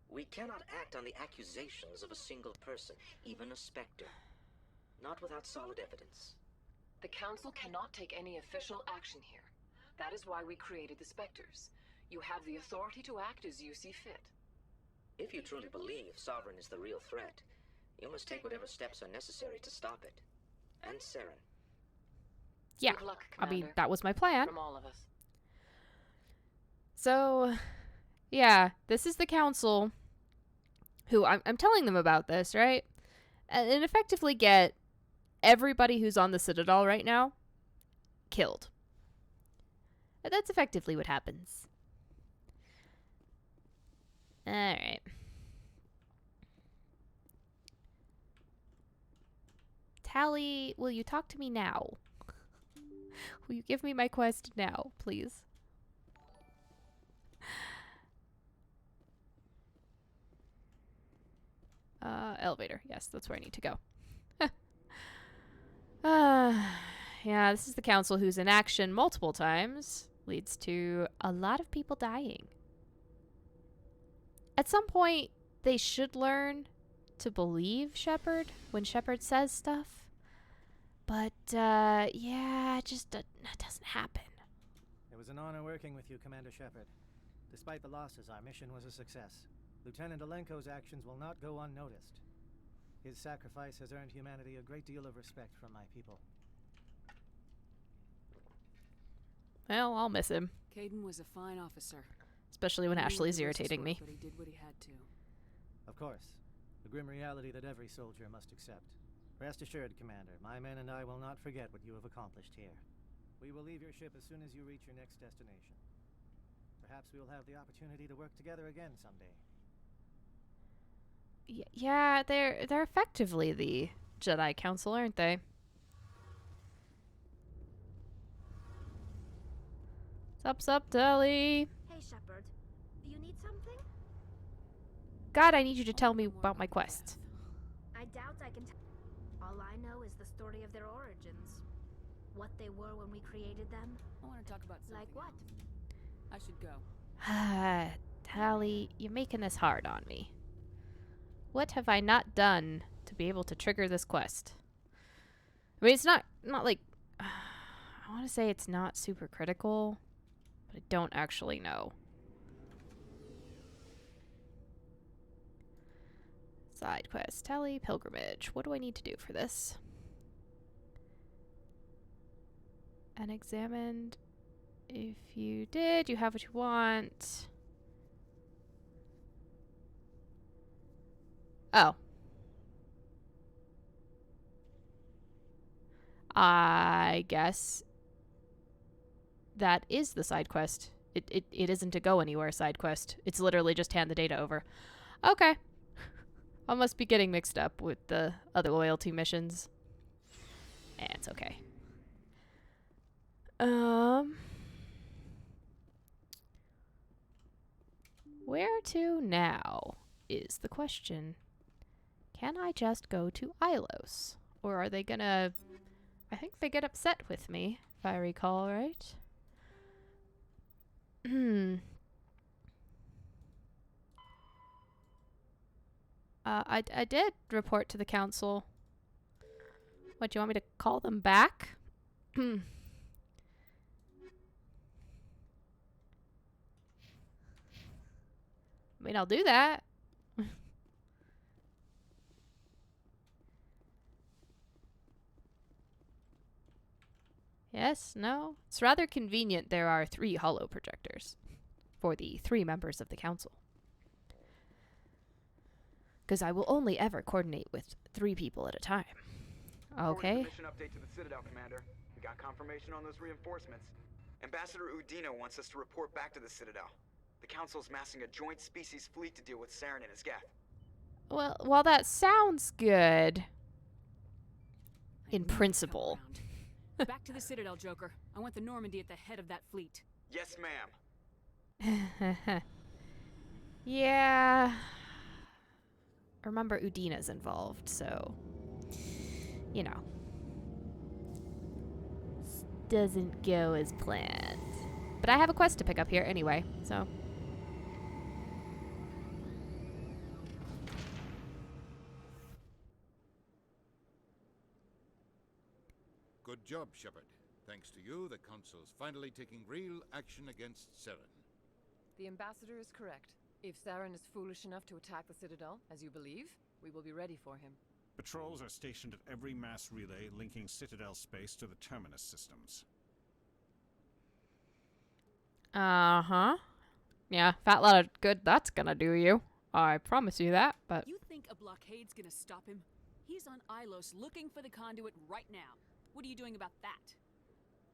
We cannot act on the accusations of a single person, even a Spectre. Not without solid evidence. The Council cannot take any official action here. That is why we created the Spectres. You have the authority to act as you see fit. If you truly believe Sovereign is the real threat, you must take whatever steps are necessary to stop it. And Saren. Yeah, Good luck, I mean, Commander. that was my plan. From all of us. So, yeah, this is the Council, who I'm telling them about this, right? And effectively get everybody who's on the Citadel right now killed. And that's effectively what happens. Alright. Tali, will you talk to me now? Will you give me my quest now, please? Elevator. Yes, that's where I need to go. Yeah, this is the council whose inaction multiple times leads to a lot of people dying. At some point, they should learn to believe Shepard when Shepard says stuff. But, yeah, it just it doesn't happen. It was an honor working with you, Commander Shepard. Despite the losses, our mission was a success. Lieutenant Alenko's actions will not go unnoticed. His sacrifice has earned humanity a great deal of respect from my people. Well, I'll miss him. Caden was a fine officer. Especially when He knew Ashley's the risks irritating were, me. But he did what he had to. Of course. The grim reality that every soldier must accept. Rest assured, Commander, my men and I will not forget what you have accomplished here. We will leave your ship as soon as you reach your next destination. Perhaps we will have the opportunity to work together again someday. Yeah, they're effectively the Jedi Council, aren't they? Sup, Telly? Hey, Shepard. Do you need something? God, I need you to tell me about my quest. I doubt I can all I know is the story of their origins. What they were when we created them. I want to talk about something. Like what? I should go. Tally, you're making this hard on me. What have I not done to be able to trigger this quest? I mean, it's not like... I want to say it's not super critical, but I don't actually know. Side quest, Tally, pilgrimage. What do I need to do for this? Unexamined. If you did, you have what you want. Oh. I guess that is the side quest. It isn't a go anywhere side quest. It's literally just hand the data over. Okay. I must be getting mixed up with the other loyalty missions. It's okay. Where to now is the question. Can I just go to Ilos? Or are they gonna... I think they get upset with me, if I recall right. I did report to the council. What, do you want me to call them back? I mean, I'll do that. Yes, no. It's rather convenient there are 3 holo projectors for the 3 members of the council. Because I will only ever coordinate with 3 people at a time. Okay. Mission update to the Citadel, Commander. We got confirmation on those reinforcements. Ambassador Udina wants us to report back to the Citadel. The Council's massing a joint species fleet to deal with Saren and his geth. Well, while that sounds good, in principle. Back to the Citadel, Joker. I want the Normandy at the head of that fleet. Yes, ma'am. Yeah. Remember, Udina's involved, so... You know. Doesn't go as planned. But I have a quest to pick up here anyway, so... Good job, Shepard. Thanks to you, the Council's finally taking real action against Saren. The Ambassador is correct. If Saren is foolish enough to attack the Citadel, as you believe, we will be ready for him. Patrols are stationed at every mass relay linking Citadel space to the Terminus systems. Uh-huh. Yeah, fat lot of good that's gonna do you. I promise you that, but... You think a blockade's gonna stop him? He's on Ilos looking for the conduit right now. What are you doing about that?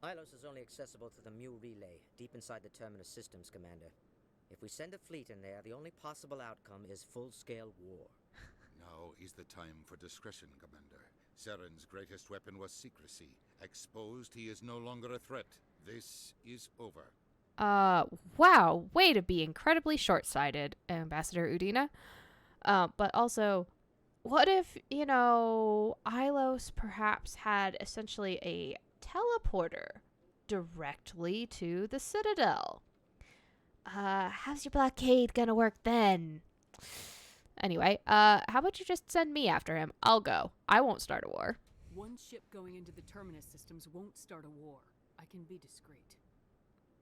Ilos is only accessible to the Mu relay, deep inside the Terminus systems, Commander. If we send a fleet in there, the only possible outcome is full-scale war. Now is the time for discretion, Commander. Saren's greatest weapon was secrecy. Exposed, he is no longer a threat. This is over. Wow. Way to be incredibly short-sighted, Ambassador Udina. But also, what if, you know, Ilos perhaps had essentially a teleporter directly to the Citadel? How's your blockade gonna work then? Anyway, how about you just send me after him? I'll go. I won't start a war. One ship going into the terminus systems won't start a war. I can be discreet.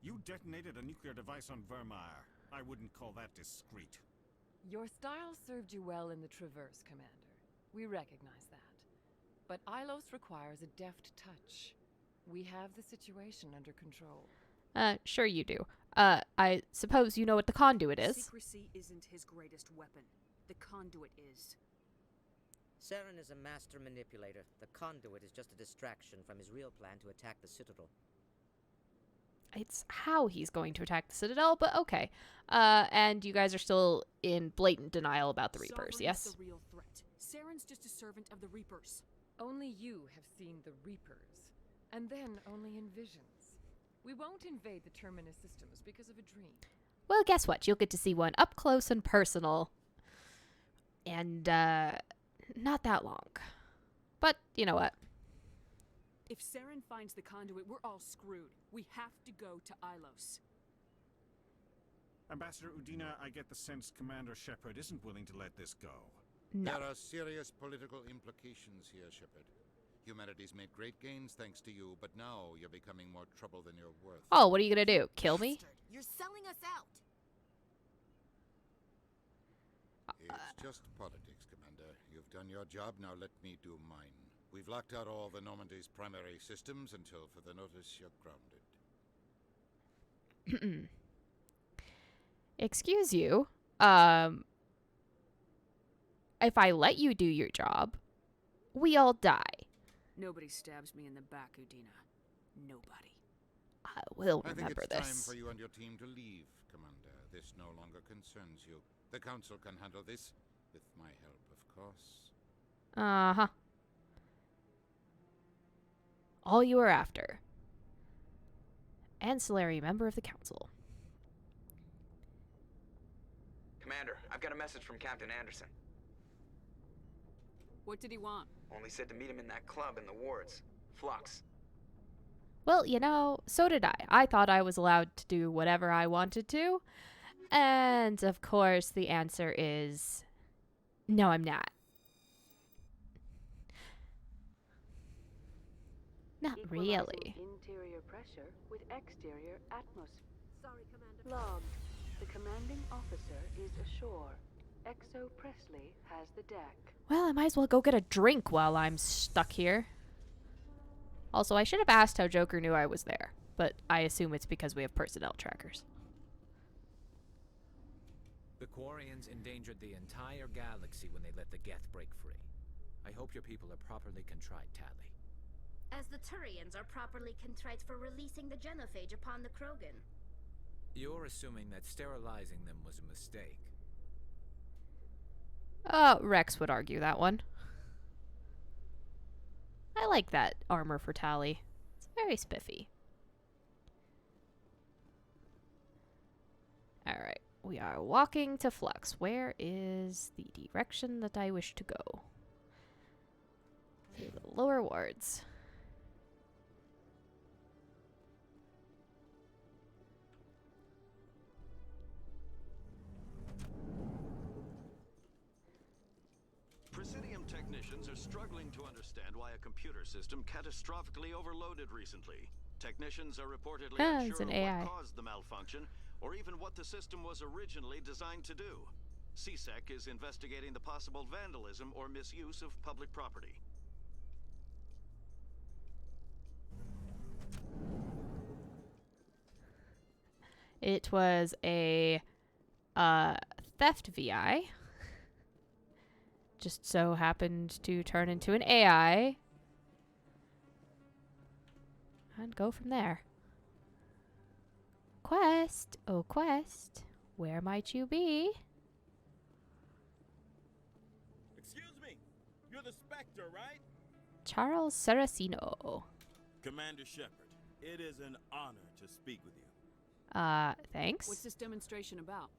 You detonated a nuclear device on Vermeer. I wouldn't call that discreet. Your style served you well in the Traverse, Commander. We recognize that. But Ilos requires a deft touch. We have the situation under control. Sure you do. I suppose you know what the conduit is. Secrecy isn't his greatest weapon. The conduit is. Saren is a master manipulator. The conduit is just a distraction from his real plan to attack the Citadel. It's how he's going to attack the Citadel, but okay. And you guys are still in blatant denial about the Reapers, Sovereign yes? is the real threat. Saren's just a servant of the Reapers. Only you have seen the Reapers, and then only in visions. We won't invade the Terminus systems because of a dream. Well, guess what? You'll get to see one up close and personal. And, not that long. But, you know what? If Saren finds the conduit, we're all screwed. We have to go to Ilos. Ambassador Udina, I get the sense Commander Shepard isn't willing to let this go. No. There are serious political implications here, Shepard. Humanity's made great gains thanks to you, but now you're becoming more trouble than you're worth. Oh, what are you gonna do? Kill me? You're selling us out. It's just politics, Commander. You've done your job, now let me do mine. We've locked out all the Normandy's primary systems until further notice you're grounded. Excuse you. If I let you do your job, we all die. Nobody stabs me in the back, Udina. Nobody. I will I think remember it's this. time for you and your team to leave, Commander. This no longer concerns you. The Council can handle this, with my help, of course. Uh-huh. All you are after. Ancillary member of the Council. Commander, I've got a message from Captain Anderson. What did he want? Only said to meet him in that club in the wards. Flux. Well, you know, so did I. I thought I was allowed to do whatever I wanted to. And, of course, the answer is... no, I'm not. Not really. Interior pressure with exterior atmosphere. Sorry, Commander. Logged. The commanding officer is ashore. Exo Presley has the deck. Well, I might as well go get a drink while I'm stuck here. Also, I should have asked how Joker knew I was there, but I assume it's because we have personnel trackers. The Quarians endangered the entire galaxy when they let the Geth break free. I hope your people are properly contrite, Tali. As the Turians are properly contrite for releasing the genophage upon the Krogan. You're assuming that sterilizing them was a mistake. Rex would argue that one. I like that armor for Tali. It's very spiffy. Alright, we are walking to Flux. Where is the direction that I wish to go? Through the lower wards. Presidium technicians are struggling to understand why a computer system catastrophically overloaded recently. Technicians are reportedly it's unsure an of AI. what caused the malfunction, or even what the system was originally designed to do. CSEC is investigating the possible vandalism or misuse of public property. It was a theft VI. Just so happened to turn into an AI. And go from there. Quest. Oh, Quest. Where might you be? Excuse me. You're the Spectre, right? Charles Saraceno. Commander Shepard, it is an honor to speak with you. Thanks. What's this demonstration about?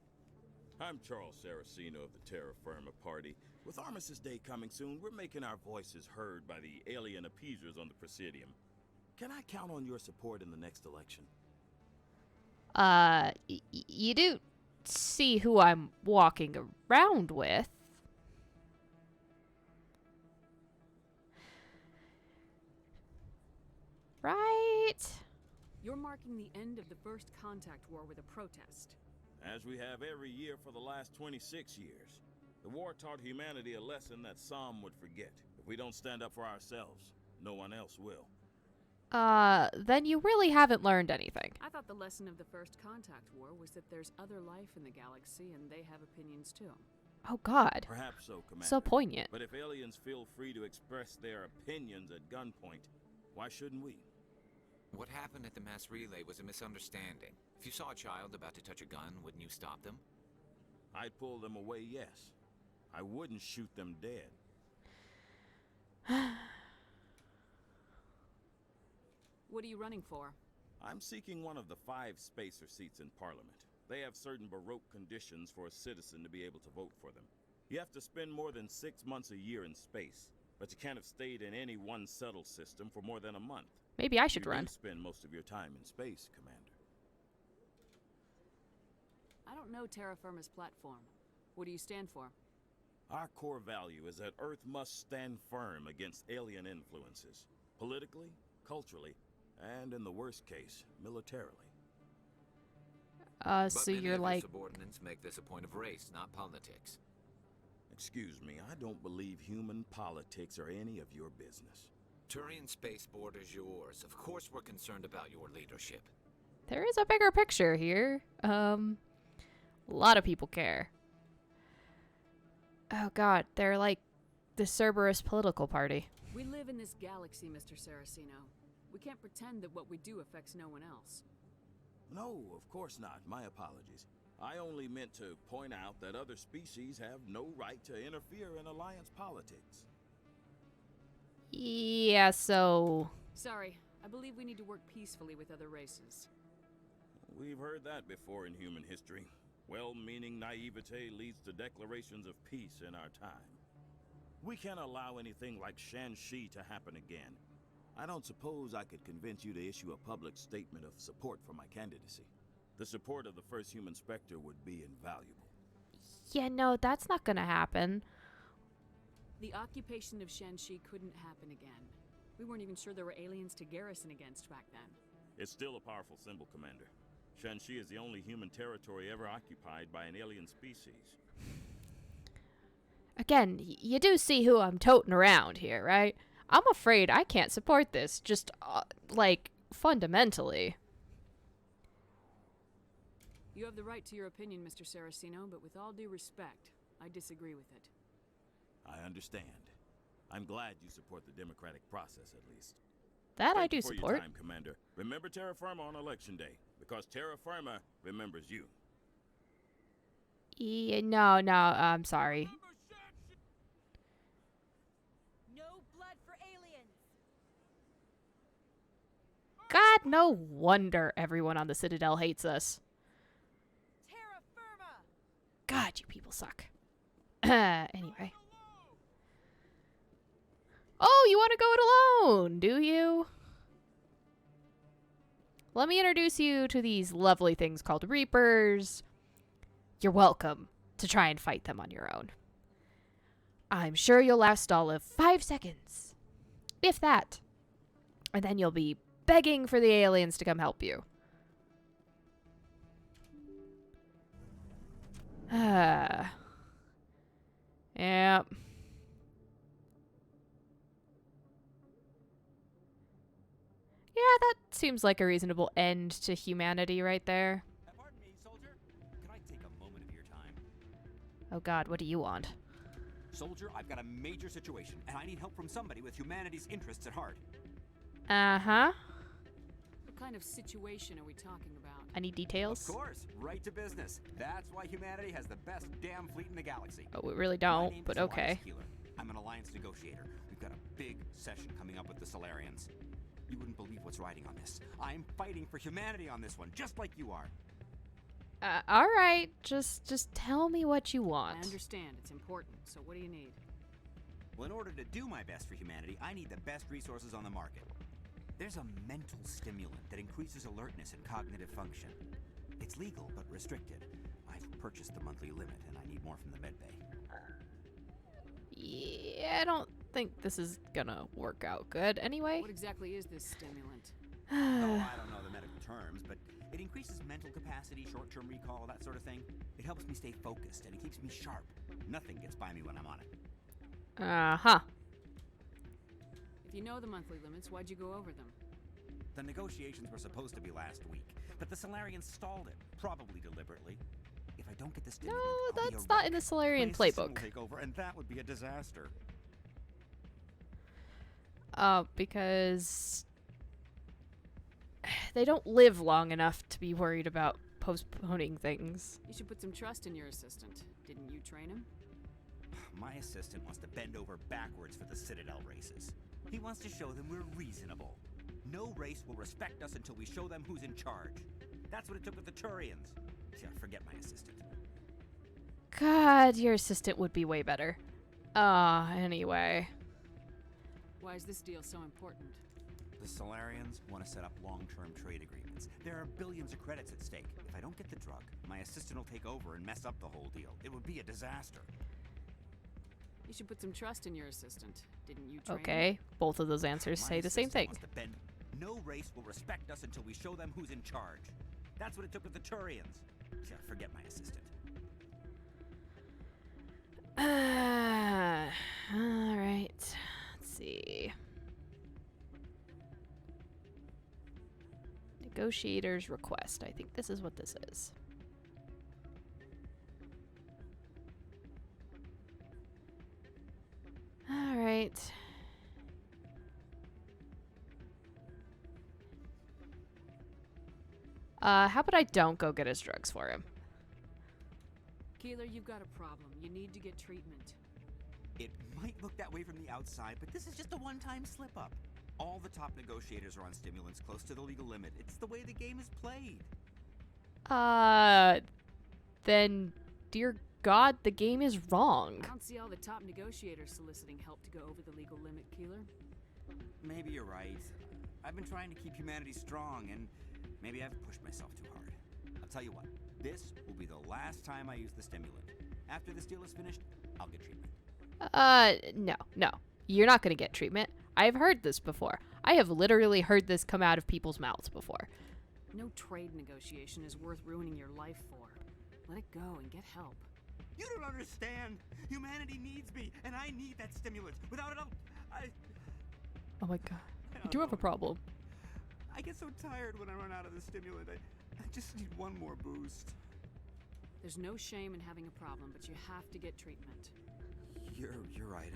I'm Charles Saraceno of the Terra Firma Party, With Armistice Day coming soon, we're making our voices heard by the alien appeasers on the Presidium. Can I count on your support in the next election? You do see who I'm walking around with. Right? You're marking the end of the First Contact War with a protest. As we have every year for the last 26 years. The war taught humanity a lesson that some would forget. If we don't stand up for ourselves, no one else will. Then you really haven't learned anything. I thought the lesson of the First Contact War was that there's other life in the galaxy and they have opinions too. Oh God. Perhaps so, Commander. So poignant. But if aliens feel free to express their opinions at gunpoint, why shouldn't we? What happened at the mass relay was a misunderstanding. If you saw a child about to touch a gun, wouldn't you stop them? I'd pull them away, yes. I wouldn't shoot them dead. What are you running for? I'm seeking one of the 5 spacer seats in Parliament. They have certain Baroque conditions for a citizen to be able to vote for them. You have to spend more than 6 months a year in space, but you can't have stayed in any one settled system for more than a month. Maybe I should you run. Do spend most of your time in space, Commander. I don't know Terra Firma's platform. What do you stand for? Our core value is that Earth must stand firm against alien influences, politically, culturally, and in the worst case, militarily. So you're like... subordinates make this a point of race, not politics. Excuse me, I don't believe human politics are any of your business. Turian spaceport is yours. Of course we're concerned about your leadership. There is a bigger picture here. A lot of people care. Oh God, they're like the Cerberus political party. We live in this galaxy, Mr. Saraceno. We can't pretend that what we do affects no one else. No, of course not. My apologies. I only meant to point out that other species have no right to interfere in alliance politics. Yeah, so... Sorry, I believe we need to work peacefully with other races. We've heard that before in human history. Well-meaning naivete leads to declarations of peace in our time. We can't allow anything like Shanxi to happen again. I don't suppose I could convince you to issue a public statement of support for my candidacy. The support of the first human Spectre would be invaluable. Yeah, no, that's not gonna happen. The occupation of Shanxi couldn't happen again. We weren't even sure there were aliens to garrison against back then. It's still a powerful symbol, Commander. Shanxi is the only human territory ever occupied by an alien species. Again, you do see who I'm toting around here, right? I'm afraid I can't support this, just, like, fundamentally. You have the right to your opinion, Mr. Saraceno, but with all due respect, I disagree with it. I understand. I'm glad you support the democratic process, at least. That I Thank do you for support. your time, Commander. Remember Terra Firma on Election Day, because Terra Firma remembers you. Yeah, no, I'm sorry. No blood for aliens. God, no wonder everyone on the Citadel hates us. Terra Firma. God, you people suck. Anyway. Oh, you want to go it alone, do you? Let me introduce you to these lovely things called Reapers. You're welcome to try and fight them on your own. I'm sure you'll last all of 5 seconds, if that. And then you'll be begging for the aliens to come help you. Yep. Yeah, that seems like a reasonable end to humanity right there. Pardon me, soldier. Could I take a moment of your time? Oh God, what do you want? Soldier, I've got a major situation, and I need help from somebody with humanity's interests at heart. Uh-huh. What kind of situation are we talking about? I need details. Of course, right to business. That's why humanity has the best damn fleet in the galaxy. Oh, we really My don't, name but is Elias okay. Keeler. I'm an alliance negotiator. We've got a big session coming up with the Solarians. You wouldn't believe what's riding on this. I'm fighting for humanity on this one, just like you are. All right. Just tell me what you I want. understand. It's important. So what do you need? Well, in order to do my best for humanity, I need the best resources on the market. There's a mental stimulant that increases alertness and cognitive function. It's legal, but restricted. I've purchased the monthly limit, and I need more from the medbay. Yeah, I don't think this is gonna work out good anyway. What exactly is this stimulant? Oh, I don't know the medical terms, but it increases mental capacity, short-term recall, that sort of thing. It helps me stay focused, and it keeps me sharp. Nothing gets by me when I'm on it. Uh-huh. If you know the monthly limits, why'd you go over them? The negotiations were supposed to be last week, but the Solarians stalled it, probably deliberately. If I don't get the stimulant, No, I'll be that's a not wreck. in the Solarian My assistant playbook. will take over, and that would be a disaster. Because they don't live long enough to be worried about postponing things. You should put some trust in your assistant. Didn't you train him? My assistant wants to bend over backwards for the Citadel races. He wants to show them we're reasonable. No race will respect us until we show them who's in charge. That's what it took with the Turians. Yeah, forget my assistant. God, your assistant would be way better. Anyway. Why is this deal so important? The Solarians want to set up long-term trade agreements. There are billions of credits at stake. If I don't get the drug, my assistant will take over and mess up the whole deal. It would be a disaster. You should put some trust in your assistant. Didn't you train him? Okay, both of those answers My say the same assistant thing. wants to bend. No race will respect us until we show them who's in charge. That's what it took with the Turians. Yeah, forget my assistant. Alright. Let's see. Negotiator's request. I think this is what this is. Alright. How about I don't go get his drugs for him? Keeler, you've got a problem. You need to get treatment. It might look that way from the outside, but this is just a one-time slip-up. All the top negotiators are on stimulants close to the legal limit. It's the way the game is played. Then, dear God, the game is wrong. I don't see all the top negotiators soliciting help to go over the legal limit, Keeler. Maybe you're right. I've been trying to keep humanity strong, and maybe I've pushed myself too hard. I'll tell you what, this will be the last time I use the stimulant. After this deal is finished, I'll get treatment. No. You're not gonna get treatment. I've heard this before. I have literally heard this come out of people's mouths before. No trade negotiation is worth ruining your life for. Let it go and get help. You don't understand. Humanity needs me, and I need that stimulant. Without it, Oh my God. You do have a problem. I get so tired when I run out of the stimulant. I just need one more boost. There's no shame in having a problem, but you have to get treatment. You're right.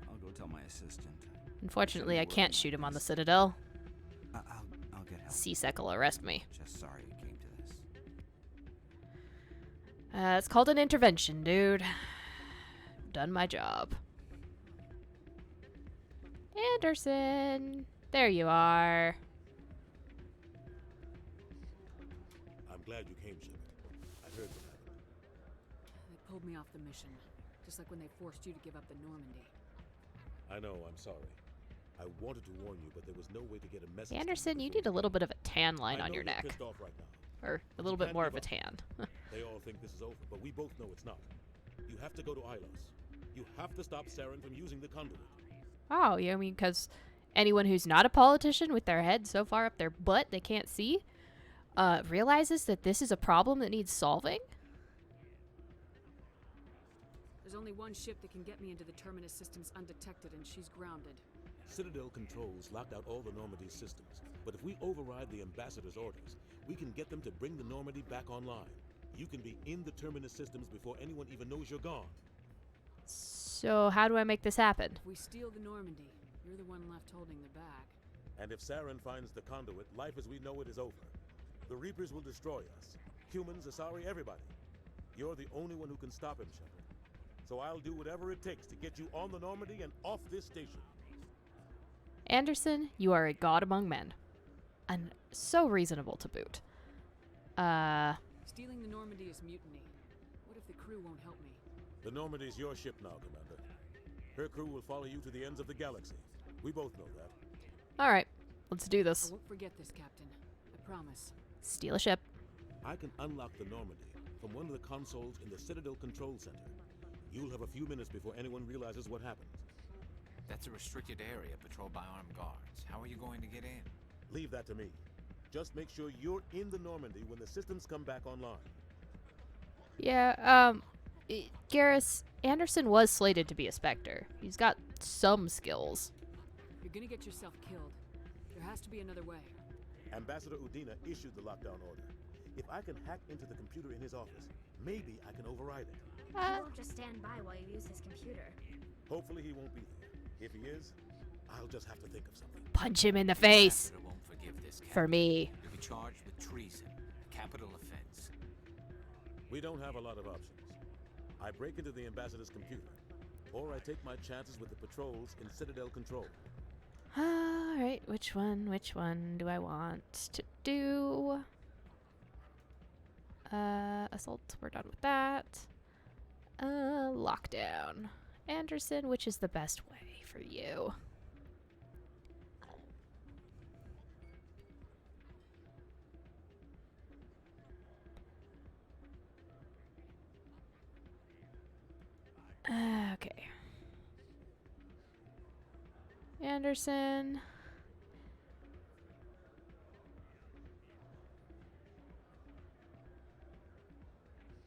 I'll go tell my assistant. Unfortunately, I can't shoot him on the Citadel. I'll get help. CSEC will arrest me. Just sorry it came to this. It's called an intervention, dude. Done my job. Anderson! There you are. I'm glad you came, Shepard. I heard what happened. They pulled me off the mission, just like when they forced you to give up the Normandy. I know, I'm sorry. I wanted to warn you, but there was no way to get a message. Anderson, you need a little bit of a tan line on your neck. Pissed off right now. Or a little bit more of a tan. They all think this is over, but we both know it's not. You have to go to Ilos. You have to stop Saren from using the conduit. Oh, yeah, I mean, because anyone who's not a politician with their head so far up their butt they can't see realizes that this is a problem that needs solving? There's only one ship that can get me into the Terminus systems undetected, and she's grounded. Citadel controls locked out all the Normandy's systems, but if we override the Ambassador's orders, we can get them to bring the Normandy back online. You can be in the Terminus systems before anyone even knows you're gone. So how do I make this happen? If we steal the Normandy, you're the one left holding the bag. And if Saren finds the conduit, life as we know it is over. The Reapers will destroy us. Humans, Asari, everybody. You're the only one who can stop him, Shepard. So I'll do whatever it takes to get you on the Normandy and off this station. Anderson, you are a god among men. And so reasonable to boot. Stealing the Normandy is mutiny. What if the crew won't help me? The Normandy's your ship now, Commander. Her crew will follow you to the ends of the galaxy. We both know that. Alright, let's do I this. won't forget this, Captain. I promise. Steal a ship. I can unlock the Normandy from one of the consoles in the Citadel Control Center. You'll have a few minutes before anyone realizes what happened. That's a restricted area patrolled by armed guards. How are you going to get in? Leave that to me. Just make sure you're in the Normandy when the systems come back online. Yeah, Garrus, Anderson was slated to be a Spectre. He's got some skills. You're gonna get yourself killed. There has to be another way. Ambassador Udina issued the lockdown order. If I can hack into the computer in his office, maybe I can override it. He won't just stand by while you use his computer. Hopefully he won't be there. If he is, I'll just have to think of something. Punch him in the face. Ambassador won't forgive this, Captain. For me. You'll be charged with treason, a capital offense. We don't have a lot of options. I break into the Ambassador's computer, or I take my chances with the patrols in Citadel Control. Alright, which one do I want to do? Assault, we're done with that. Lockdown. Anderson, which is the best way for you? Okay. Anderson.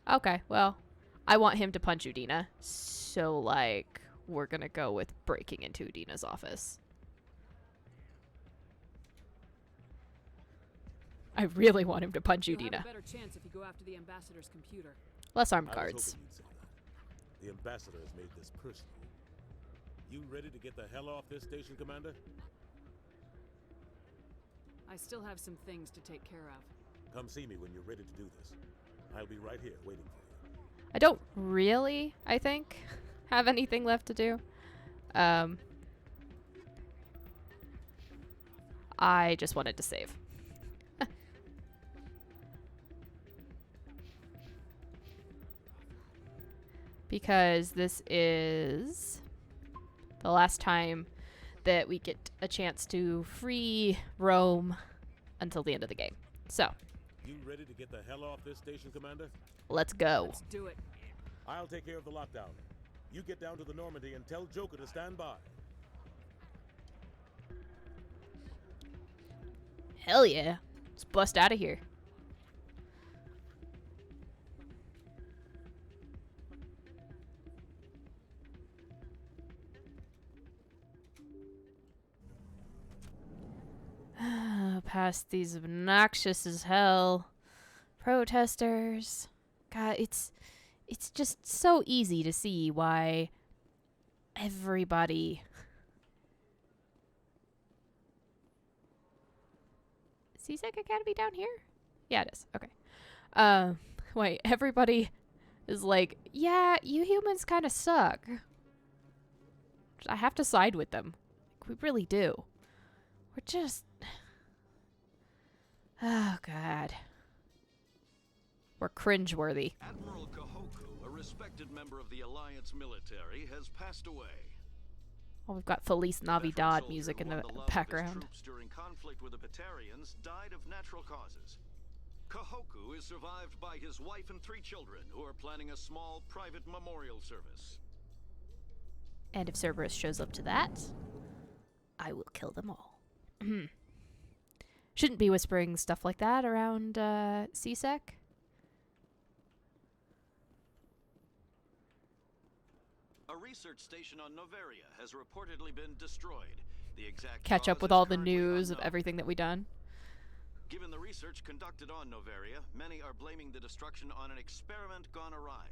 Okay, well, I want him to punch Udina. So, like, we're gonna go with breaking into Udina's office. I really want him to punch You'll Udina. have a better chance if you go after the Ambassador's computer. Less armed I was guards. hoping you'd say that. The Ambassador has made this personal. You ready to get the hell off this station, Commander? I still have some things to take care of. Come see me when you're ready to do this. I'll be right here waiting for you. I don't really, I think, have anything left to do. I just wanted to save. Because this is the last time that we get a chance to free roam until the end of the game. So, You ready to get the hell off this station, Commander? let's go. Let's do it. I'll take care of the lockdown. You get down to the Normandy and tell Joker to stand by. Hell yeah. Let's bust out of here. Past these obnoxious as hell protesters. God, it's just so easy to see why everybody... CSEC Academy down here? Yeah, it is. Okay. Wait, everybody is like, yeah, you humans kind of suck. I have to side with them. Like, we really do. We're just... Oh, God. We're cringeworthy. Admiral Kahoku, a respected member of the Alliance military, has passed away. Oh, we've got Feliz Navidad music in the Won the love of his background. troops during conflict with the Batarians, died of natural causes. Kahoku is survived by his wife and 3 children, who are planning a small private memorial service. And if Cerberus shows up to that, I will kill them all. Shouldn't be whispering stuff like that around CSEC. A research station on Noveria has reportedly been destroyed. The exact Catch up cause with is all the currently news of unknown. everything that we done. Given the research conducted on Noveria, many are blaming the destruction on an experiment gone awry.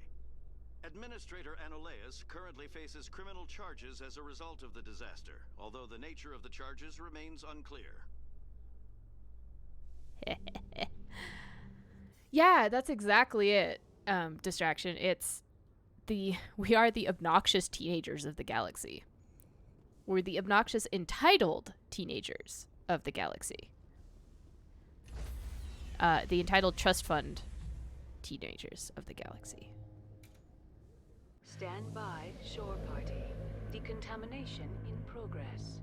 Administrator Anoleus currently faces criminal charges as a result of the disaster, although the nature of the charges remains unclear. Yeah, that's exactly it. Distraction. We are the obnoxious teenagers of the galaxy. We're the obnoxious entitled teenagers of the galaxy. The entitled trust fund teenagers of the galaxy. Stand by, shore party. Decontamination in progress.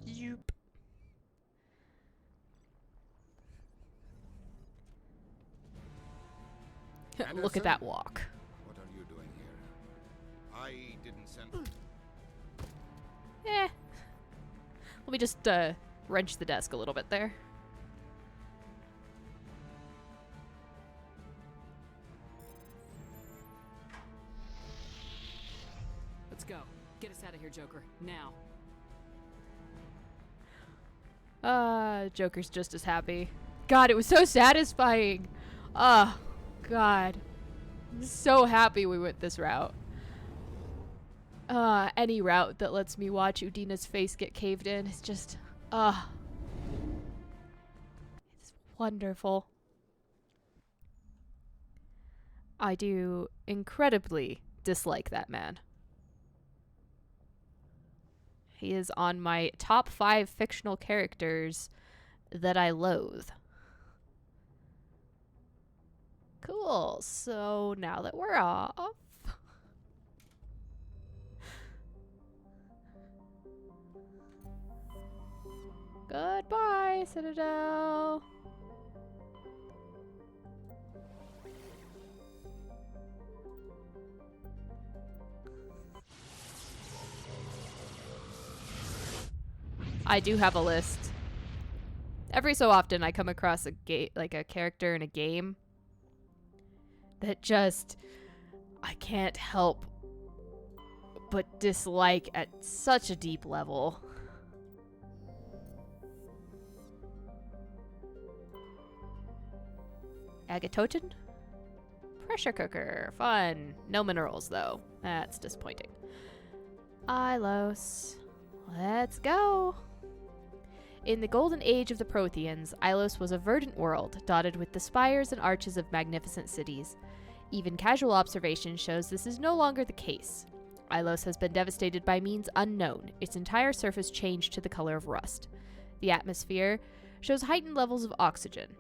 Yoop. Look Anderson? at that walk. What are you doing here? I didn't send... Eh. Let me just wrench the desk a little bit there. Let's go. Get us out of here, Joker. Now. Joker's just as happy. God, it was so satisfying. Oh, God. I'm so happy we went this route. Any route that lets me watch Udina's face get caved in is just, it's wonderful. I do incredibly dislike that man. He is on my top 5 fictional characters that I loathe. Cool. So now that we're off, goodbye, Citadel. I do have a list. Every so often I come across a character in a game that just I can't help but dislike at such a deep level. Agatogen? Pressure cooker. Fun. No minerals, though. That's disappointing. Ilos. Let's go. In the golden age of the Protheans, Ilos was a verdant world, dotted with the spires and arches of magnificent cities. Even casual observation shows this is no longer the case. Ilos has been devastated by means unknown, its entire surface changed to the color of rust. The atmosphere shows heightened levels of oxygen.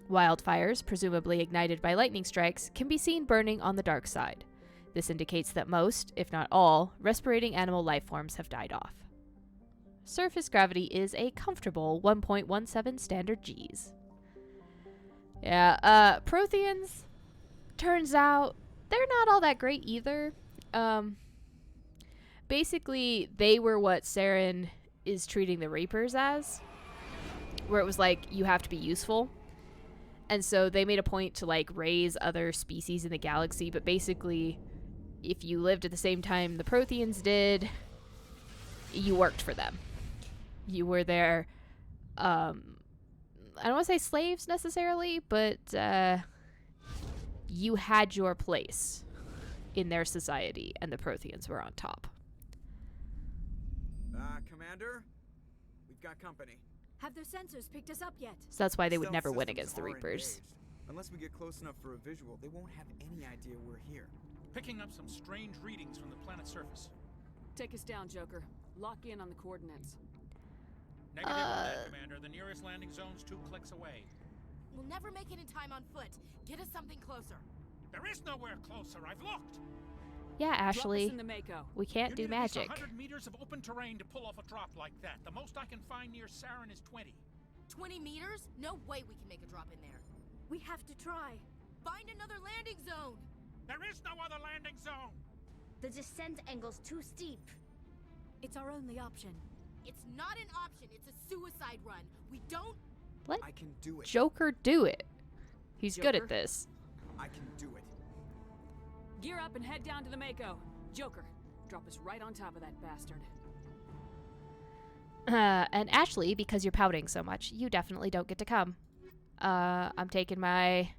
Wildfires, presumably ignited by lightning strikes, can be seen burning on the dark side. This indicates that most, if not all, respirating animal life forms have died off. Surface gravity is a comfortable 1.17 standard Gs. Yeah, Protheans, turns out, they're not all that great either. Basically, they were what Saren is treating the Reapers as, where it was like, you have to be useful. And so they made a point to, like, raise other species in the galaxy, but basically, if you lived at the same time the Protheans did, you worked for them. You were their, I don't want to say slaves necessarily, but you had your place in their society, and the Protheans were on top. Commander? We've got company. Have their sensors picked us up yet? So that's why they would Stealth never win systems against the are Reapers. engaged. Unless we get close enough for a visual, they won't have any idea we're here. Picking up some strange readings from the planet's surface. Take us down, Joker. Lock in on the coordinates. Negative on that, Commander. The nearest landing zone's 2 clicks away. We'll never make it in time on foot. Get us something closer. There is nowhere closer. I've looked. Yeah, Ashley, Drop us in the Mako. we can't do You need at least magic. 100 meters of open terrain to pull off a drop like that. The most I can find near Saren is 20. 20 meters? No way we can make a drop in there. We have to try. Find another landing zone. There is no other landing zone. The descent angle's too steep. It's our only option. It's not an option. It's a suicide run. We don't... Let I can do it. Joker do it. He's good Joker? at this. I can do it. Gear up and head down to the Mako. Joker, drop us right on top of that bastard. And Ashley, because you're pouting so much, you definitely don't get to come. I'm taking my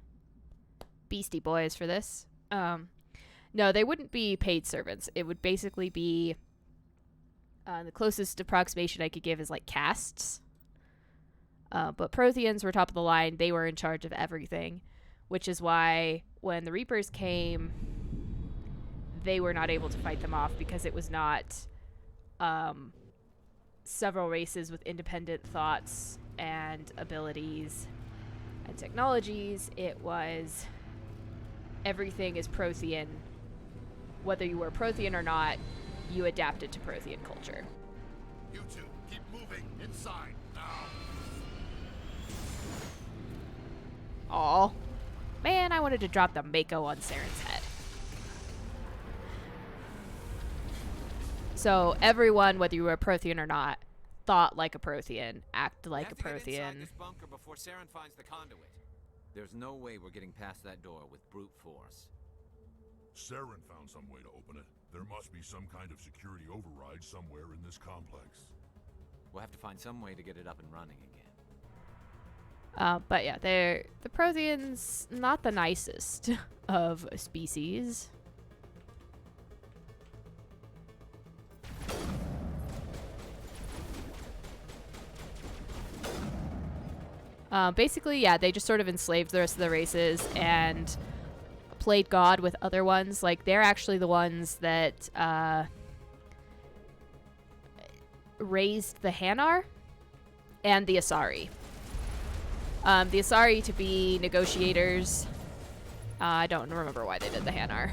Beastie Boys for this. No, they wouldn't be paid servants. It would basically be the closest approximation I could give is like castes. But Protheans were top of the line. They were in charge of everything, which is why when the Reapers came, they were not able to fight them off because it was not several races with independent thoughts and abilities and technologies, it was everything is Prothean. Whether you were Prothean or not, you adapted to Prothean culture. You two, keep moving inside now. Aw. Man, I wanted to drop the Mako on Saren's head. So everyone, whether you were a Prothean or not, thought like a Prothean, acted like a We have to get inside Prothean. this bunker before Saren finds the conduit. There's no way we're getting past that door with brute force. Saren found some way to open it. There must be some kind of security override somewhere in this complex. We'll have to find some way to get it up and running again. But yeah, the Protheans, not the nicest of species. Basically, yeah, they just sort of enslaved the rest of the races and played God with other ones. Like, they're actually the ones that raised the Hanar and the Asari. The Asari to be negotiators. I don't remember why they did the Hanar.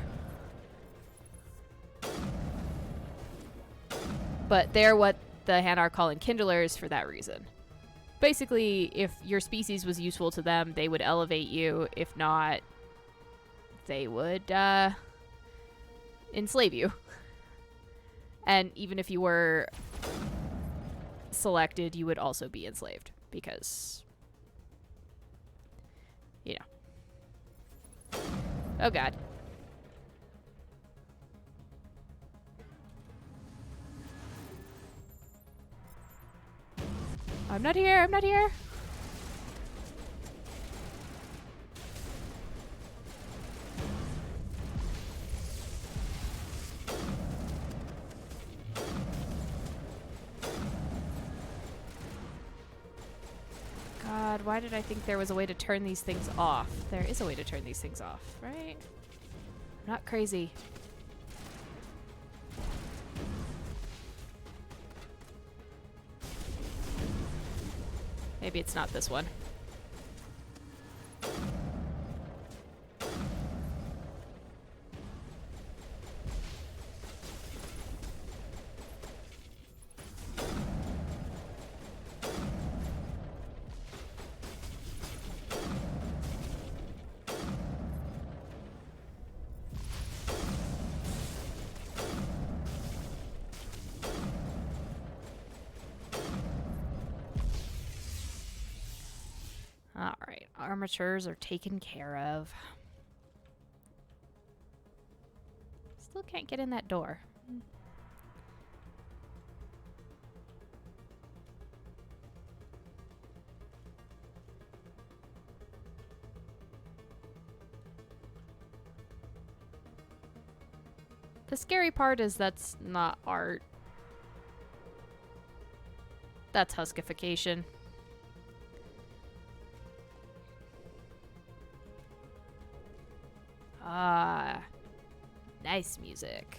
But they're what the Hanar call Enkindlers for that reason. Basically, if your species was useful to them, they would elevate you. If not, they would enslave you. And even if you were selected, you would also be enslaved because, you know. Oh god. I'm not here, I'm not here. God, why did I think there was a way to turn these things off? There is a way to turn these things off, right? I'm not crazy. Maybe it's not this one. Alright, armatures are taken care of. Still can't get in that door. The scary part is that's not art. That's huskification. Ah, nice music.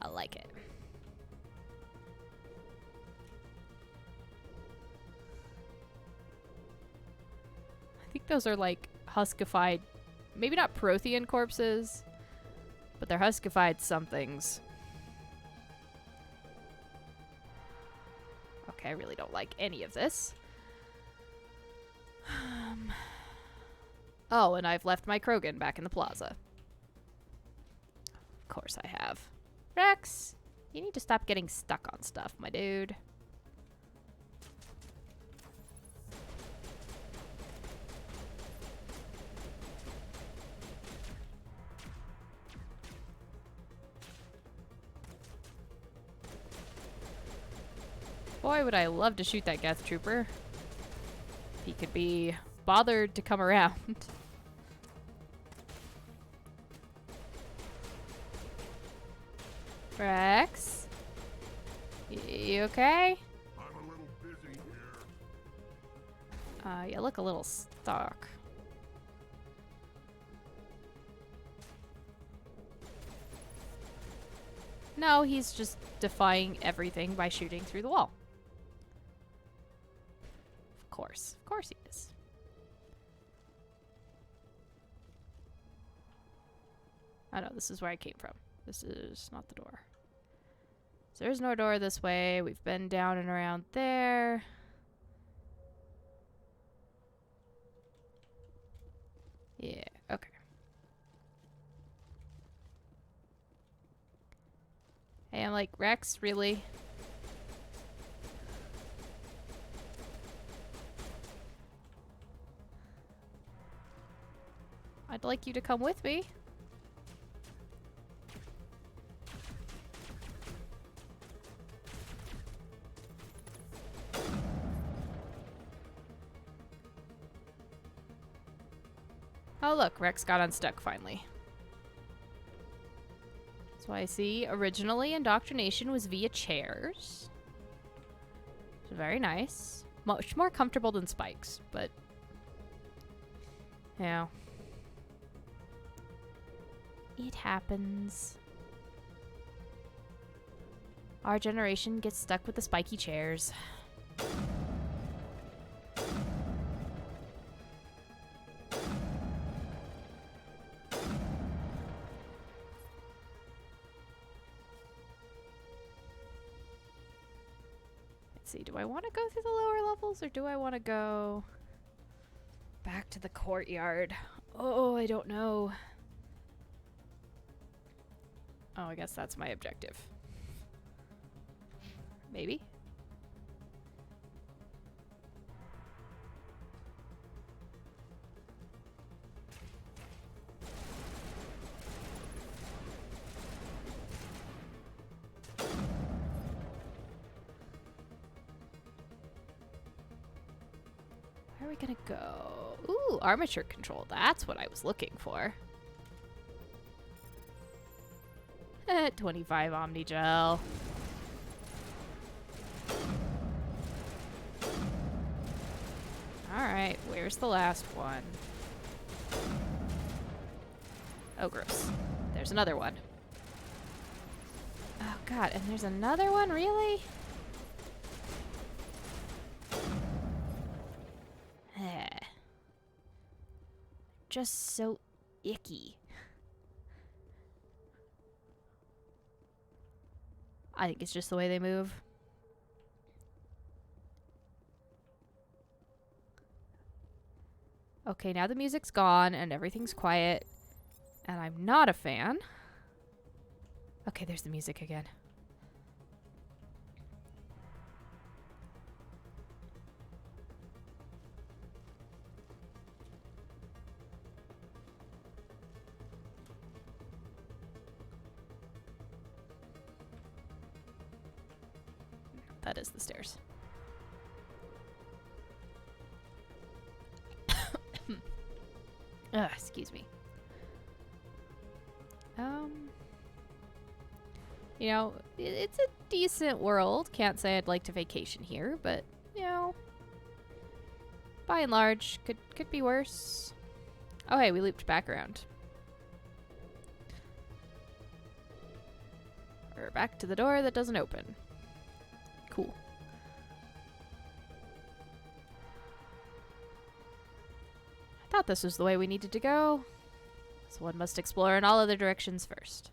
I like it. I think those are like huskified, maybe not Prothean corpses, but they're huskified somethings. Okay, I really don't like any of this. Oh, and I've left my Krogan back in the plaza. Of course I have. Rex, you need to stop getting stuck on stuff, my dude. Boy, would I love to shoot that Geth Trooper. He could be bothered to come around. Rex? You okay? I'm a little busy here. You look a little stuck. No, he's just defying everything by shooting through the wall. Of course he is. Oh no, this is where I came from. This is not the door. So there's no door this way. We've been down and around there. Yeah, okay. Hey, I'm like, Rex, really? I'd like you to come with me. Oh look, Rex got unstuck finally. So I see originally indoctrination was via chairs. So very nice. Much more comfortable than spikes, but yeah. It happens. Our generation gets stuck with the spiky chairs. Let's see, do I want to go through the lower levels or do I want to go back to the courtyard? Oh, I don't know. Oh, I guess that's my objective. Maybe? Where are we gonna go? Ooh, armature control. That's what I was looking for. 25 Omnigel. Alright, where's the last one? Oh, gross. There's another one. Oh, God, and there's another one? Really? Just so icky. I think it's just the way they move. Okay, now the music's gone and everything's quiet. And I'm not a fan. Okay, there's the music again. That is the stairs. Excuse me. You know, it's a decent world. Can't say I'd like to vacation here, but, you know, by and large, could be worse. Oh, hey, we looped back around. We're back to the door that doesn't open. Cool. I thought this was the way we needed to go. So one must explore in all other directions first.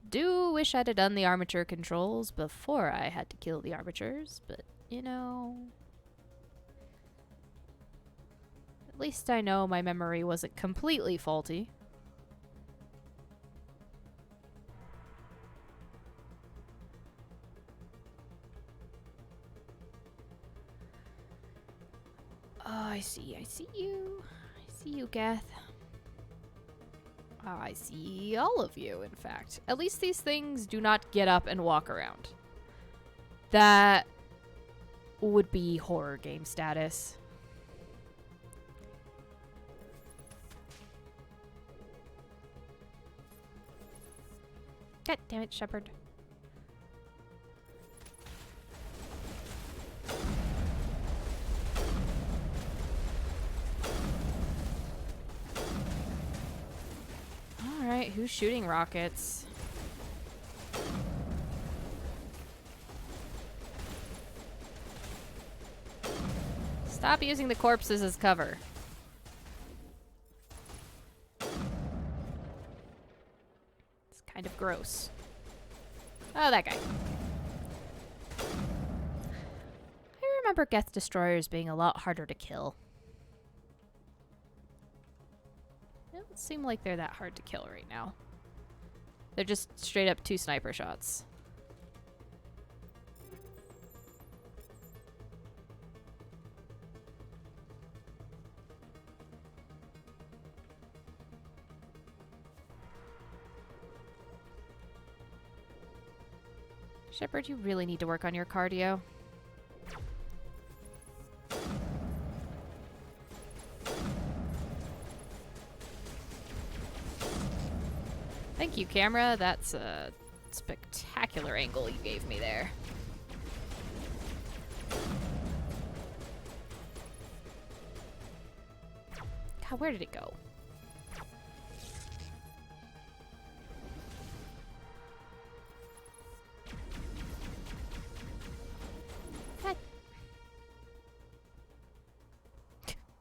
Do wish I'd have done the armature controls before I had to kill the armatures, but, you know... At least I know my memory wasn't completely faulty. Oh, I see you. I see you, Geth. Oh, I see all of you, in fact. At least these things do not get up and walk around. That would be horror game status. God damn it, Shepard. Alright, who's shooting rockets? Stop using the corpses as cover. Gross. Oh, that guy. I remember Geth Destroyers being a lot harder to kill. They don't seem like they're that hard to kill right now. They're just straight up 2 sniper shots. Shepard, you really need to work on your cardio. Thank you, camera. That's a spectacular angle you gave me there. God, where did it go?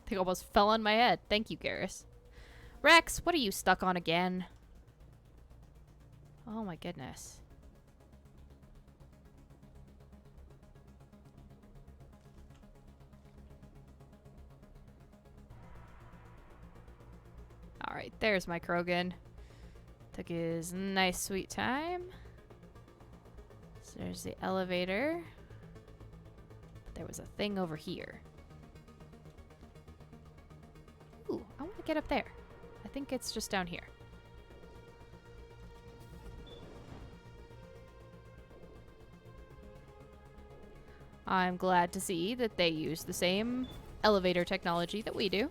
They almost fell on my head. Thank you, Garrus. Rex, what are you stuck on again? Oh my goodness. Alright, there's my Krogan. Took his nice sweet time. So there's the elevator. There was a thing over here. Ooh, I want to get up there. I think it's just down here. I'm glad to see that they use the same elevator technology that we do.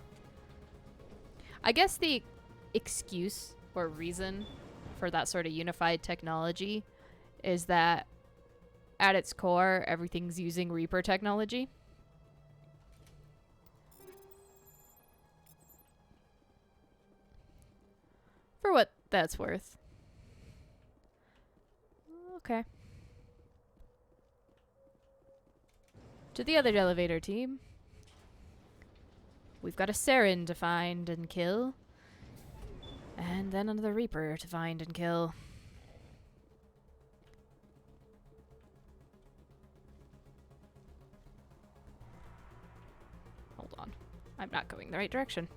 I guess the excuse or reason for that sort of unified technology is that at its core, everything's using Reaper technology. For what that's worth. Okay. To the other elevator team. We've got a Saren to find and kill. And then another Reaper to find and kill. Hold on. I'm not going the right direction.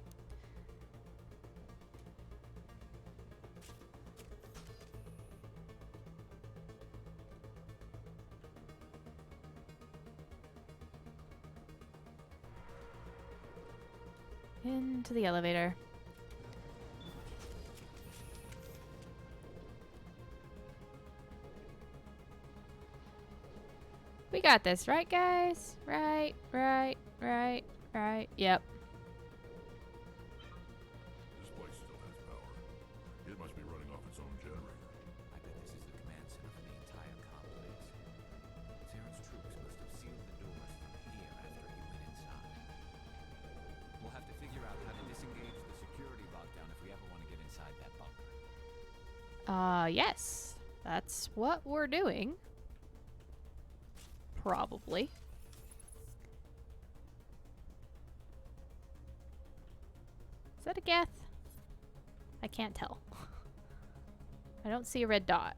Into the elevator. We got this, right, guys? Right. Yep. This place still has power. It must be running off its own generator. I bet this is the command center for the entire complex. Saren's troops must have sealed the doors from here after he went inside. We'll have to figure out how to disengage the security lockdown if we ever want to get inside that bunker. Yes. That's what we're doing. Probably. Is that a Geth? I can't tell. I don't see a red dot.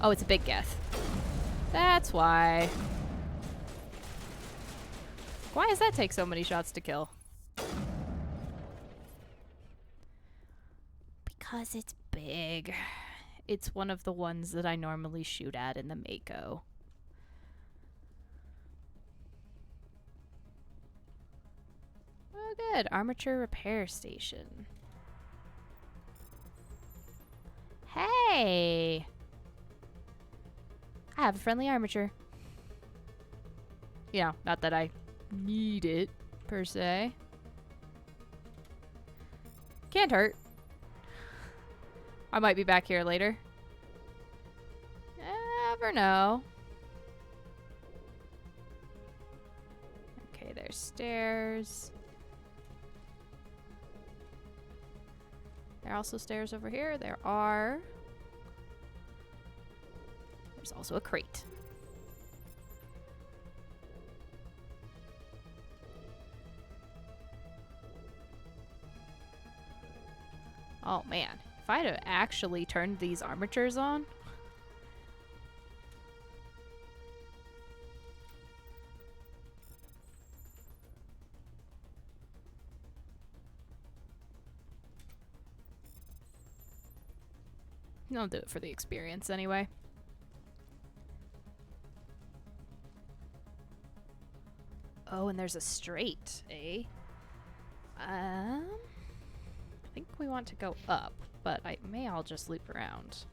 Oh, it's a big Geth. That's why. Why does that take so many shots to kill? Because it's big. It's one of the ones that I normally shoot at in the Mako. good. Armature repair station. Hey! I have a friendly armature. You know, not that I need it, per se. Can't hurt. I might be back here later. Never know. Okay, there's stairs. There are also stairs over here. There are. There's also a crate. Oh man, if I'd have actually turned these armatures on. I'll do it for the experience anyway. Oh, and there's a straight, eh? I think we want to go up, but I'll just loop around.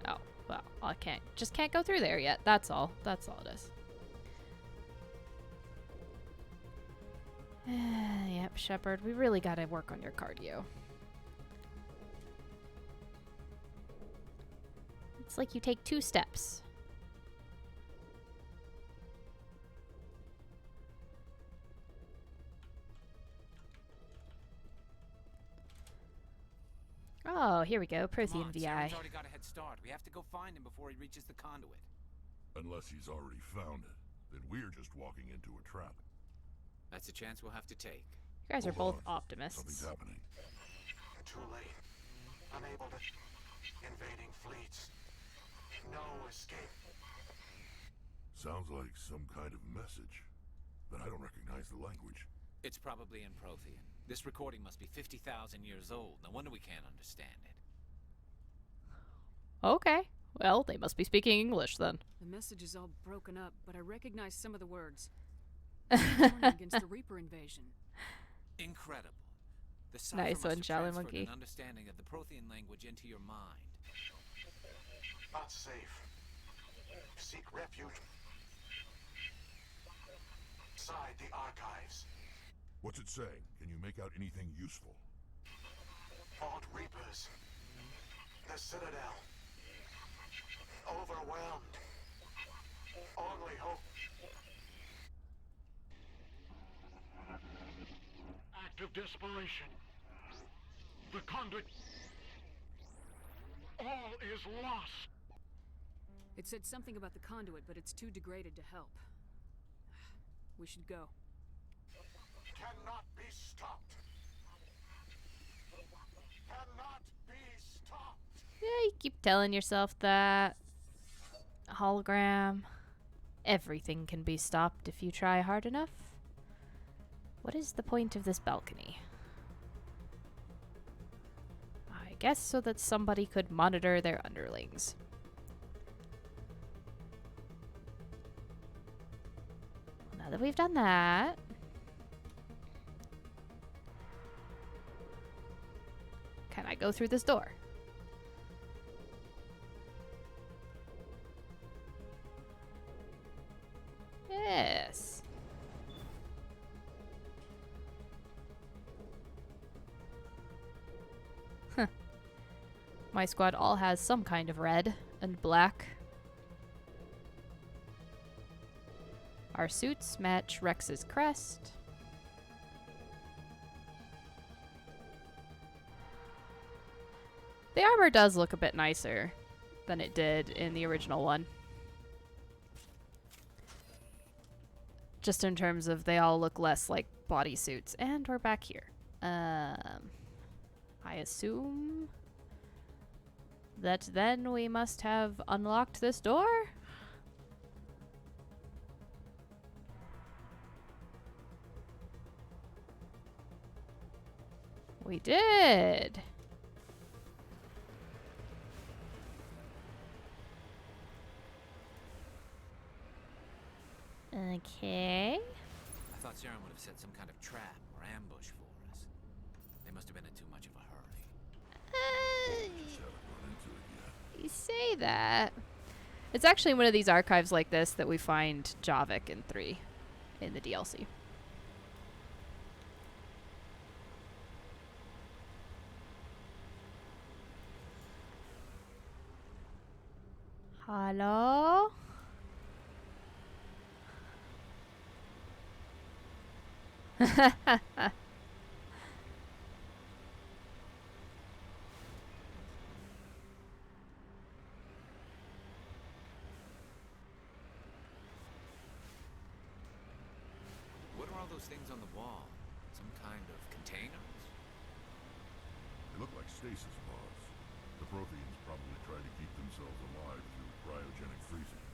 Oh, well, I can't go through there yet. That's all. That's all it is. Yep, Shepard, we really gotta work on your cardio. It's like you take 2 steps. Oh, here we go. Prothean VI. Saren's already got a head start. We have to go find him before he reaches the conduit. Unless he's already found it, then we're just walking into a trap. That's a chance we'll have to take. You guys are both Something's optimists. happening. Too late. Unable to. Invading fleets. No escape. Sounds like some kind of message, but I don't recognize the language. It's probably in Prothean. This recording must be 50,000 years old. No wonder we can't understand it. Okay. Well, they must be speaking English then. The message is all broken up, but I recognize some of the words. Warning against the Reaper invasion. Incredible. The Nice cipher one, must have Shaolin transferred Monkey. an understanding of the Prothean language into your mind. Not safe. Seek refuge. Inside the archives. What's it saying? Can you make out anything useful? Fought Reapers. The Citadel. Overwhelmed. Only hope. Act of desperation. The conduit. All is lost. It said something about the conduit, but it's too degraded to help. We should go. Cannot be stopped. Cannot be stopped. Yeah, you keep telling yourself that. Hologram. Everything can be stopped if you try hard enough. What is the point of this balcony? I guess so that somebody could monitor their underlings. Now that we've done that... Can I go through this door? Yes. Huh. My squad all has some kind of red and black. Our suits match Rex's crest. The armor does look a bit nicer than it did in the original one. Just in terms of they all look less like bodysuits. And we're back here. I assume that then we must have unlocked this door? We did! Okay. I thought Saren would have set some kind of trap or ambush for us. They must have been in too much of a hurry. You say that. It's actually one of these archives like this that we find Javik in 3 in the DLC. Hello? What are all those things on the wall? Some kind of containers? They look like stasis pods. The Protheans probably try to keep themselves alive through cryogenic freezing.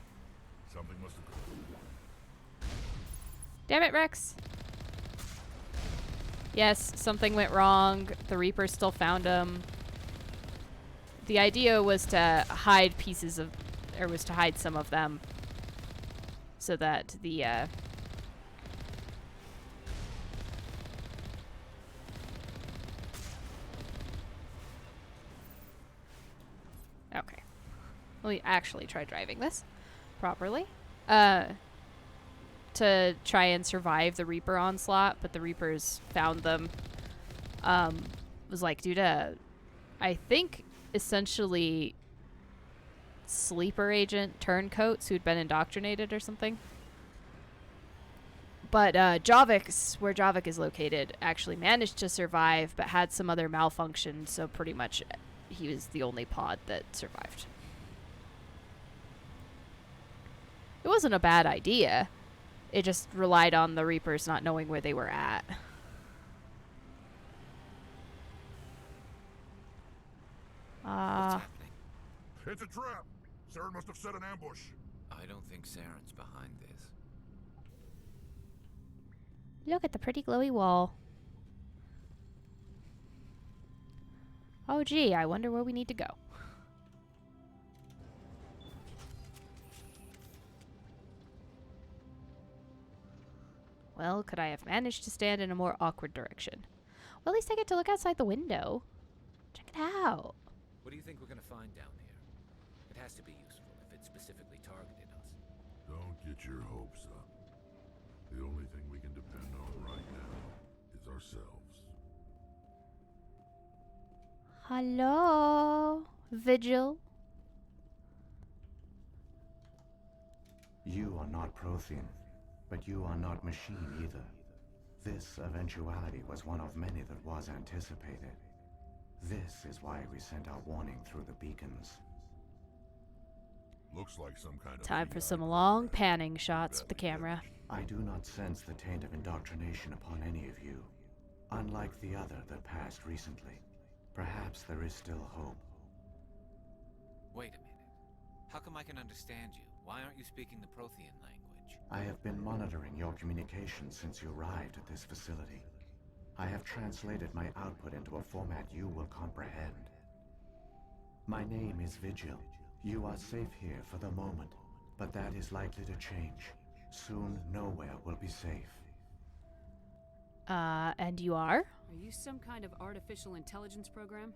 Something must have gone. Damn it, Rex. Yes, something went wrong. The Reapers still found him. The idea was to hide pieces of, or was to hide some of them so that the, okay. Let me actually try driving this properly. To try and survive the Reaper onslaught, but the Reapers found them. Was like due to, I think, essentially sleeper agent turncoats who'd been indoctrinated or something. But Javik, where Javik is located, actually managed to survive, but had some other malfunction, so pretty much he was the only pod that survived. It wasn't a bad idea. It just relied on the Reapers not knowing where they were at. It's a trap! Saren must have set an ambush. I don't think Saren's behind this. Look at the pretty glowy wall. Oh gee, I wonder where we need to go. Well, could I have managed to stand in a more awkward direction? Well, at least I get to look outside the window. Check it out. What do you think we're gonna find down here? It has to be useful if it specifically targeted us. Don't get your hopes up. The only thing we can depend on right now is ourselves. Hello, Vigil. You are not Prothean, but you are not machine either. This eventuality was one of many that was anticipated. This is why we sent our warning through the beacons. Looks like some kind of Time for some long panning shots with the camera. I do not sense the taint of indoctrination upon any of you. Unlike the other that passed recently, perhaps there is still hope. Wait a minute. How come I can understand you? Why aren't you speaking the Prothean language? I have been monitoring your communications since you arrived at this facility. I have translated my output into a format you will comprehend. My name is Vigil. You are safe here for the moment, but that is likely to change. Soon, nowhere will be safe. And you are? Are you some kind of artificial intelligence program?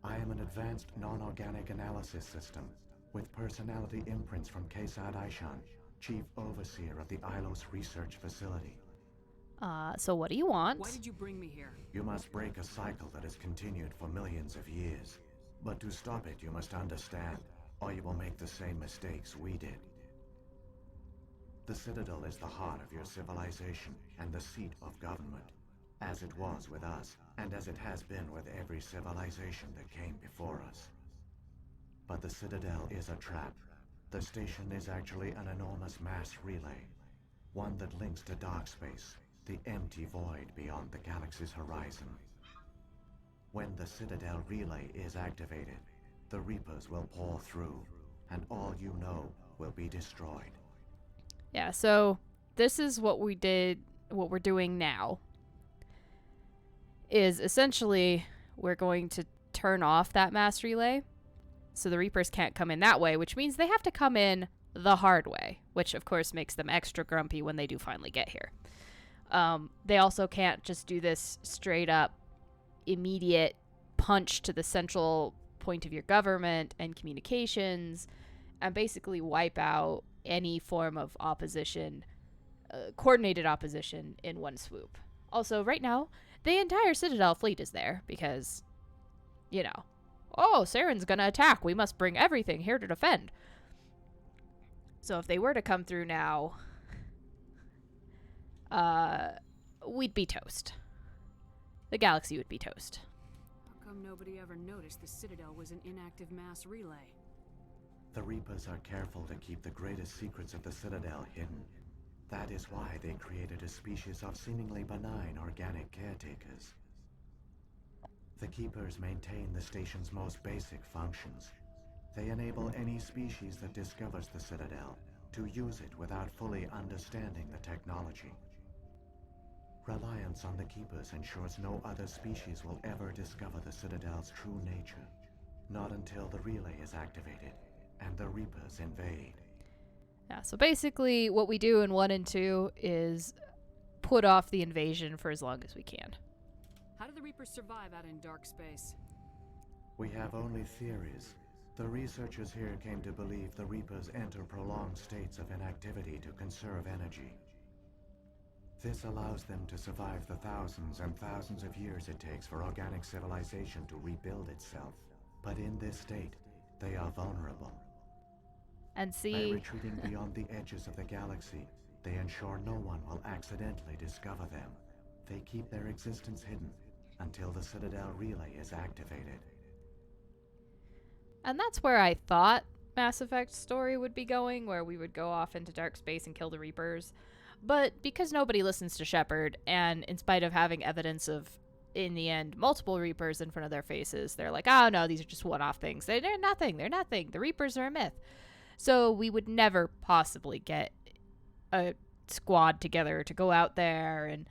I am an advanced non-organic analysis system, with personality imprints from Kesad Aishan, Chief Overseer of the Ilos Research Facility. So what do you want? Why did you bring me here? You must break a cycle that has continued for millions of years. But to stop it, you must understand, or you will make the same mistakes we did. The Citadel is the heart of your civilization and the seat of government, as it was with us, and as it has been with every civilization that came before us. But the Citadel is a trap. The station is actually an enormous mass relay, one that links to dark space, the empty void beyond the galaxy's horizon. When the Citadel relay is activated, the Reapers will pour through, and all you know will be destroyed. Yeah, so this is what we did, what we're doing now. Is essentially we're going to turn off that mass relay so the Reapers can't come in that way, which means they have to come in the hard way, which of course makes them extra grumpy when they do finally get here. They also can't just do this straight up, immediate punch to the central point of your government and communications and basically wipe out any form of opposition, coordinated opposition in one swoop. Also, right now, the entire Citadel fleet is there because, you know, oh, Saren's gonna attack. We must bring everything here to defend. So if they were to come through now, we'd be toast. The galaxy would be toast. How come nobody ever noticed the Citadel was an inactive mass relay? The Reapers are careful to keep the greatest secrets of the Citadel hidden. That is why they created a species of seemingly benign organic caretakers. The Keepers maintain the station's most basic functions. They enable any species that discovers the Citadel to use it without fully understanding the technology. Reliance on the Keepers ensures no other species will ever discover the Citadel's true nature. Not until the relay is activated and the Reapers invade. Yeah, so basically what we do in 1 and 2 is put off the invasion for as long as we can. How do the Reapers survive out in dark space? We have only theories. The researchers here came to believe the Reapers enter prolonged states of inactivity to conserve energy. This allows them to survive the thousands and thousands of years it takes for organic civilization to rebuild itself. But in this state, they are vulnerable. And see... By retreating beyond the edges of the galaxy, they ensure no one will accidentally discover them. They keep their existence hidden until the Citadel relay is activated. And that's where I thought Mass Effect's story would be going, where we would go off into dark space and kill the Reapers. But because nobody listens to Shepard, and in spite of having evidence of, in the end, multiple Reapers in front of their faces, they're like, oh no, these are just one-off things. They're nothing. They're nothing. The Reapers are a myth. So we would never possibly get a squad together to go out there and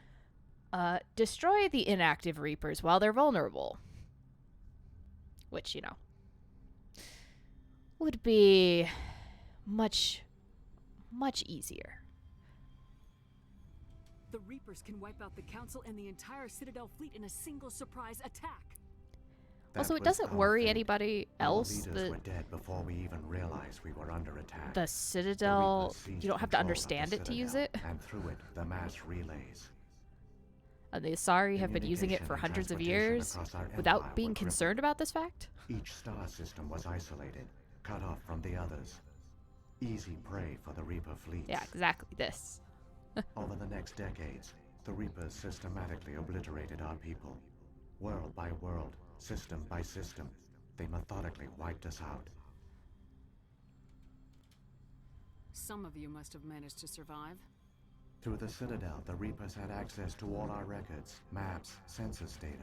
destroy the inactive Reapers while they're vulnerable. Which, you know, would be much, much easier. The Reapers can wipe out the Council and the entire Citadel fleet in a single surprise attack. Also, it doesn't worry anybody else that that were dead before we even realized we were under attack. the Citadel, you don't have to understand it to use it. And through it, the mass relays. The Asari have been using it for hundreds of years without being concerned about this fact. Each star system was isolated, cut off from the others. Easy prey for the Reaper fleets. Yeah, exactly this. Over the next decades, the Reapers systematically obliterated our people. World by world, system by system, they methodically wiped us out. Some of you must have managed to survive. Through the Citadel, the Reapers had access to all our records, maps, census data.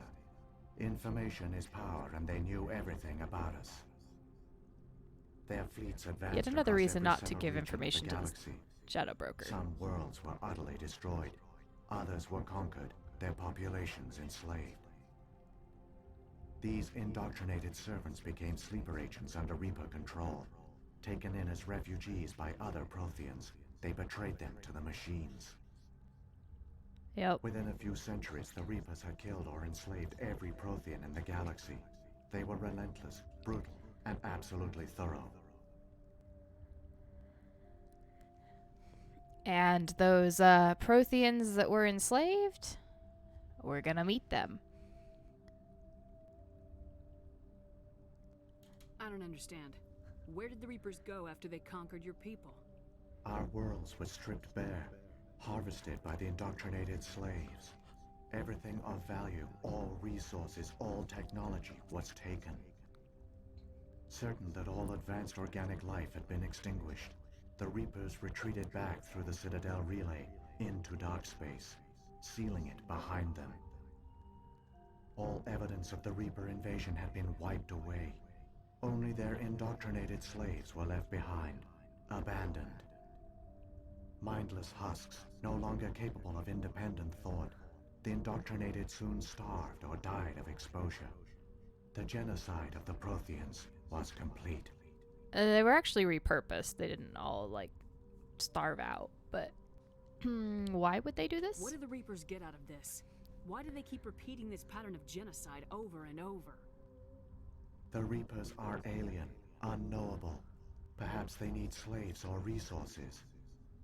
Information is power, and they knew everything about us. Their fleets advanced. Yet another across reason every not to center give region of the information to the galaxy. Shadow Broker. Some worlds were utterly destroyed. Others were conquered, their populations enslaved. These indoctrinated servants became sleeper agents under Reaper control. Taken in as refugees by other Protheans, they betrayed them to the machines. Yep. Within a few centuries, the Reapers had killed or enslaved every Prothean in the galaxy. They were relentless, brutal, and absolutely thorough. And those Protheans that were enslaved, we're gonna meet them. I don't understand. Where did the Reapers go after they conquered your people? Our worlds were stripped bare, harvested by the indoctrinated slaves. Everything of value, all resources, all technology was taken. Certain that all advanced organic life had been extinguished, the Reapers retreated back through the Citadel relay into dark space, sealing it behind them. All evidence of the Reaper invasion had been wiped away. Only their indoctrinated slaves were left behind, abandoned. Mindless husks, no longer capable of independent thought, the indoctrinated soon starved or died of exposure. The genocide of the Protheans was complete. They were actually repurposed. They didn't all, like, starve out. But why would they do this? What do the Reapers get out of this? Why do they keep repeating this pattern of genocide over and over? The Reapers are alien, unknowable. Perhaps they need slaves or resources.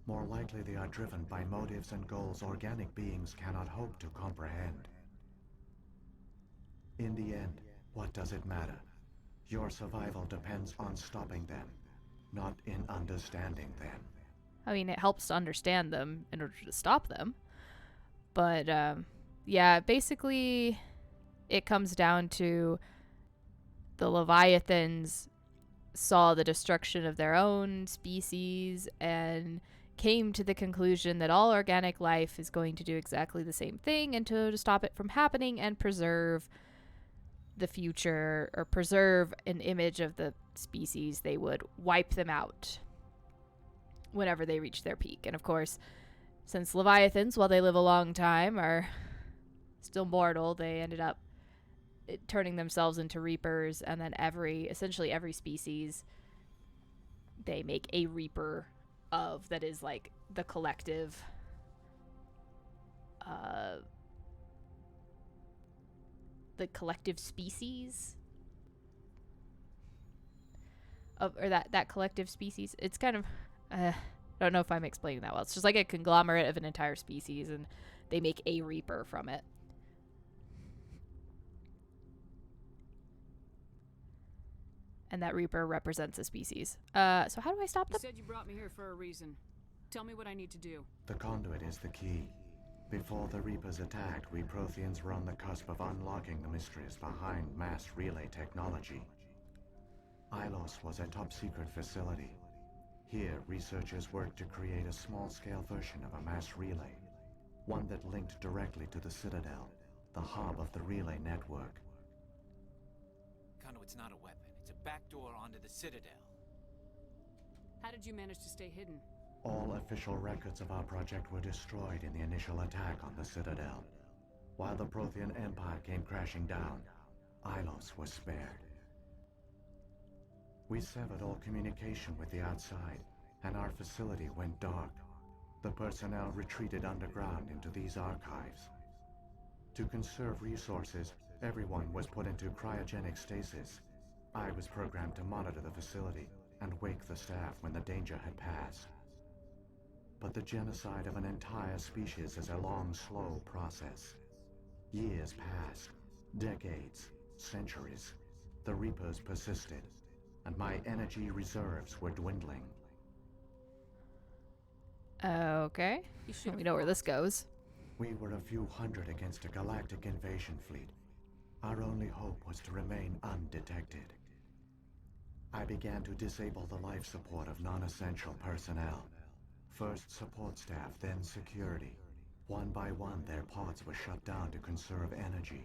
More likely they are driven by motives and goals organic beings cannot hope to comprehend. In the end, what does it matter? Your survival depends on stopping them, not in understanding them. I mean, it helps to understand them in order to stop them. But, yeah, basically, it comes down to the Leviathans saw the destruction of their own species and came to the conclusion that all organic life is going to do exactly the same thing, and to stop it from happening and preserve the future, or preserve an image of the species, they would wipe them out whenever they reach their peak. And of course, since Leviathans, while they live a long time, are still mortal, they ended up turning themselves into Reapers, and then essentially every species they make a Reaper of that is like the collective species of, or that collective species. It's kind of I don't know if I'm explaining that well. It's just like a conglomerate of an entire species, and they make a Reaper from it. And that Reaper represents a species. So how do I stop them? You said you brought me here for a reason. Tell me what I need to do. The conduit is the key. Before the Reapers attacked, we Protheans were on the cusp of unlocking the mysteries behind mass relay technology. Ilos was a top-secret facility. Here, researchers worked to create a small-scale version of a mass relay, one that linked directly to the Citadel, the hub of the relay network. Conduit's not a weapon. It's a backdoor onto the Citadel. How did you manage to stay hidden? All official records of our project were destroyed in the initial attack on the Citadel. While the Prothean Empire came crashing down, Ilos was spared. We severed all communication with the outside, and our facility went dark. The personnel retreated underground into these archives. To conserve resources, everyone was put into cryogenic stasis. I was programmed to monitor the facility and wake the staff when the danger had passed. But the genocide of an entire species is a long, slow process. Years passed, decades, centuries. The Reapers persisted, and my energy reserves were dwindling. Okay. We know where this goes. We were a few hundred against a galactic invasion fleet. Our only hope was to remain undetected. I began to disable the life support of non-essential personnel. First support staff, then security. One by one, their pods were shut down to conserve energy.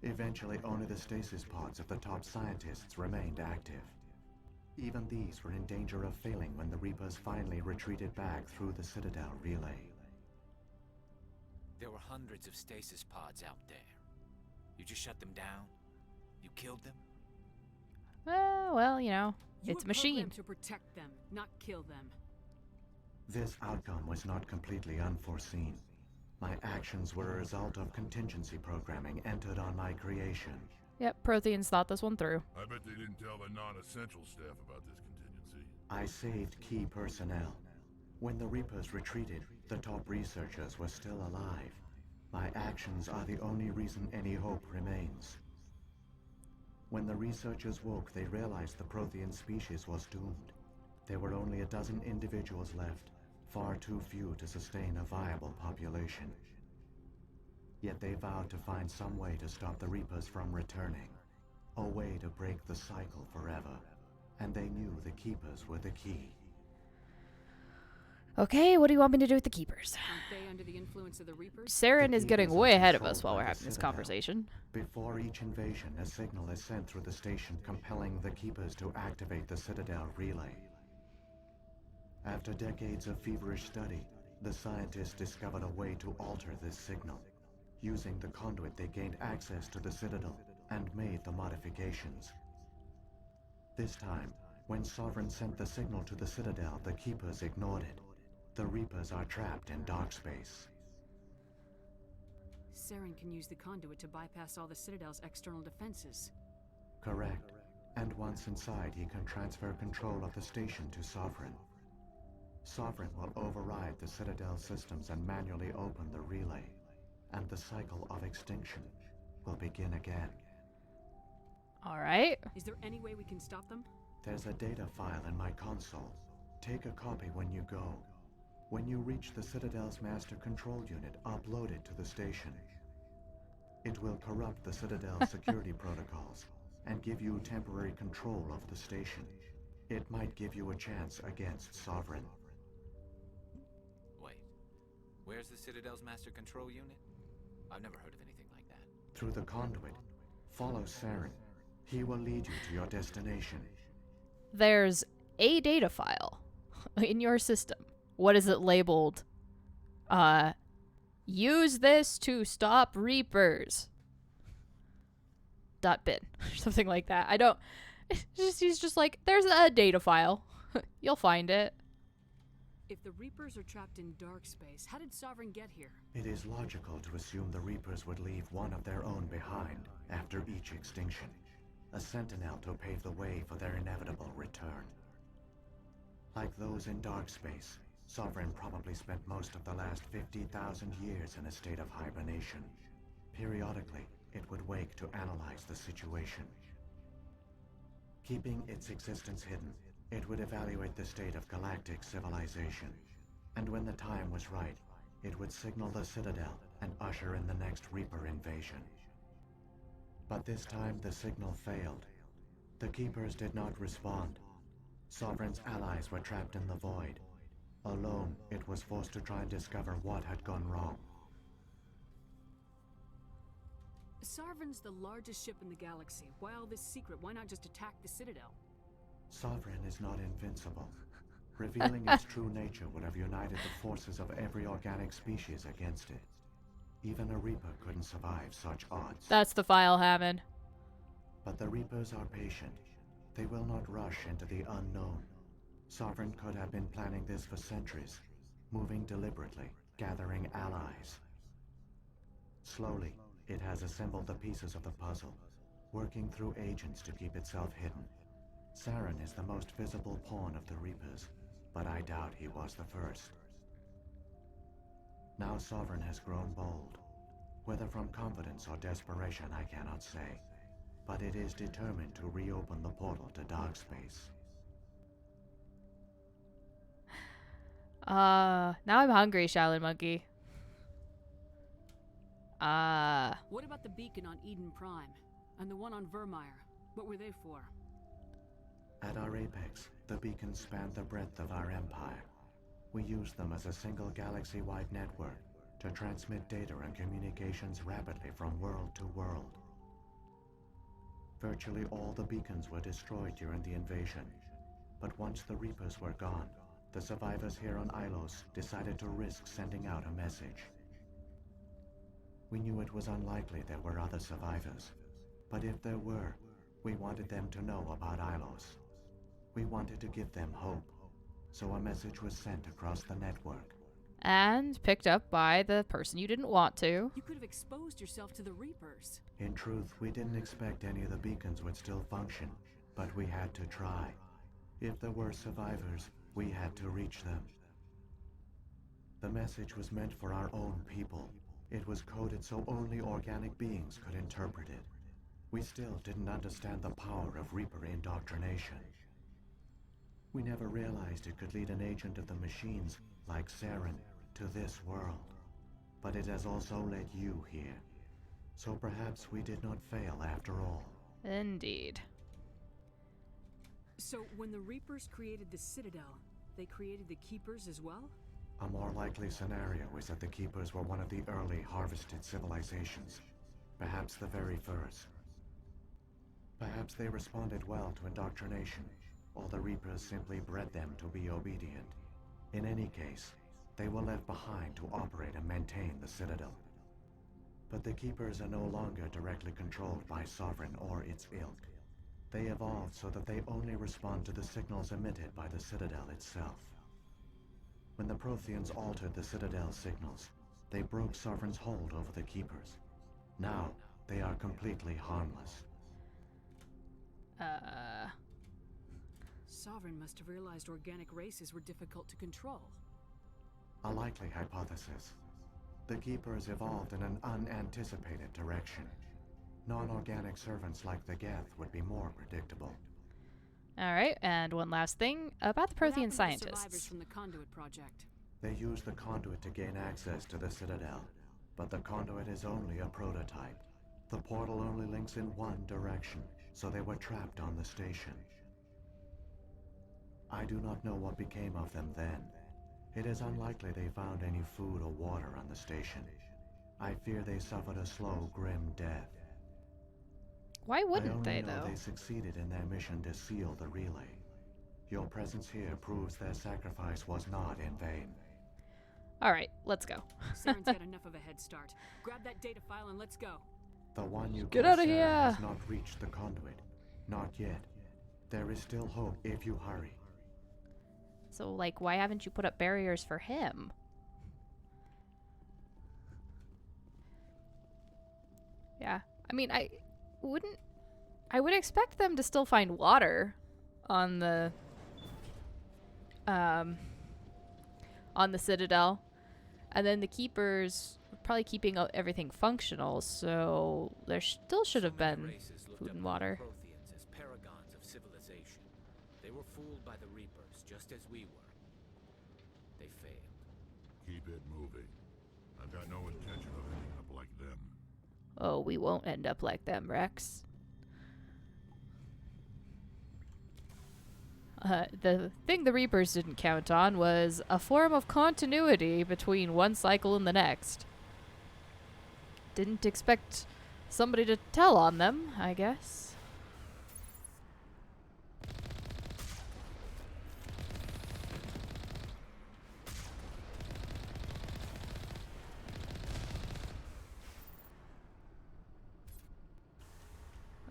Eventually, only the stasis pods of the top scientists remained active. Even these were in danger of failing when the Reapers finally retreated back through the Citadel relay. There were hundreds of stasis pods out there. You just shut them down? You killed them? Well, you know, You it's a were machine. programmed to protect them, not kill them. This outcome was not completely unforeseen. My actions were a result of contingency programming entered on my creation. Yep, Protheans thought this one through. I bet they didn't tell the non-essential staff about this contingency. I saved key personnel. When the Reapers retreated, the top researchers were still alive. My actions are the only reason any hope remains. When the researchers woke, they realized the Prothean species was doomed. There were only a dozen individuals left, far too few to sustain a viable population. Yet they vowed to find some way to stop the Reapers from returning, a way to break the cycle forever. And they knew the Keepers were the key. Okay, what do you want me to do with the Keepers? Aren't they under the influence of the Reapers? Saren is getting Keepers are way ahead of us controlled while we're by the having this Citadel. conversation. Before each invasion, a signal is sent through the station compelling the Keepers to activate the Citadel relay. After decades of feverish study, the scientists discovered a way to alter this signal. Using the conduit, they gained access to the Citadel and made the modifications. This time, when Sovereign sent the signal to the Citadel, the Keepers ignored it. The Reapers are trapped in dark space. Saren can use the conduit to bypass all the Citadel's external defenses. Correct. And once inside, he can transfer control of the station to Sovereign. Sovereign will override the Citadel systems and manually open the relay, and the cycle of extinction will begin again. Alright. Is there any way we can stop them? There's a data file in my console. Take a copy when you go. When you reach the Citadel's master control unit, upload it to the station. It will corrupt the Citadel's security protocols and give you temporary control of the station. It might give you a chance against Sovereign. Wait, where's the Citadel's master control unit? I've never heard of anything like that. Through the conduit, follow Saren. He will lead you to your destination. There's a data file in your system. What is it labeled? Use this to stop Reapers. .bin or something like that. I don't. He's just like, there's a data file. You'll find it. If the Reapers are trapped in dark space, how did Sovereign get here? It is logical to assume the Reapers would leave one of their own behind after each extinction. A sentinel to pave the way for their inevitable return. Like those in dark space, Sovereign probably spent most of the last 50,000 years in a state of hibernation. Periodically, it would wake to analyze the situation. Keeping its existence hidden, it would evaluate the state of galactic civilization. And when the time was right, it would signal the Citadel and usher in the next Reaper invasion. But this time the signal failed. The Keepers did not respond. Sovereign's allies were trapped in the void. Alone, it was forced to try and discover what had gone wrong. Sovereign's the largest ship in the galaxy. Why all this secret? Why not just attack the Citadel? Sovereign is not invincible. Revealing its true nature would have united the forces of every organic species against it. Even a Reaper couldn't survive such odds. That's the file, Hammond. But the Reapers are patient. They will not rush into the unknown. Sovereign could have been planning this for centuries, moving deliberately, gathering allies. Slowly, it has assembled the pieces of the puzzle, working through agents to keep itself hidden. Saren is the most visible pawn of the Reapers, but I doubt he was the first. Now Sovereign has grown bold. Whether from confidence or desperation, I cannot say. But it is determined to reopen the portal to dark space. Now I'm hungry, Shaolin Monkey. What about the beacon on Eden Prime? And the one on Vermeer? What were they for? At our apex, the beacons spanned the breadth of our empire. We used them as a single galaxy-wide network to transmit data and communications rapidly from world to world. Virtually all the beacons were destroyed during the invasion, but once the Reapers were gone, the survivors here on Ilos decided to risk sending out a message. We knew it was unlikely there were other survivors, but if there were, we wanted them to know about Ilos. We wanted to give them hope, so a message was sent across the network. And picked up by the person you didn't want to. You could have exposed yourself to the Reapers. In truth, we didn't expect any of the beacons would still function, but we had to try. If there were survivors, we had to reach them. The message was meant for our own people. It was coded so only organic beings could interpret it. We still didn't understand the power of Reaper indoctrination. We never realized it could lead an agent of the machines, like Saren, to this world. But it has also led you here. So perhaps we did not fail after all. Indeed. So when the Reapers created the Citadel, they created the Keepers as well? A more likely scenario is that the Keepers were one of the early harvested civilizations. Perhaps the very first. Perhaps they responded well to indoctrination, or the Reapers simply bred them to be obedient. In any case, they were left behind to operate and maintain the Citadel. But the Keepers are no longer directly controlled by Sovereign or its ilk. They evolved so that they only respond to the signals emitted by the Citadel itself. When the Protheans altered the Citadel's signals, they broke Sovereign's hold over the Keepers. Now, they are completely harmless. Sovereign must have realized organic races were difficult to control. A likely hypothesis. The Keepers evolved in an unanticipated direction. Non-organic servants like the Geth would be more predictable. Alright, and one last thing about the Prothean Survivors scientists. from the Conduit Project. They use the conduit to gain access to the Citadel, but the conduit is only a prototype. The portal only links in one direction, so they were trapped on the station. I do not know what became of them then. It is unlikely they found any food or water on the station. I fear they suffered a slow, grim death. Why wouldn't I they, only know though? they succeeded in their mission to seal the relay. Your presence here proves their sacrifice was not in vain. Alright, let's go. Saren's got enough of a head start. Grab that data file and let's go. The one you Get call outta Saren here! has not reached the conduit. Not yet. There is still hope if you hurry. So, like, why haven't you put up barriers for him? Yeah. I mean, I would expect them to still find water on the Citadel. And then the Keepers were probably keeping everything functional, so there still should have been food and water. Protheans as paragons of civilization. They were fooled by the Reapers, just as we were. They failed. Keep it moving. I've got no intention of ending up like them. Oh, we won't end up like them, Rex. The thing the Reapers didn't count on was a form of continuity between one cycle and the next. Didn't expect somebody to tell on them, I guess.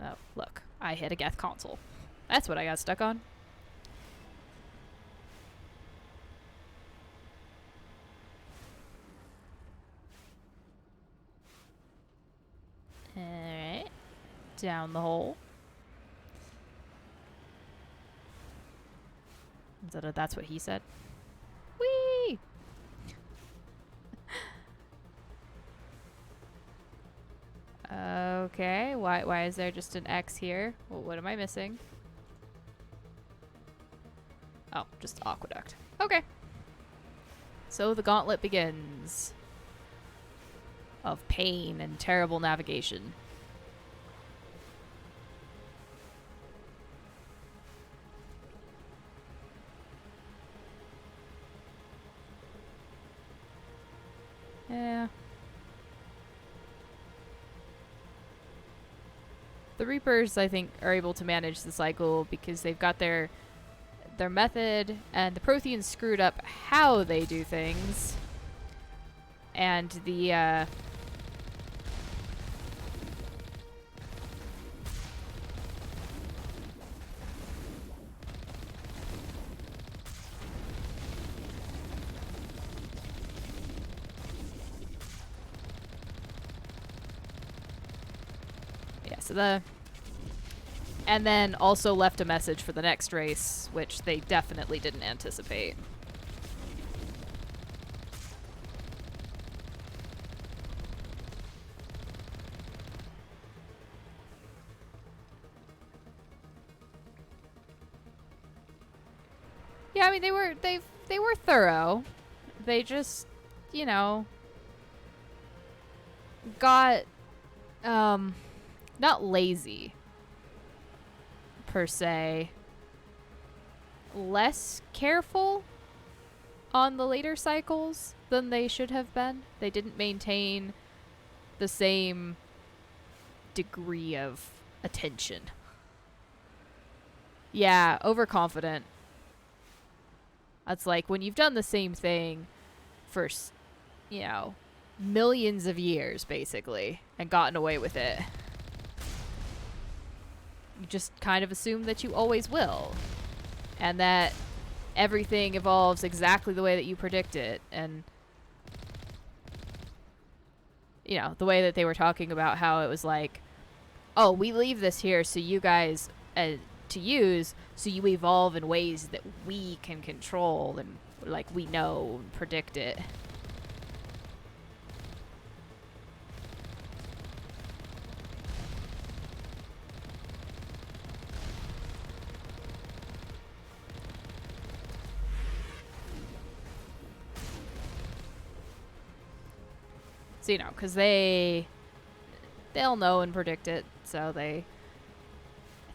Oh, look. I hit a Geth console. That's what I got stuck on. Alright. Down the hole. That's what he said. Whee! Okay, why is there just an X here? Well, what am I missing? Oh, just aqueduct. Okay. So the gauntlet begins. Of pain and terrible navigation. Yeah. The Reapers, I think, are able to manage the cycle because they've got their method, and the Protheans screwed up how they do things. And the, and then also left a message for the next race, which they definitely didn't anticipate. Yeah, I mean they were thorough. They just, you know, got not lazy per se, less careful on the later cycles than they should have been. They didn't maintain the same degree of attention. Yeah, overconfident. That's like when you've done the same thing for, you know, millions of years, basically, and gotten away with it. You just kind of assume that you always will. And that everything evolves exactly the way that you predict it. And, you know, the way that they were talking about how it was like, oh, we leave this here so you guys to use, so you evolve in ways that we can control and, like, we know and predict it. So, you know, because they'll know and predict it, so they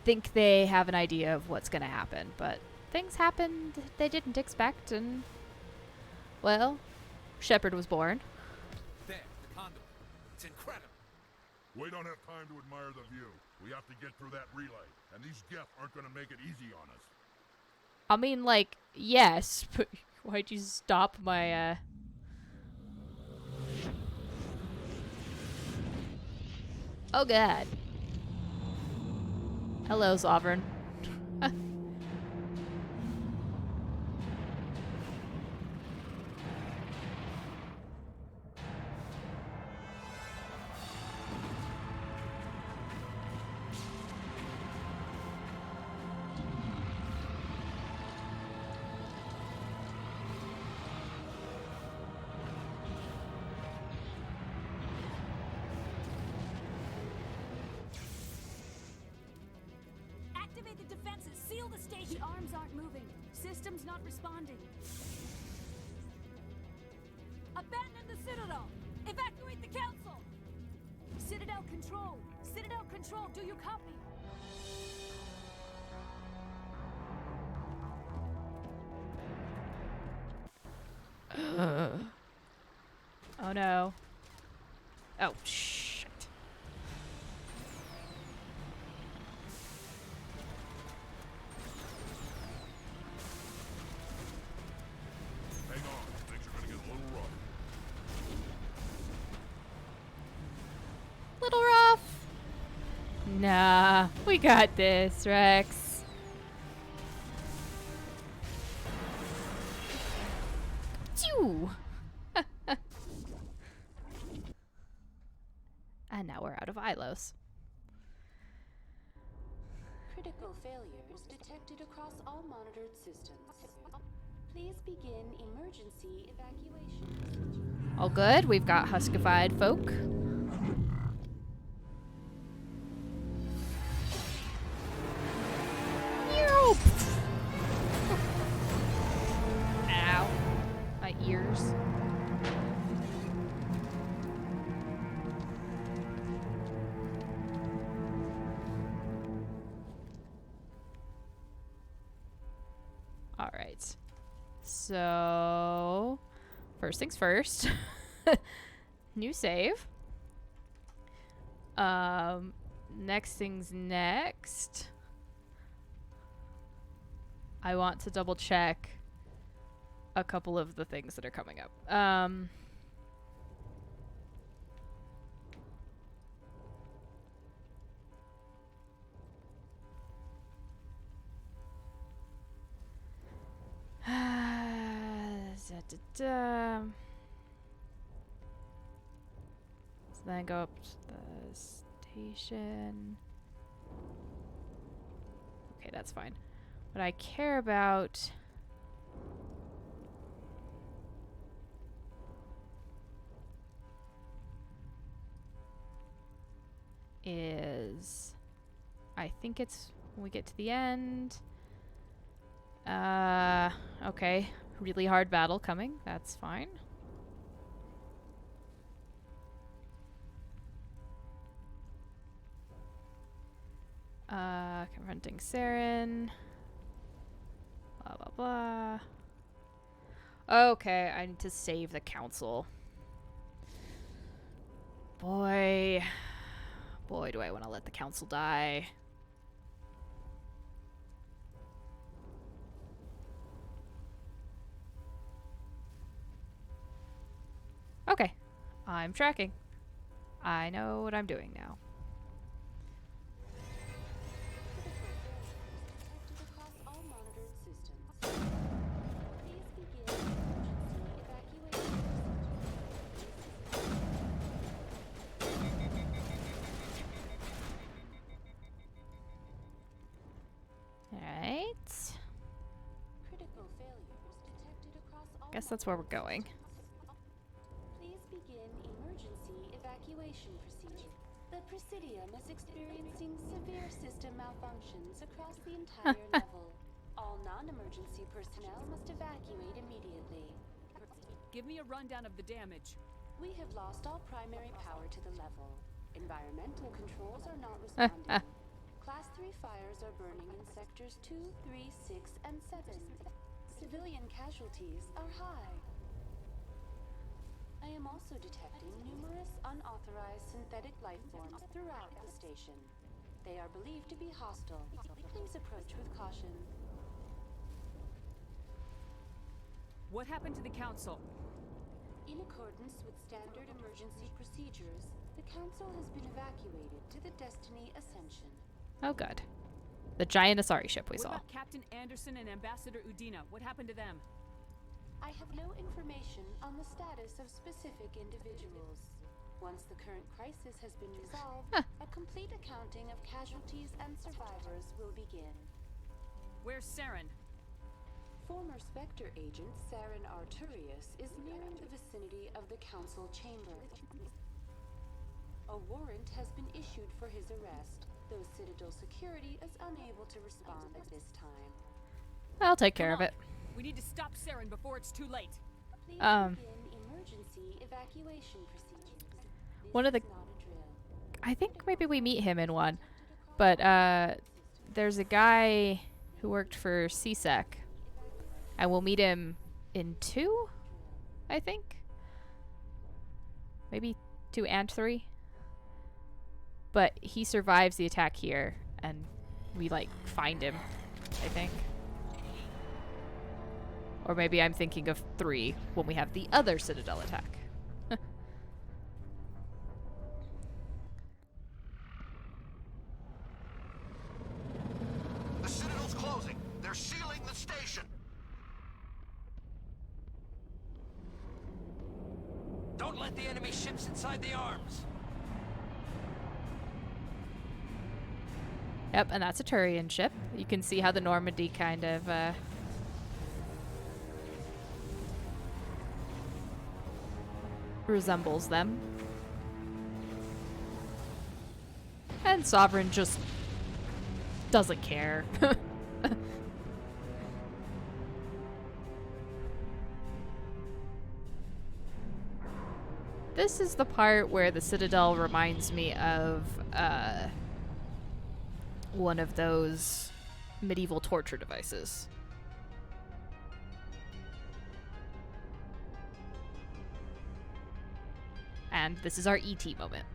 think they have an idea of what's going to happen, but things happened they didn't expect, and, well, Shepard was born. There, the conduit. It's incredible. We don't have time to admire the view. We have to get through that relay, and these Geth aren't going to make it easy on us. I mean, like, yes, but why'd you stop my, Oh, God. Hello, Sovereign. Activate the defenses. Seal the station. The arms aren't moving. System's not responding. Abandon the Citadel. Evacuate the Council. Citadel Control. Citadel Control. Do you copy? Oh, no. Oh, shit. Hang on, things are going to get a little rough. Little rough. Nah, we got this, Rex. Phew. And now we're out of Ilos. Critical failures detected across all monitored systems. Please begin emergency evacuation. All good. We've got huskified folk. Ow. My ears. All right. So, first things first. New save. Next things next. I want to double check a couple of the things that are coming up. So then go up to the station. Okay, that's fine. What I care about is, I think it's when we get to the end. Okay. Really hard battle coming. That's fine. Confronting Saren. Blah, blah, blah. Okay, I need to save the council. Boy. Boy, do I want to let the council die. Okay. I'm tracking. I know what I'm doing now. guess that's where we're going. Please begin emergency evacuation procedure. The Presidium is experiencing severe system malfunctions across the entire level. All non-emergency personnel must evacuate immediately. Give me a rundown of the damage. We have lost all primary power to the level. Environmental controls are not responding. Class 3 fires are burning in sectors 2, 3, 6, and 7. Civilian casualties are high. I am also detecting numerous unauthorized synthetic life forms throughout the station. They are believed to be hostile. Please approach with caution. What happened to the council? In accordance with standard emergency procedures, the council has been evacuated to the Destiny Ascension. Oh, good. The giant Asari ship we What saw. about Captain Anderson and Ambassador Udina? What happened to them? I have no information on the status of specific individuals. Once the current crisis has been resolved, a complete accounting of casualties and survivors will begin. Where's Saren? Former Spectre agent Saren Arturius is nearing the vicinity of the council chamber. A warrant has been issued for his arrest, though Citadel security is unable to respond at this time. I'll take care of it. We need to stop Saren before it's too late. Please begin emergency evacuation procedures. One of the... I think maybe we meet him in one. But, there's a guy who worked for CSEC. And we'll meet him in 2, I think? Maybe 2 and 3? But he survives the attack here, and we, like, find him, I think. Or maybe I'm thinking of 3 when we have the other Citadel attack. The Citadel's closing. They're sealing the station. Don't let the enemy ships inside the arms. Yep, and that's a Turian ship. You can see how the Normandy kind of, resembles them. And Sovereign just doesn't care. This is the part where the Citadel reminds me of, one of those medieval torture devices. And this is our ET moment.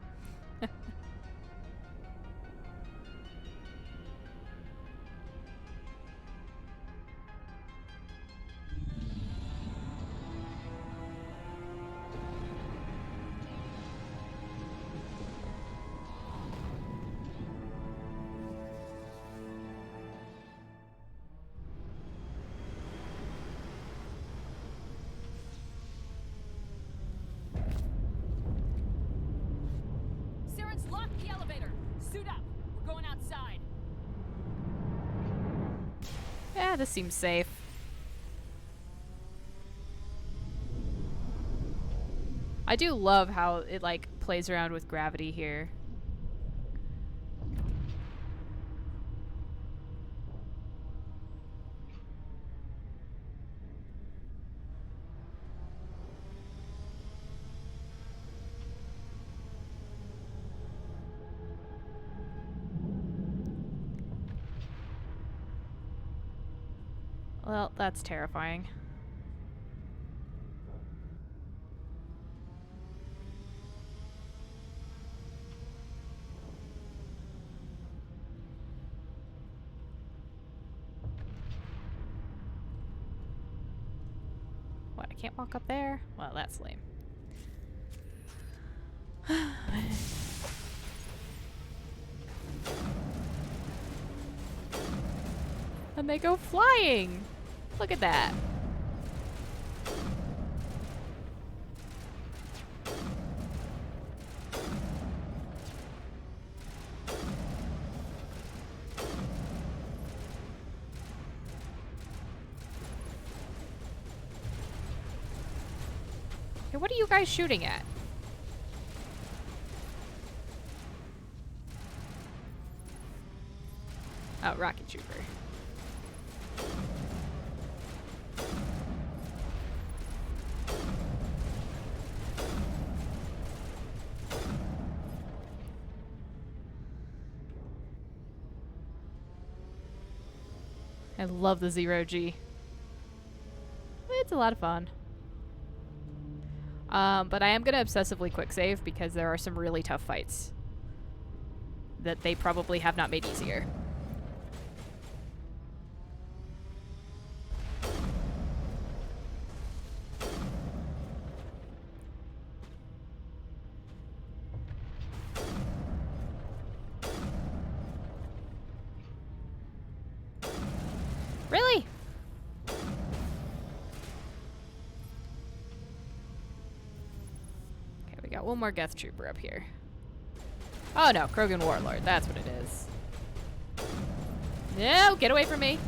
Lock the elevator! Suit up! We're going outside! Yeah, this seems safe. I do love how it, like, plays around with gravity here. Well, that's terrifying. What, I can't walk up there? Well, that's lame. And they go flying! Look at that. Hey, what are you guys shooting at? Oh, rocket trooper. I love the zero-G. It's a lot of fun. But I am gonna obsessively quick save because there are some really tough fights that they probably have not made easier. Really? Okay, we got one more Geth Trooper up here. Oh no, Krogan Warlord, that's what it is. No, get away from me.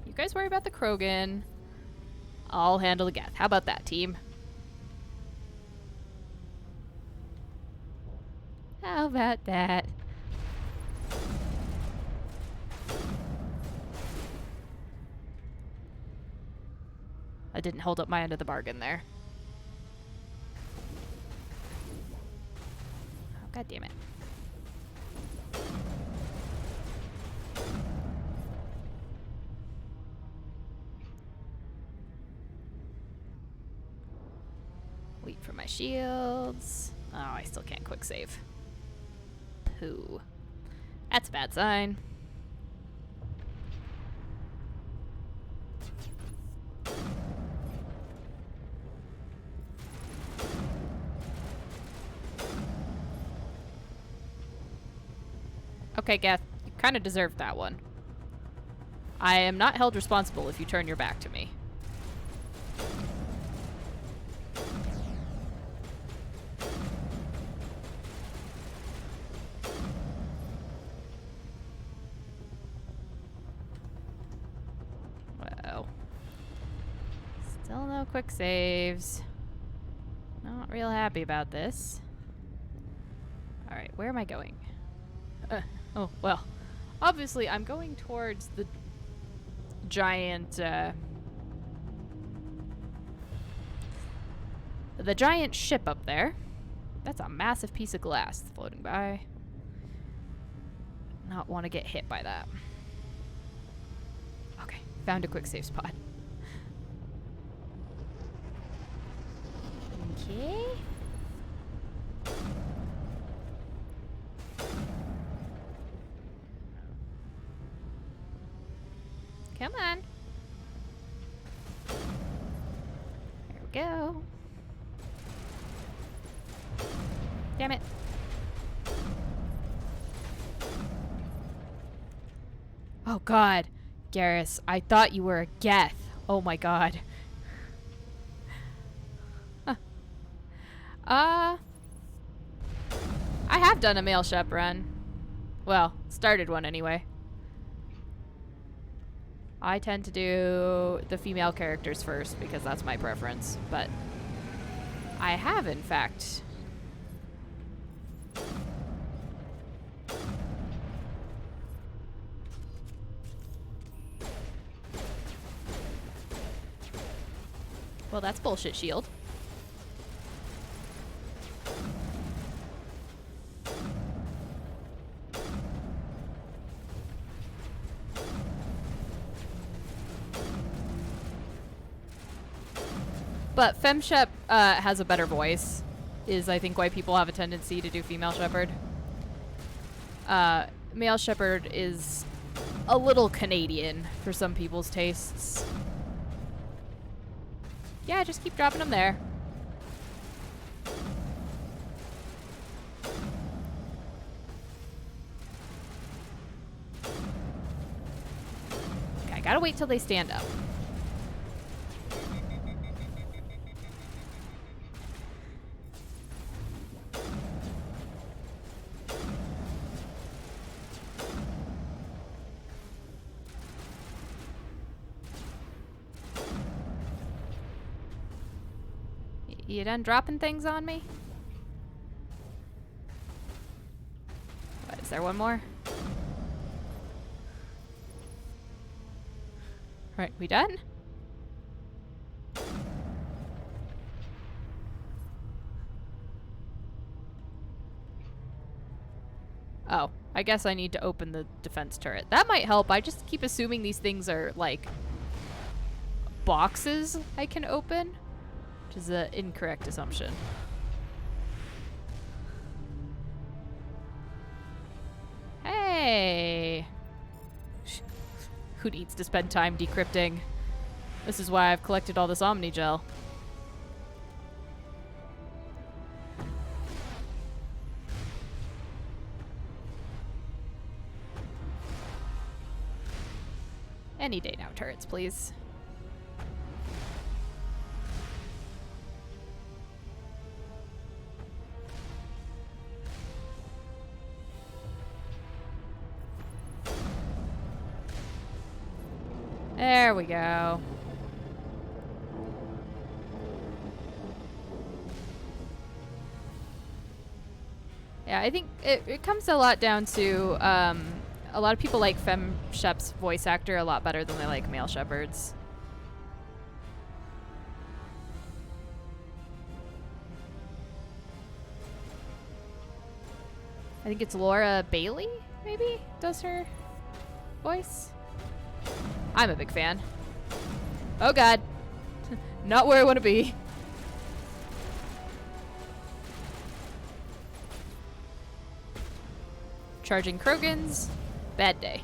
You guys worry about the Krogan. I'll handle the Geth. How about that, team? How about that? I didn't hold up my end of the bargain there. Oh, God damn it. Wait for my shields. Oh, I still can't quick save. Pooh. That's a bad sign. Okay, Geth, you kind of deserved that one. I am not held responsible if you turn your back to me. Wow. Still no quick saves. Not real happy about this. Alright, where am I going? Oh, well. Obviously, I'm going towards the giant, the giant ship up there. That's a massive piece of glass floating by. Not want to get hit by that. Okay, found a quick save spot. Okay. Come on. There we go. Damn it. Oh god. Garrus, I thought you were a Geth. Oh my god. Huh. I have done a male shep run. Well, started one anyway. I tend to do the female characters first because that's my preference, but I have, in fact. Well, that's bullshit, shield. But FemShep has a better voice, is I think why people have a tendency to do female shepherd. Male shepherd is a little Canadian for some people's tastes. Yeah, just keep dropping them there. Okay, I gotta wait till they stand up. You done dropping things on me? What, is there one more? Right, we done? Oh, I guess I need to open the defense turret. That might help. I just keep assuming these things are, like, boxes I can open, which is an incorrect assumption. Hey! Who needs to spend time decrypting? This is why I've collected all this Omni Gel. Any day now, turrets, please. There we go. Yeah, I think it comes a lot down to a lot of people like Fem Shep's voice actor a lot better than they like male Shepards. I think it's Laura Bailey, maybe, does her voice. I'm a big fan. Oh god. Not where I want to be. Charging Krogans. Bad day.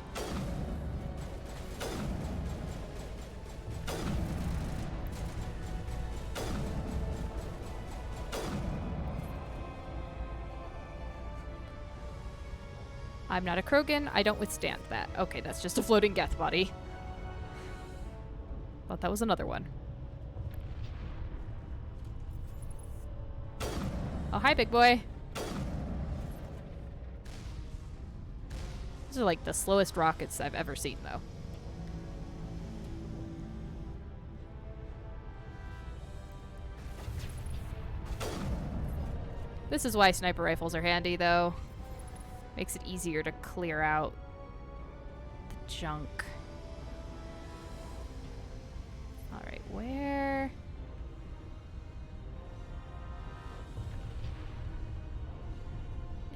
I'm not a Krogan. I don't withstand that. Okay, that's just a floating Geth body. Thought that was another one. Oh, hi, big boy. These are like the slowest rockets I've ever seen, though. This is why sniper rifles are handy, though. Makes it easier to clear out the junk. Alright, where...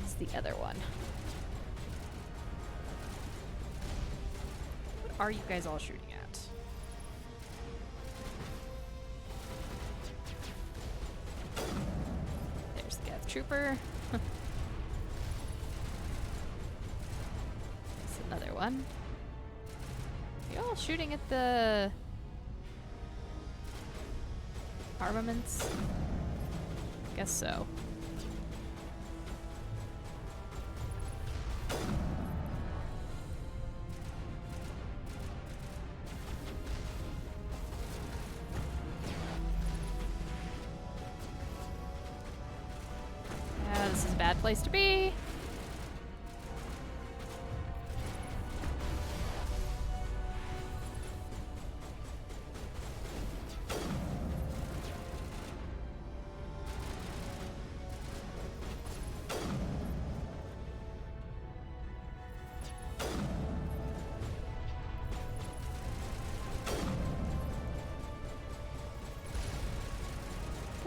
is the other one? What are you guys all shooting at? There's the Geth Trooper. Another one. You all shooting at the armaments? Guess so. Yeah, this is a bad place to be.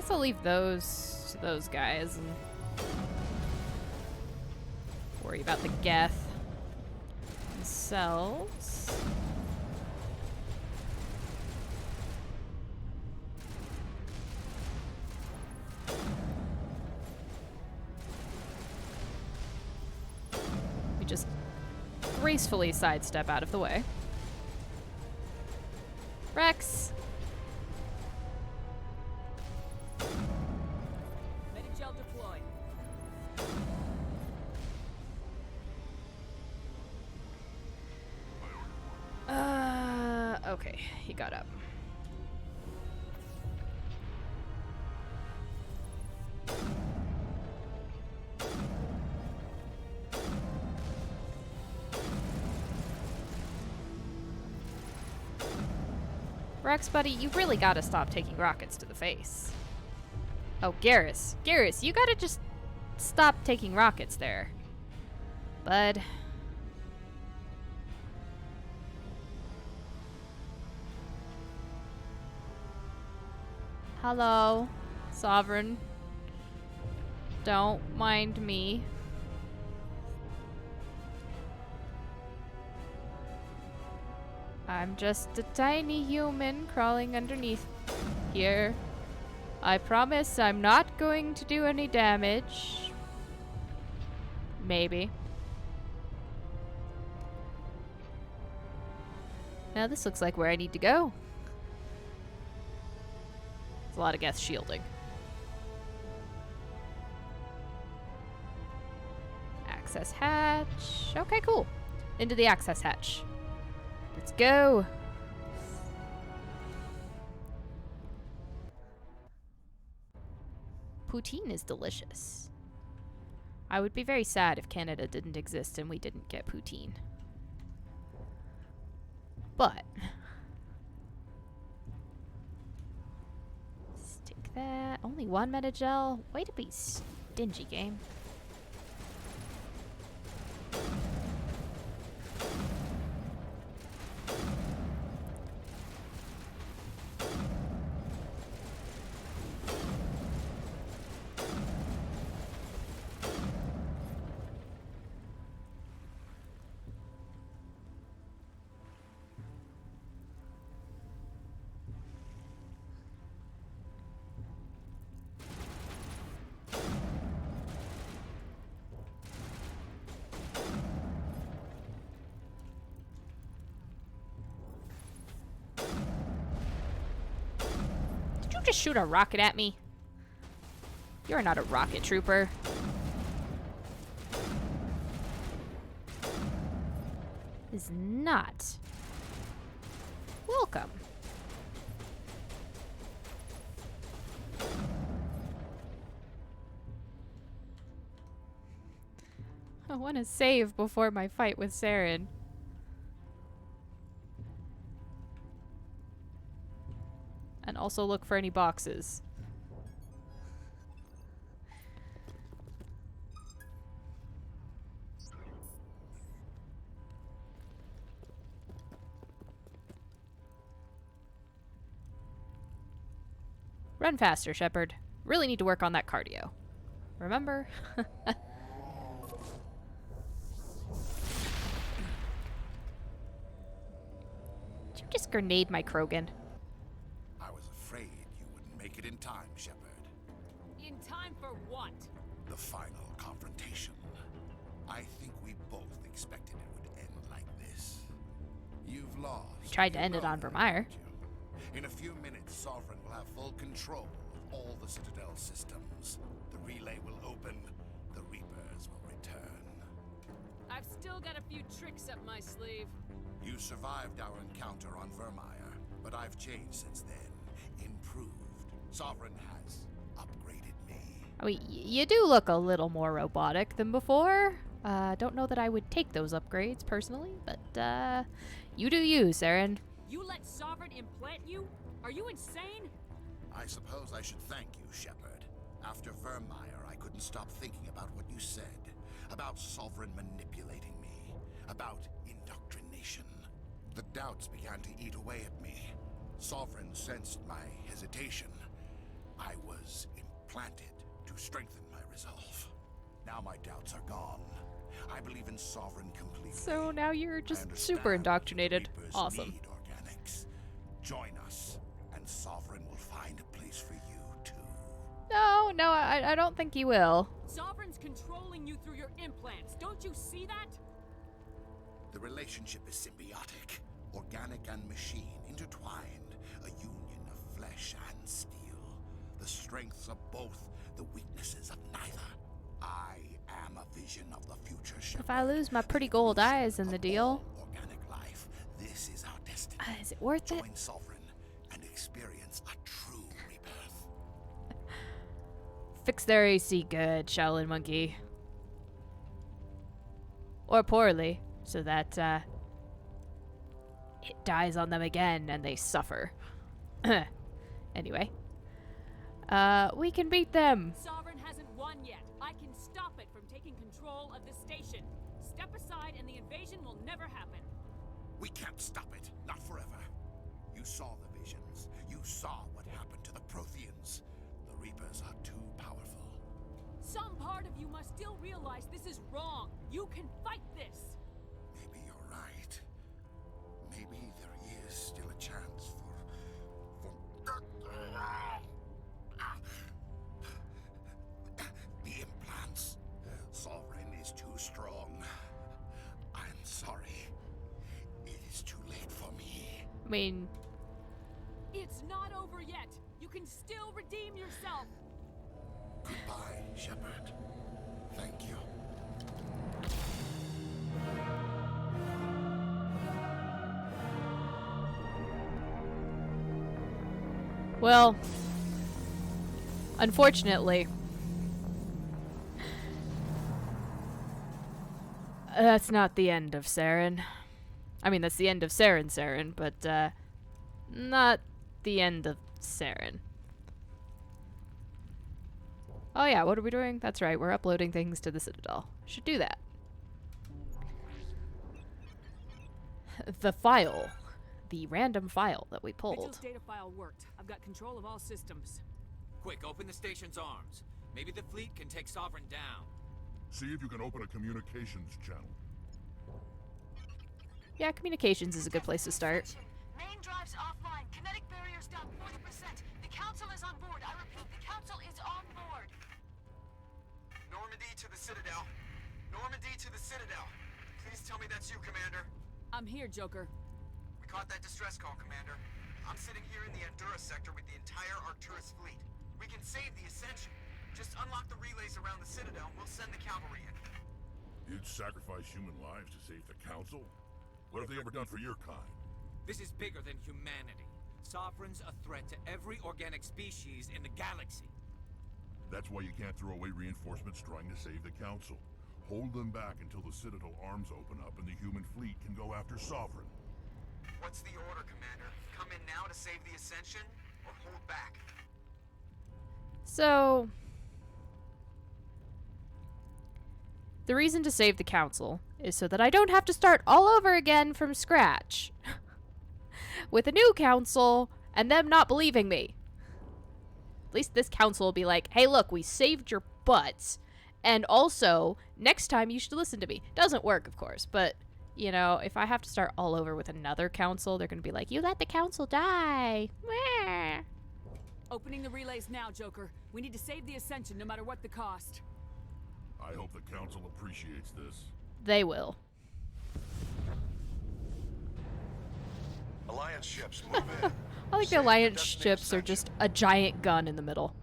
I'll leave those to those guys and worry about the Geth themselves. We just gracefully sidestep out of the way. Rex! Okay, he got up. Rex, buddy, you really gotta stop taking rockets to the face. Oh, Garrus. Garrus, you gotta just stop taking rockets there. Bud. Hello, Sovereign. Don't mind me. I'm just a tiny human crawling underneath here. I promise I'm not going to do any damage. Maybe. Now this looks like where I need to go. There's a lot of Geth shielding. Access hatch. Okay, cool. Into the access hatch. Let's go. Poutine is delicious. I would be very sad if Canada didn't exist and we didn't get poutine. But let's take that. Only one Metagel. Way to be stingy, game. Just shoot a rocket at me. You're not a rocket trooper. Is not welcome. I want to save before my fight with Saren. And also look for any boxes. Run faster, Shepard. Really need to work on that cardio. Remember? Did you just grenade my Krogan? Make it in time, Shepard. In time for what? The final confrontation. I think we both expected it would end like this. You've lost. I tried to end it on Vermeer. In a few minutes, Sovereign will have full control of all the Citadel systems. The relay will open. The Reapers will return. I've still got a few tricks up my sleeve. You survived our encounter on Vermeer, but I've changed since then. Improved. Sovereign has upgraded me. I mean, you do look a little more robotic than before. Don't know that I would take those upgrades personally, but you do you, Saren. You let Sovereign implant you? Are you insane? I suppose I should thank you, Shepard. After Vermeer, I couldn't stop thinking about what you said. About Sovereign manipulating me. About indoctrination. The doubts began to eat away at me. Sovereign sensed my hesitation. I was implanted to strengthen my resolve. Now my doubts are gone. I believe in Sovereign completely. So now you're just super indoctrinated. Awesome. Need organics. Join us, and Sovereign will find a place for you too. No, I don't think he will. Sovereign's controlling you through your implants. Don't you see that? The relationship is symbiotic, organic and machine intertwined, a union of flesh and steel. The strengths of both, the weaknesses of neither. I am a vision of the future. If I lose my pretty gold eyes in the deal, organic life. This is our destiny. Is it worth it? Join Sovereign and experience a true rebirth. Fix their AC good, Shaolin Monkey. Or poorly, so that it dies on them again and they suffer. Anyway. We can beat them. Sovereign hasn't won yet. I can stop it from taking control of the station. Step aside and the invasion will never happen. We can't stop it. Not forever. You saw the visions. You saw what happened to the Protheans. The Reapers are too powerful. Some part of you must still realize this is wrong. You can fight this. Maybe you're right. Maybe there is still a chance for the implants. Sovereign is too strong. I'm sorry. It is too late for me. I mean, it's not over yet. You can still redeem yourself. Goodbye, Shepard. Thank you. well, unfortunately, that's not the end of Saren. I mean, that's the end of Saren, but, not the end of Saren. Oh yeah, what are we doing? That's right, we're uploading things to the Citadel. Should do that. The file. The random file that we pulled. Vigil's data file worked. I've got control of all systems. Quick, open the station's arms. Maybe the fleet can take Sovereign down. See if you can open a communications channel. Yeah, communications is a good place to start. Main drives offline. Kinetic barriers down 40%. The Council is on board. I repeat, the Council is on board. Normandy to the Citadel. Normandy to the Citadel. Please tell me that's you, Commander. I'm here, Joker. We caught that distress call, Commander. I'm sitting here in the Endura sector with the entire Arcturus fleet. We can save the Ascension. Just unlock the relays around the Citadel and we'll send the cavalry in. You'd sacrifice human lives to save the Council? What have they ever done for your kind? This is bigger than humanity. Sovereign's a threat to every organic species in the galaxy. That's why you can't throw away reinforcements trying to save the Council. Hold them back until the Citadel arms open up and the human fleet can go after Sovereign. What's the order, Commander? Come in now to save the Ascension, or hold back? So, the reason to save the Council is so that I don't have to start all over again from scratch. With a new Council, and them not believing me. At least this Council will be like, hey look, we saved your butts, and also, next time you should listen to me. Doesn't work, of course, but, you know, if I have to start all over with another Council, they're gonna be like, you let the Council die. Meh. Opening the relays now, Joker. We need to save the Ascension no matter what the cost. I hope the Council appreciates this. They will. Alliance ships, move in. I think the Alliance ships are just a giant gun in the middle.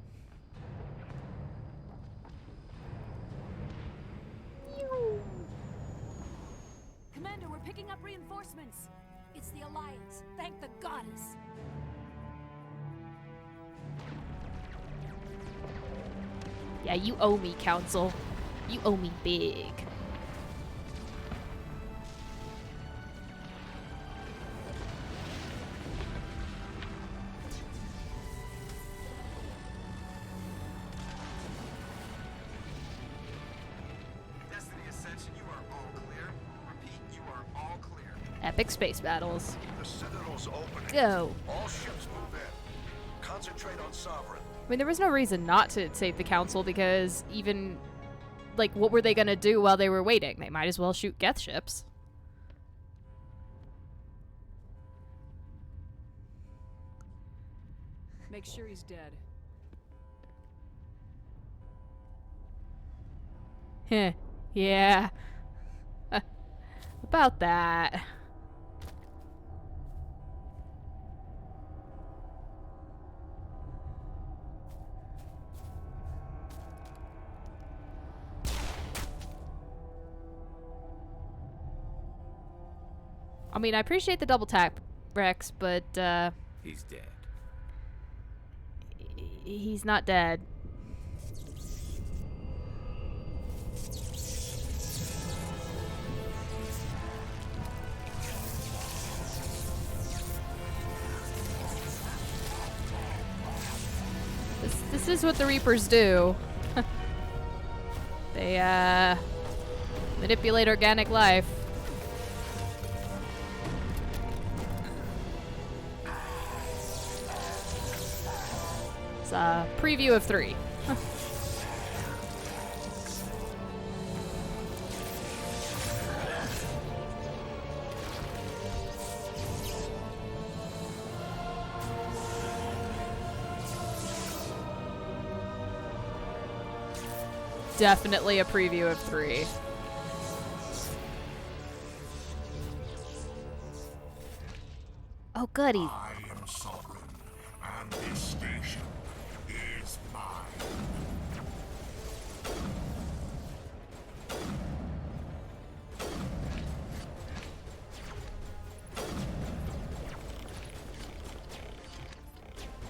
Commander, we're picking up reinforcements. It's the Alliance. Thank the goddess. Yeah, you owe me, Council. You owe me big. Destiny Ascension, you are all clear. Repeat, you are all clear. Epic space battles. The Citadel's opening. Go. All ships move in. Concentrate on Sovereign. I mean, there was no reason not to save the Council because even, like, what were they gonna do while they were waiting? They might as well shoot Geth ships. Make sure he's dead. Heh. Yeah. About that. I mean, I appreciate the double tap, Rex, but, He's dead. he's not dead. This is what the Reapers do. They manipulate organic life. It's a preview of 3. Definitely a preview of 3. Oh, goody. I am sovereign, and this station is mine.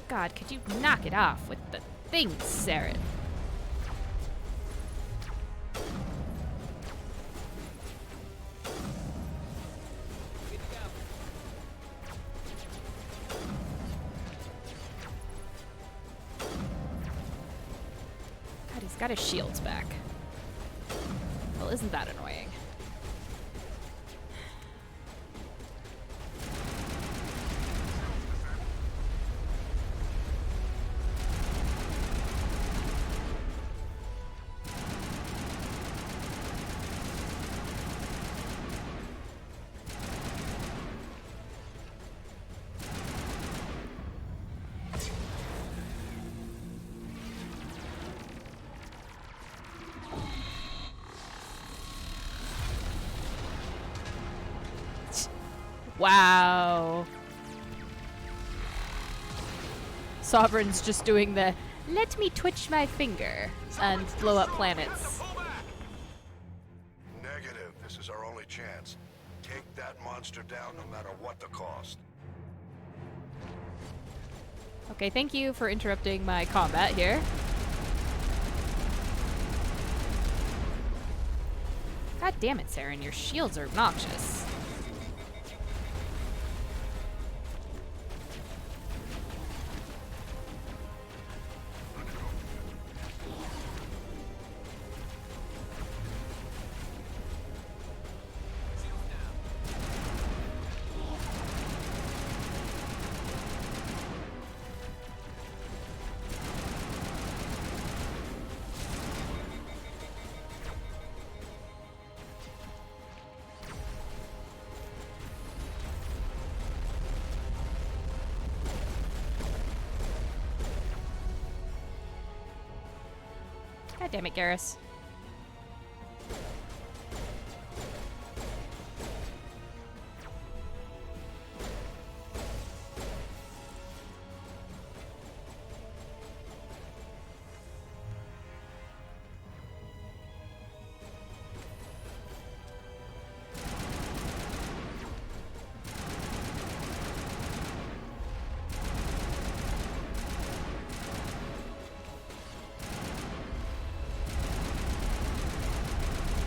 God, could you knock it off with the things, Saren? God, he's got his shields back. Well, isn't that annoying? Wow. Sovereign's just doing the let me twitch my finger and blow up planets. Negative. This is our only chance. Take that monster down no matter what the cost. Okay, thank you for interrupting my combat here. God damn it, Saren, your shields are obnoxious. God damn it, Garrus.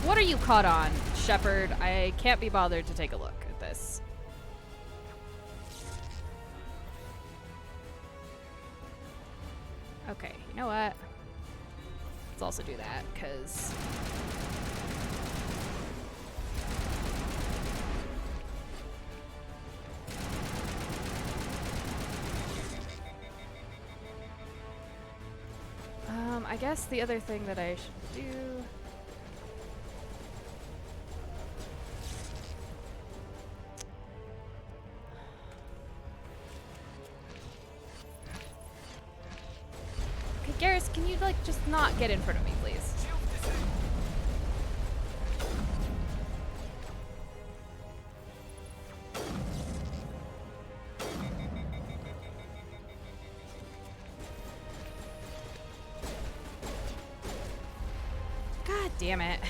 What are you caught on, Shepard? I can't be bothered to take a look at this. Okay, you know what? Let's also do that, because... I guess the other thing that I should do... Garrus, can you, like, just not get in front of me, please? God damn it.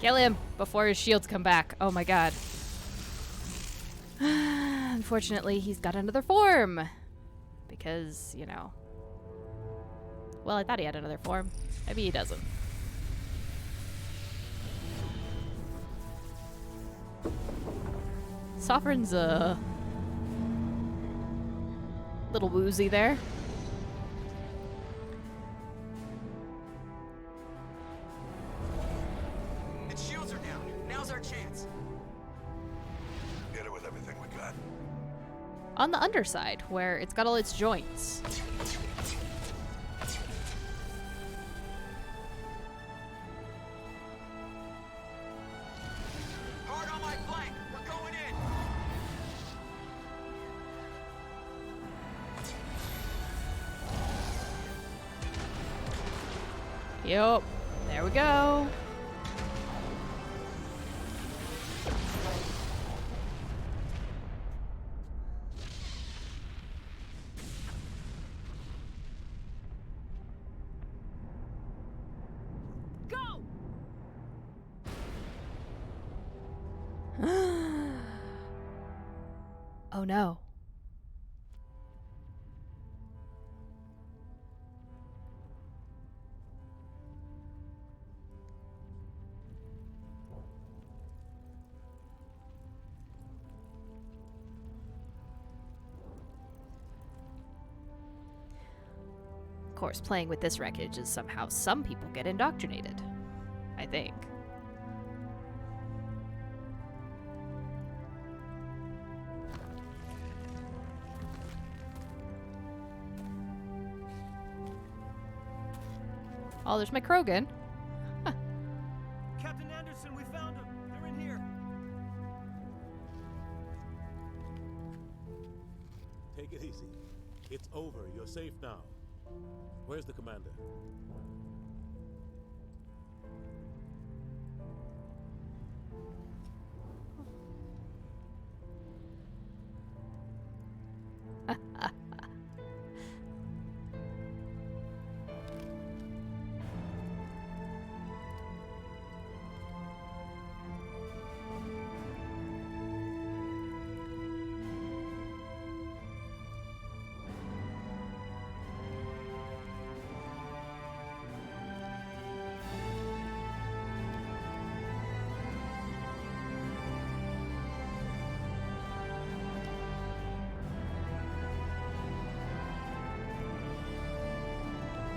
Kill him before his shields come back. Oh my god. Unfortunately, he's got another form. Because, you know, Well, I thought he had another form. Maybe he doesn't. Sovereign's a little woozy there. Its shields are down. Now's our chance. Get it with everything we got. On the underside, where it's got all its joints. Hard on my flank. We're going in. Yup. There we go. Go! Oh no. Of course, playing with this wreckage is somehow some people get indoctrinated. I think. Oh, there's my Krogan. Captain Anderson, we found them. They're in here. Take it easy. It's over. You're safe now. Where's the commander?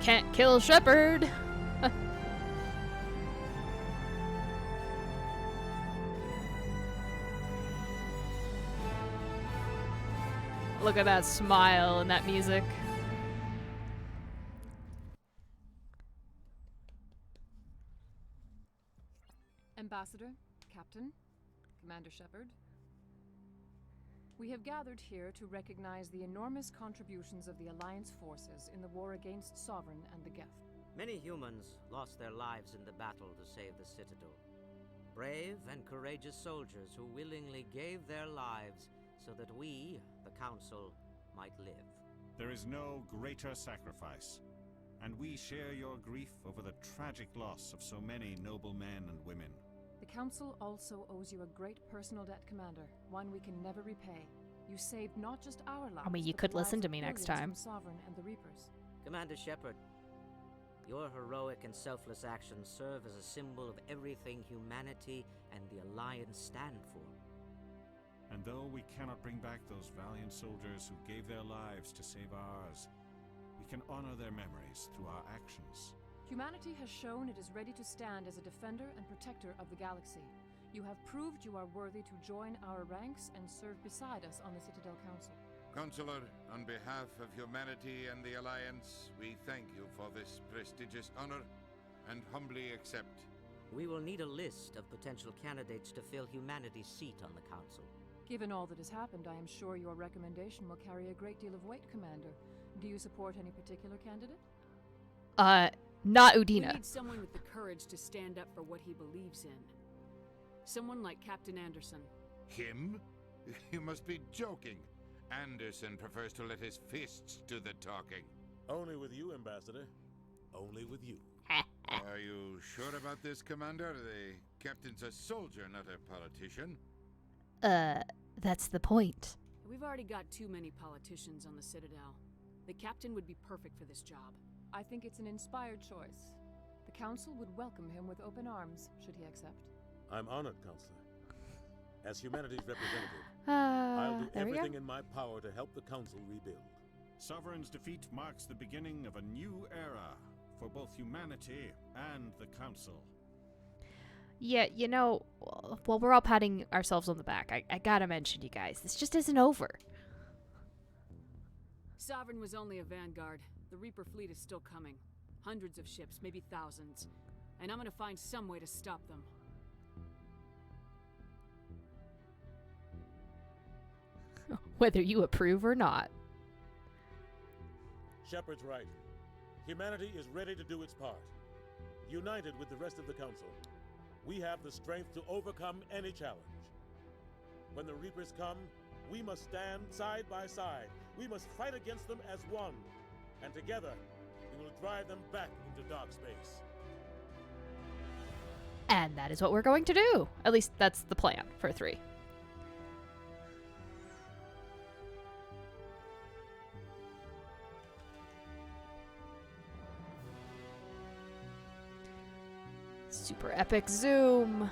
Can't kill Shepard. Look at that smile and that music. Ambassador, Captain, Commander Shepard. We have gathered here to recognize the enormous contributions of the Alliance forces in the war against Sovereign and the Geth. Many humans lost their lives in the battle to save the Citadel. Brave and courageous soldiers who willingly gave their lives so that we, the Council, might live. There is no greater sacrifice, and we share your grief over the tragic loss of so many noble men and women. The Council also owes you a great personal debt, Commander, one we can never repay. You saved not just our lives, I mean, you but could the lives listen to of me next billions time. from Sovereign and the Reapers. Commander Shepard, your heroic and selfless actions serve as a symbol of everything humanity and the Alliance stand for. And though we cannot bring back those valiant soldiers who gave their lives to save ours, we can honor their memories through our actions. Humanity has shown it is ready to stand as a defender and protector of the galaxy. You have proved you are worthy to join our ranks and serve beside us on the Citadel Council. Consular, on behalf of humanity and the Alliance, we thank you for this prestigious honor and humbly accept. We will need a list of potential candidates to fill humanity's seat on the Council. Given all that has happened, I am sure your recommendation will carry a great deal of weight, Commander. Do you support any particular candidate? Not We Udina. need someone with the courage to stand up for what he believes in. Someone like Captain Anderson. Him? You must be joking. Anderson prefers to let his fists do the talking. Only with you, Ambassador. Only with you. Are you sure about this, Commander? The captain's a soldier, not a politician. That's the point. We've already got too many politicians on the Citadel. The captain would be perfect for this job. I think it's an inspired choice. The Council would welcome him with open arms, should he accept. I'm honored, Counselor. As humanity's representative, I'll do there we go. everything in my power to help the Council rebuild. Sovereign's defeat marks the beginning of a new era for both humanity and the Council. Yeah, you know, well, we're all patting ourselves on the back. I gotta mention, you guys, this just isn't over. Sovereign was only a vanguard. The Reaper fleet is still coming. Hundreds of ships, maybe thousands. And I'm gonna find some way to stop them. Whether you approve or not. Shepard's right. Humanity is ready to do its part. United with the rest of the Council, we have the strength to overcome any challenge. When the Reapers come, we must stand side by side. We must fight against them as one. And together, we will drive them back into dark space. And that is what we're going to do. At least that's the plan for 3. Super epic zoom.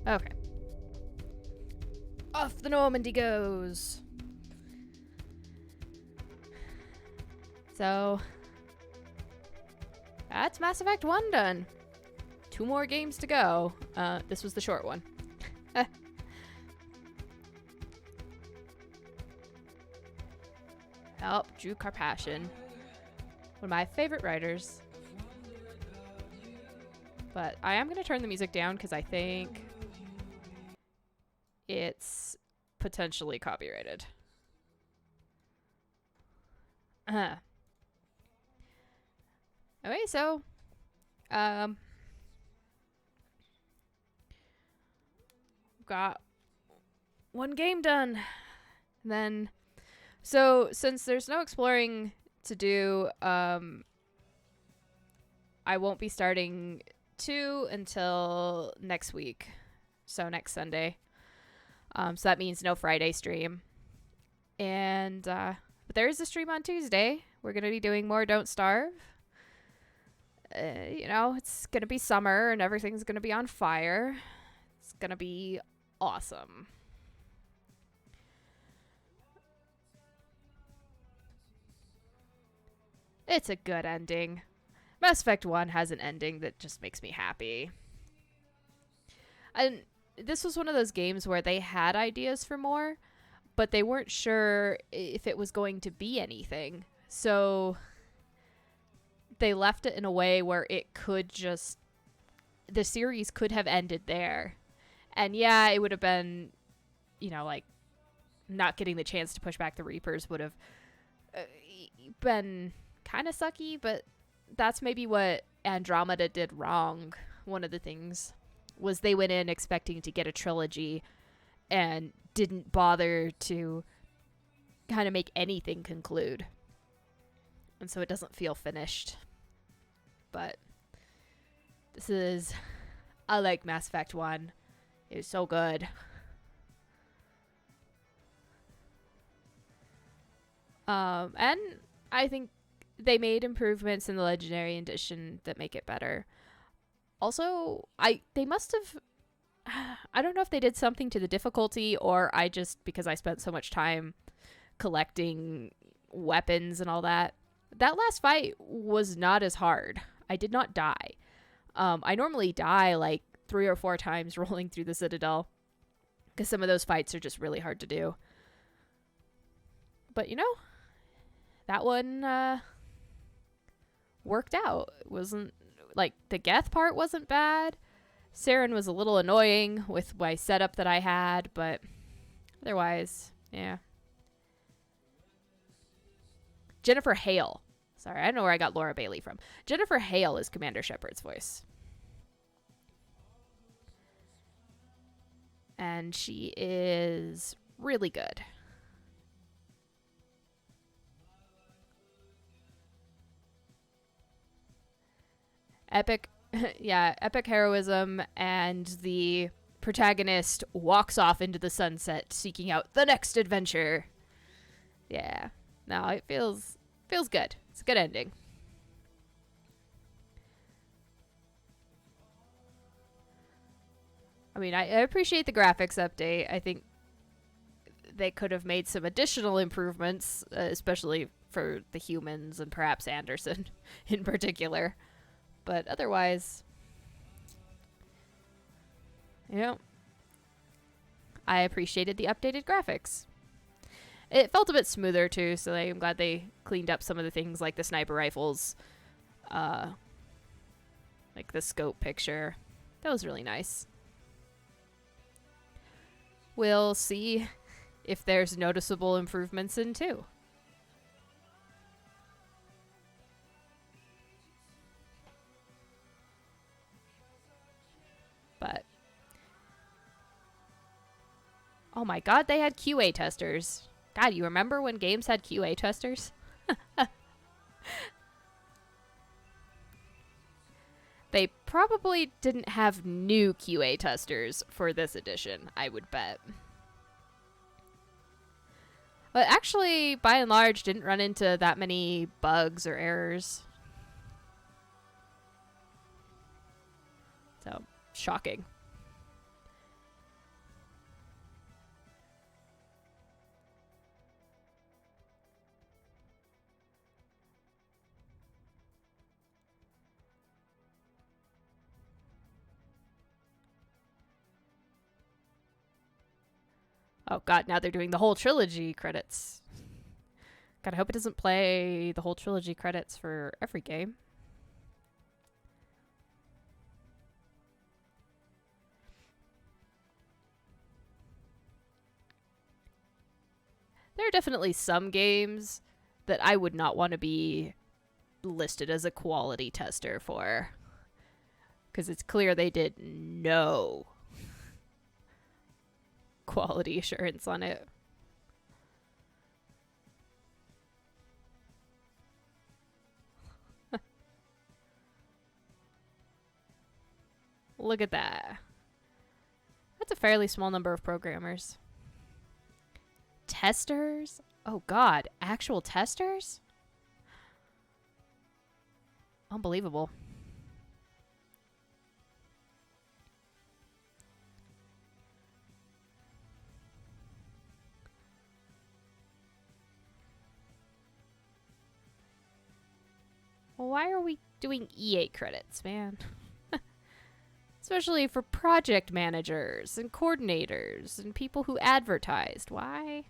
Okay. Off the Normandy goes. So that's Mass Effect 1 done. 2 more games to go. This was the short one. Oh, Drew Karpyshyn. One of my favorite writers. But I am going to turn the music down because I think it's potentially copyrighted. Okay, so got 1 game done. And then so since there's no exploring to do, I won't be starting 2 until next week. So next Sunday. So that means no Friday stream. And but there is a stream on Tuesday. We're going to be doing more Don't Starve. You know, it's going to be summer and everything's going to be on fire. It's going to be awesome. It's a good ending. Mass Effect 1 has an ending that just makes me happy. And this was one of those games where they had ideas for more, but they weren't sure if it was going to be anything. So they left it in a way where it could just... the series could have ended there. And yeah, it would have been, you know, like, not getting the chance to push back the Reapers would have been kind of sucky, but that's maybe what Andromeda did wrong. One of the things was they went in expecting to get a trilogy and didn't bother to kind of make anything conclude. And so it doesn't feel finished. But this is... I like Mass Effect 1. It was so good. And I think they made improvements in the Legendary Edition that make it better. Also, they must have... I don't know if they did something to the difficulty or I just... because I spent so much time collecting weapons and all that. That last fight was not as hard. I did not die. I normally die like 3 or 4 times rolling through the Citadel because some of those fights are just really hard to do. But, you know, that one worked out. It wasn't, like, the Geth part wasn't bad. Saren was a little annoying with my setup that I had, but otherwise, yeah. Jennifer Hale. Sorry, I don't know where I got Laura Bailey from. Jennifer Hale is Commander Shepard's voice. And she is really good. Epic, yeah, epic heroism, and the protagonist walks off into the sunset seeking out the next adventure. Yeah. No, it feels good. It's a good ending. I mean, I appreciate the graphics update. I think they could have made some additional improvements, especially for the humans and perhaps Anderson in particular. But otherwise, you know, I appreciated the updated graphics. It felt a bit smoother too, so I'm glad they cleaned up some of the things like the sniper rifles, like the scope picture. That was really nice. We'll see if there's noticeable improvements in 2. But oh my god, they had QA testers. God, you remember when games had QA testers? They probably didn't have new QA testers for this edition, I would bet. But actually, by and large, didn't run into that many bugs or errors. So, shocking. Oh god, now they're doing the whole trilogy credits. God, I hope it doesn't play the whole trilogy credits for every game. There are definitely some games that I would not want to be listed as a quality tester for. Because it's clear they did no quality assurance on it. Look at that. That's a fairly small number of programmers. Testers? Oh god, actual testers? Unbelievable. Why are we doing EA credits, man? Especially for project managers and coordinators and people who advertised. Why?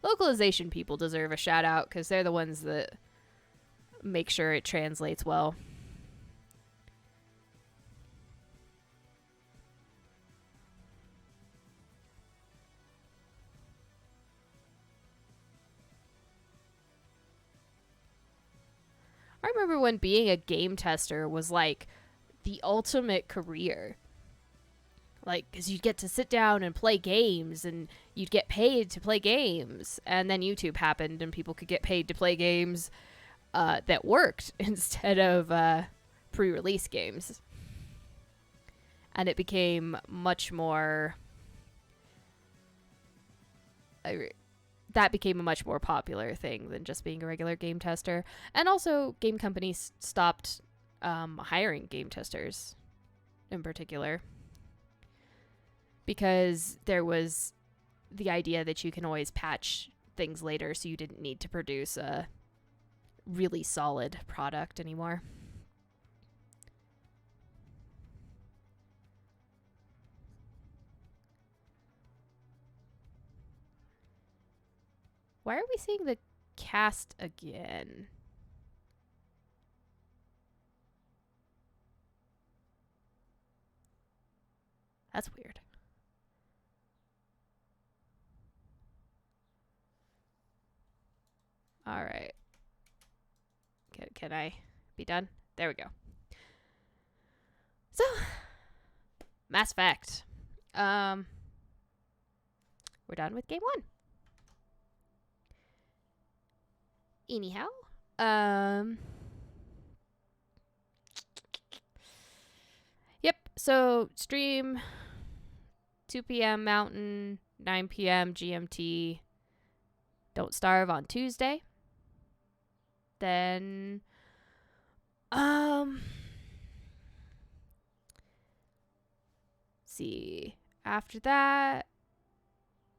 Localization people deserve a shout out because they're the ones that make sure it translates well. I remember when being a game tester was like the ultimate career. Like, because you'd get to sit down and play games and you'd get paid to play games. And then YouTube happened and people could get paid to play games that worked instead of pre-release games. And it became much more... that became a much more popular thing than just being a regular game tester. And also, game companies stopped hiring game testers in particular. Because there was the idea that you can always patch things later, so you didn't need to produce a really solid product anymore. Why are we seeing the cast again? That's weird. All right. Can I be done? There we go. So, Mass Effect. We're done with game 1. Anyhow, So stream 2 p.m. Mountain, 9 p.m. GMT. Don't Starve on Tuesday. Then see. After that,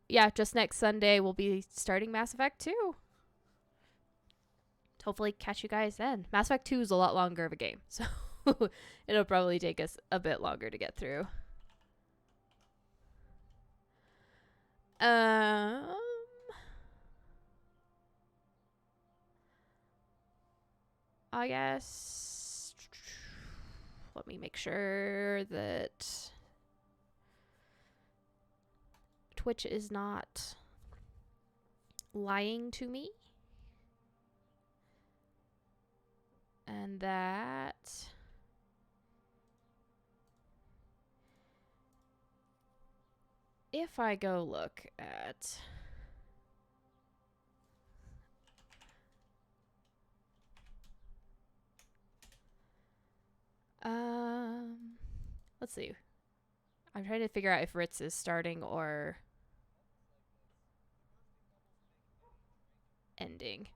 yeah, just next Sunday we'll be starting Mass Effect 2. Hopefully catch you guys then. Mass Effect 2 is a lot longer of a game, so it'll probably take us a bit longer to get through. I guess let me make sure that Twitch is not lying to me. And that if I go look at let's see. I'm trying to figure out if Ritz is starting or ending.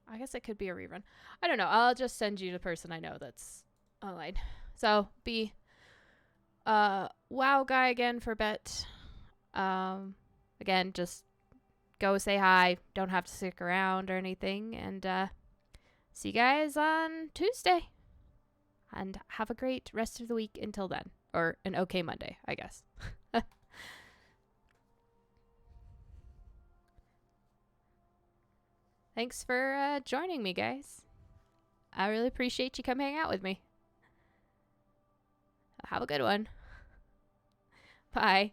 I guess it could be a rerun. I don't know. I'll just send you the person I know that's online. So be WoW guy again for Bet. Again, just go say hi. Don't have to stick around or anything. And see you guys on Tuesday. And have a great rest of the week until then. Or an okay Monday, I guess. Thanks for joining me, guys. I really appreciate you coming hang out with me. Have a good one. Bye.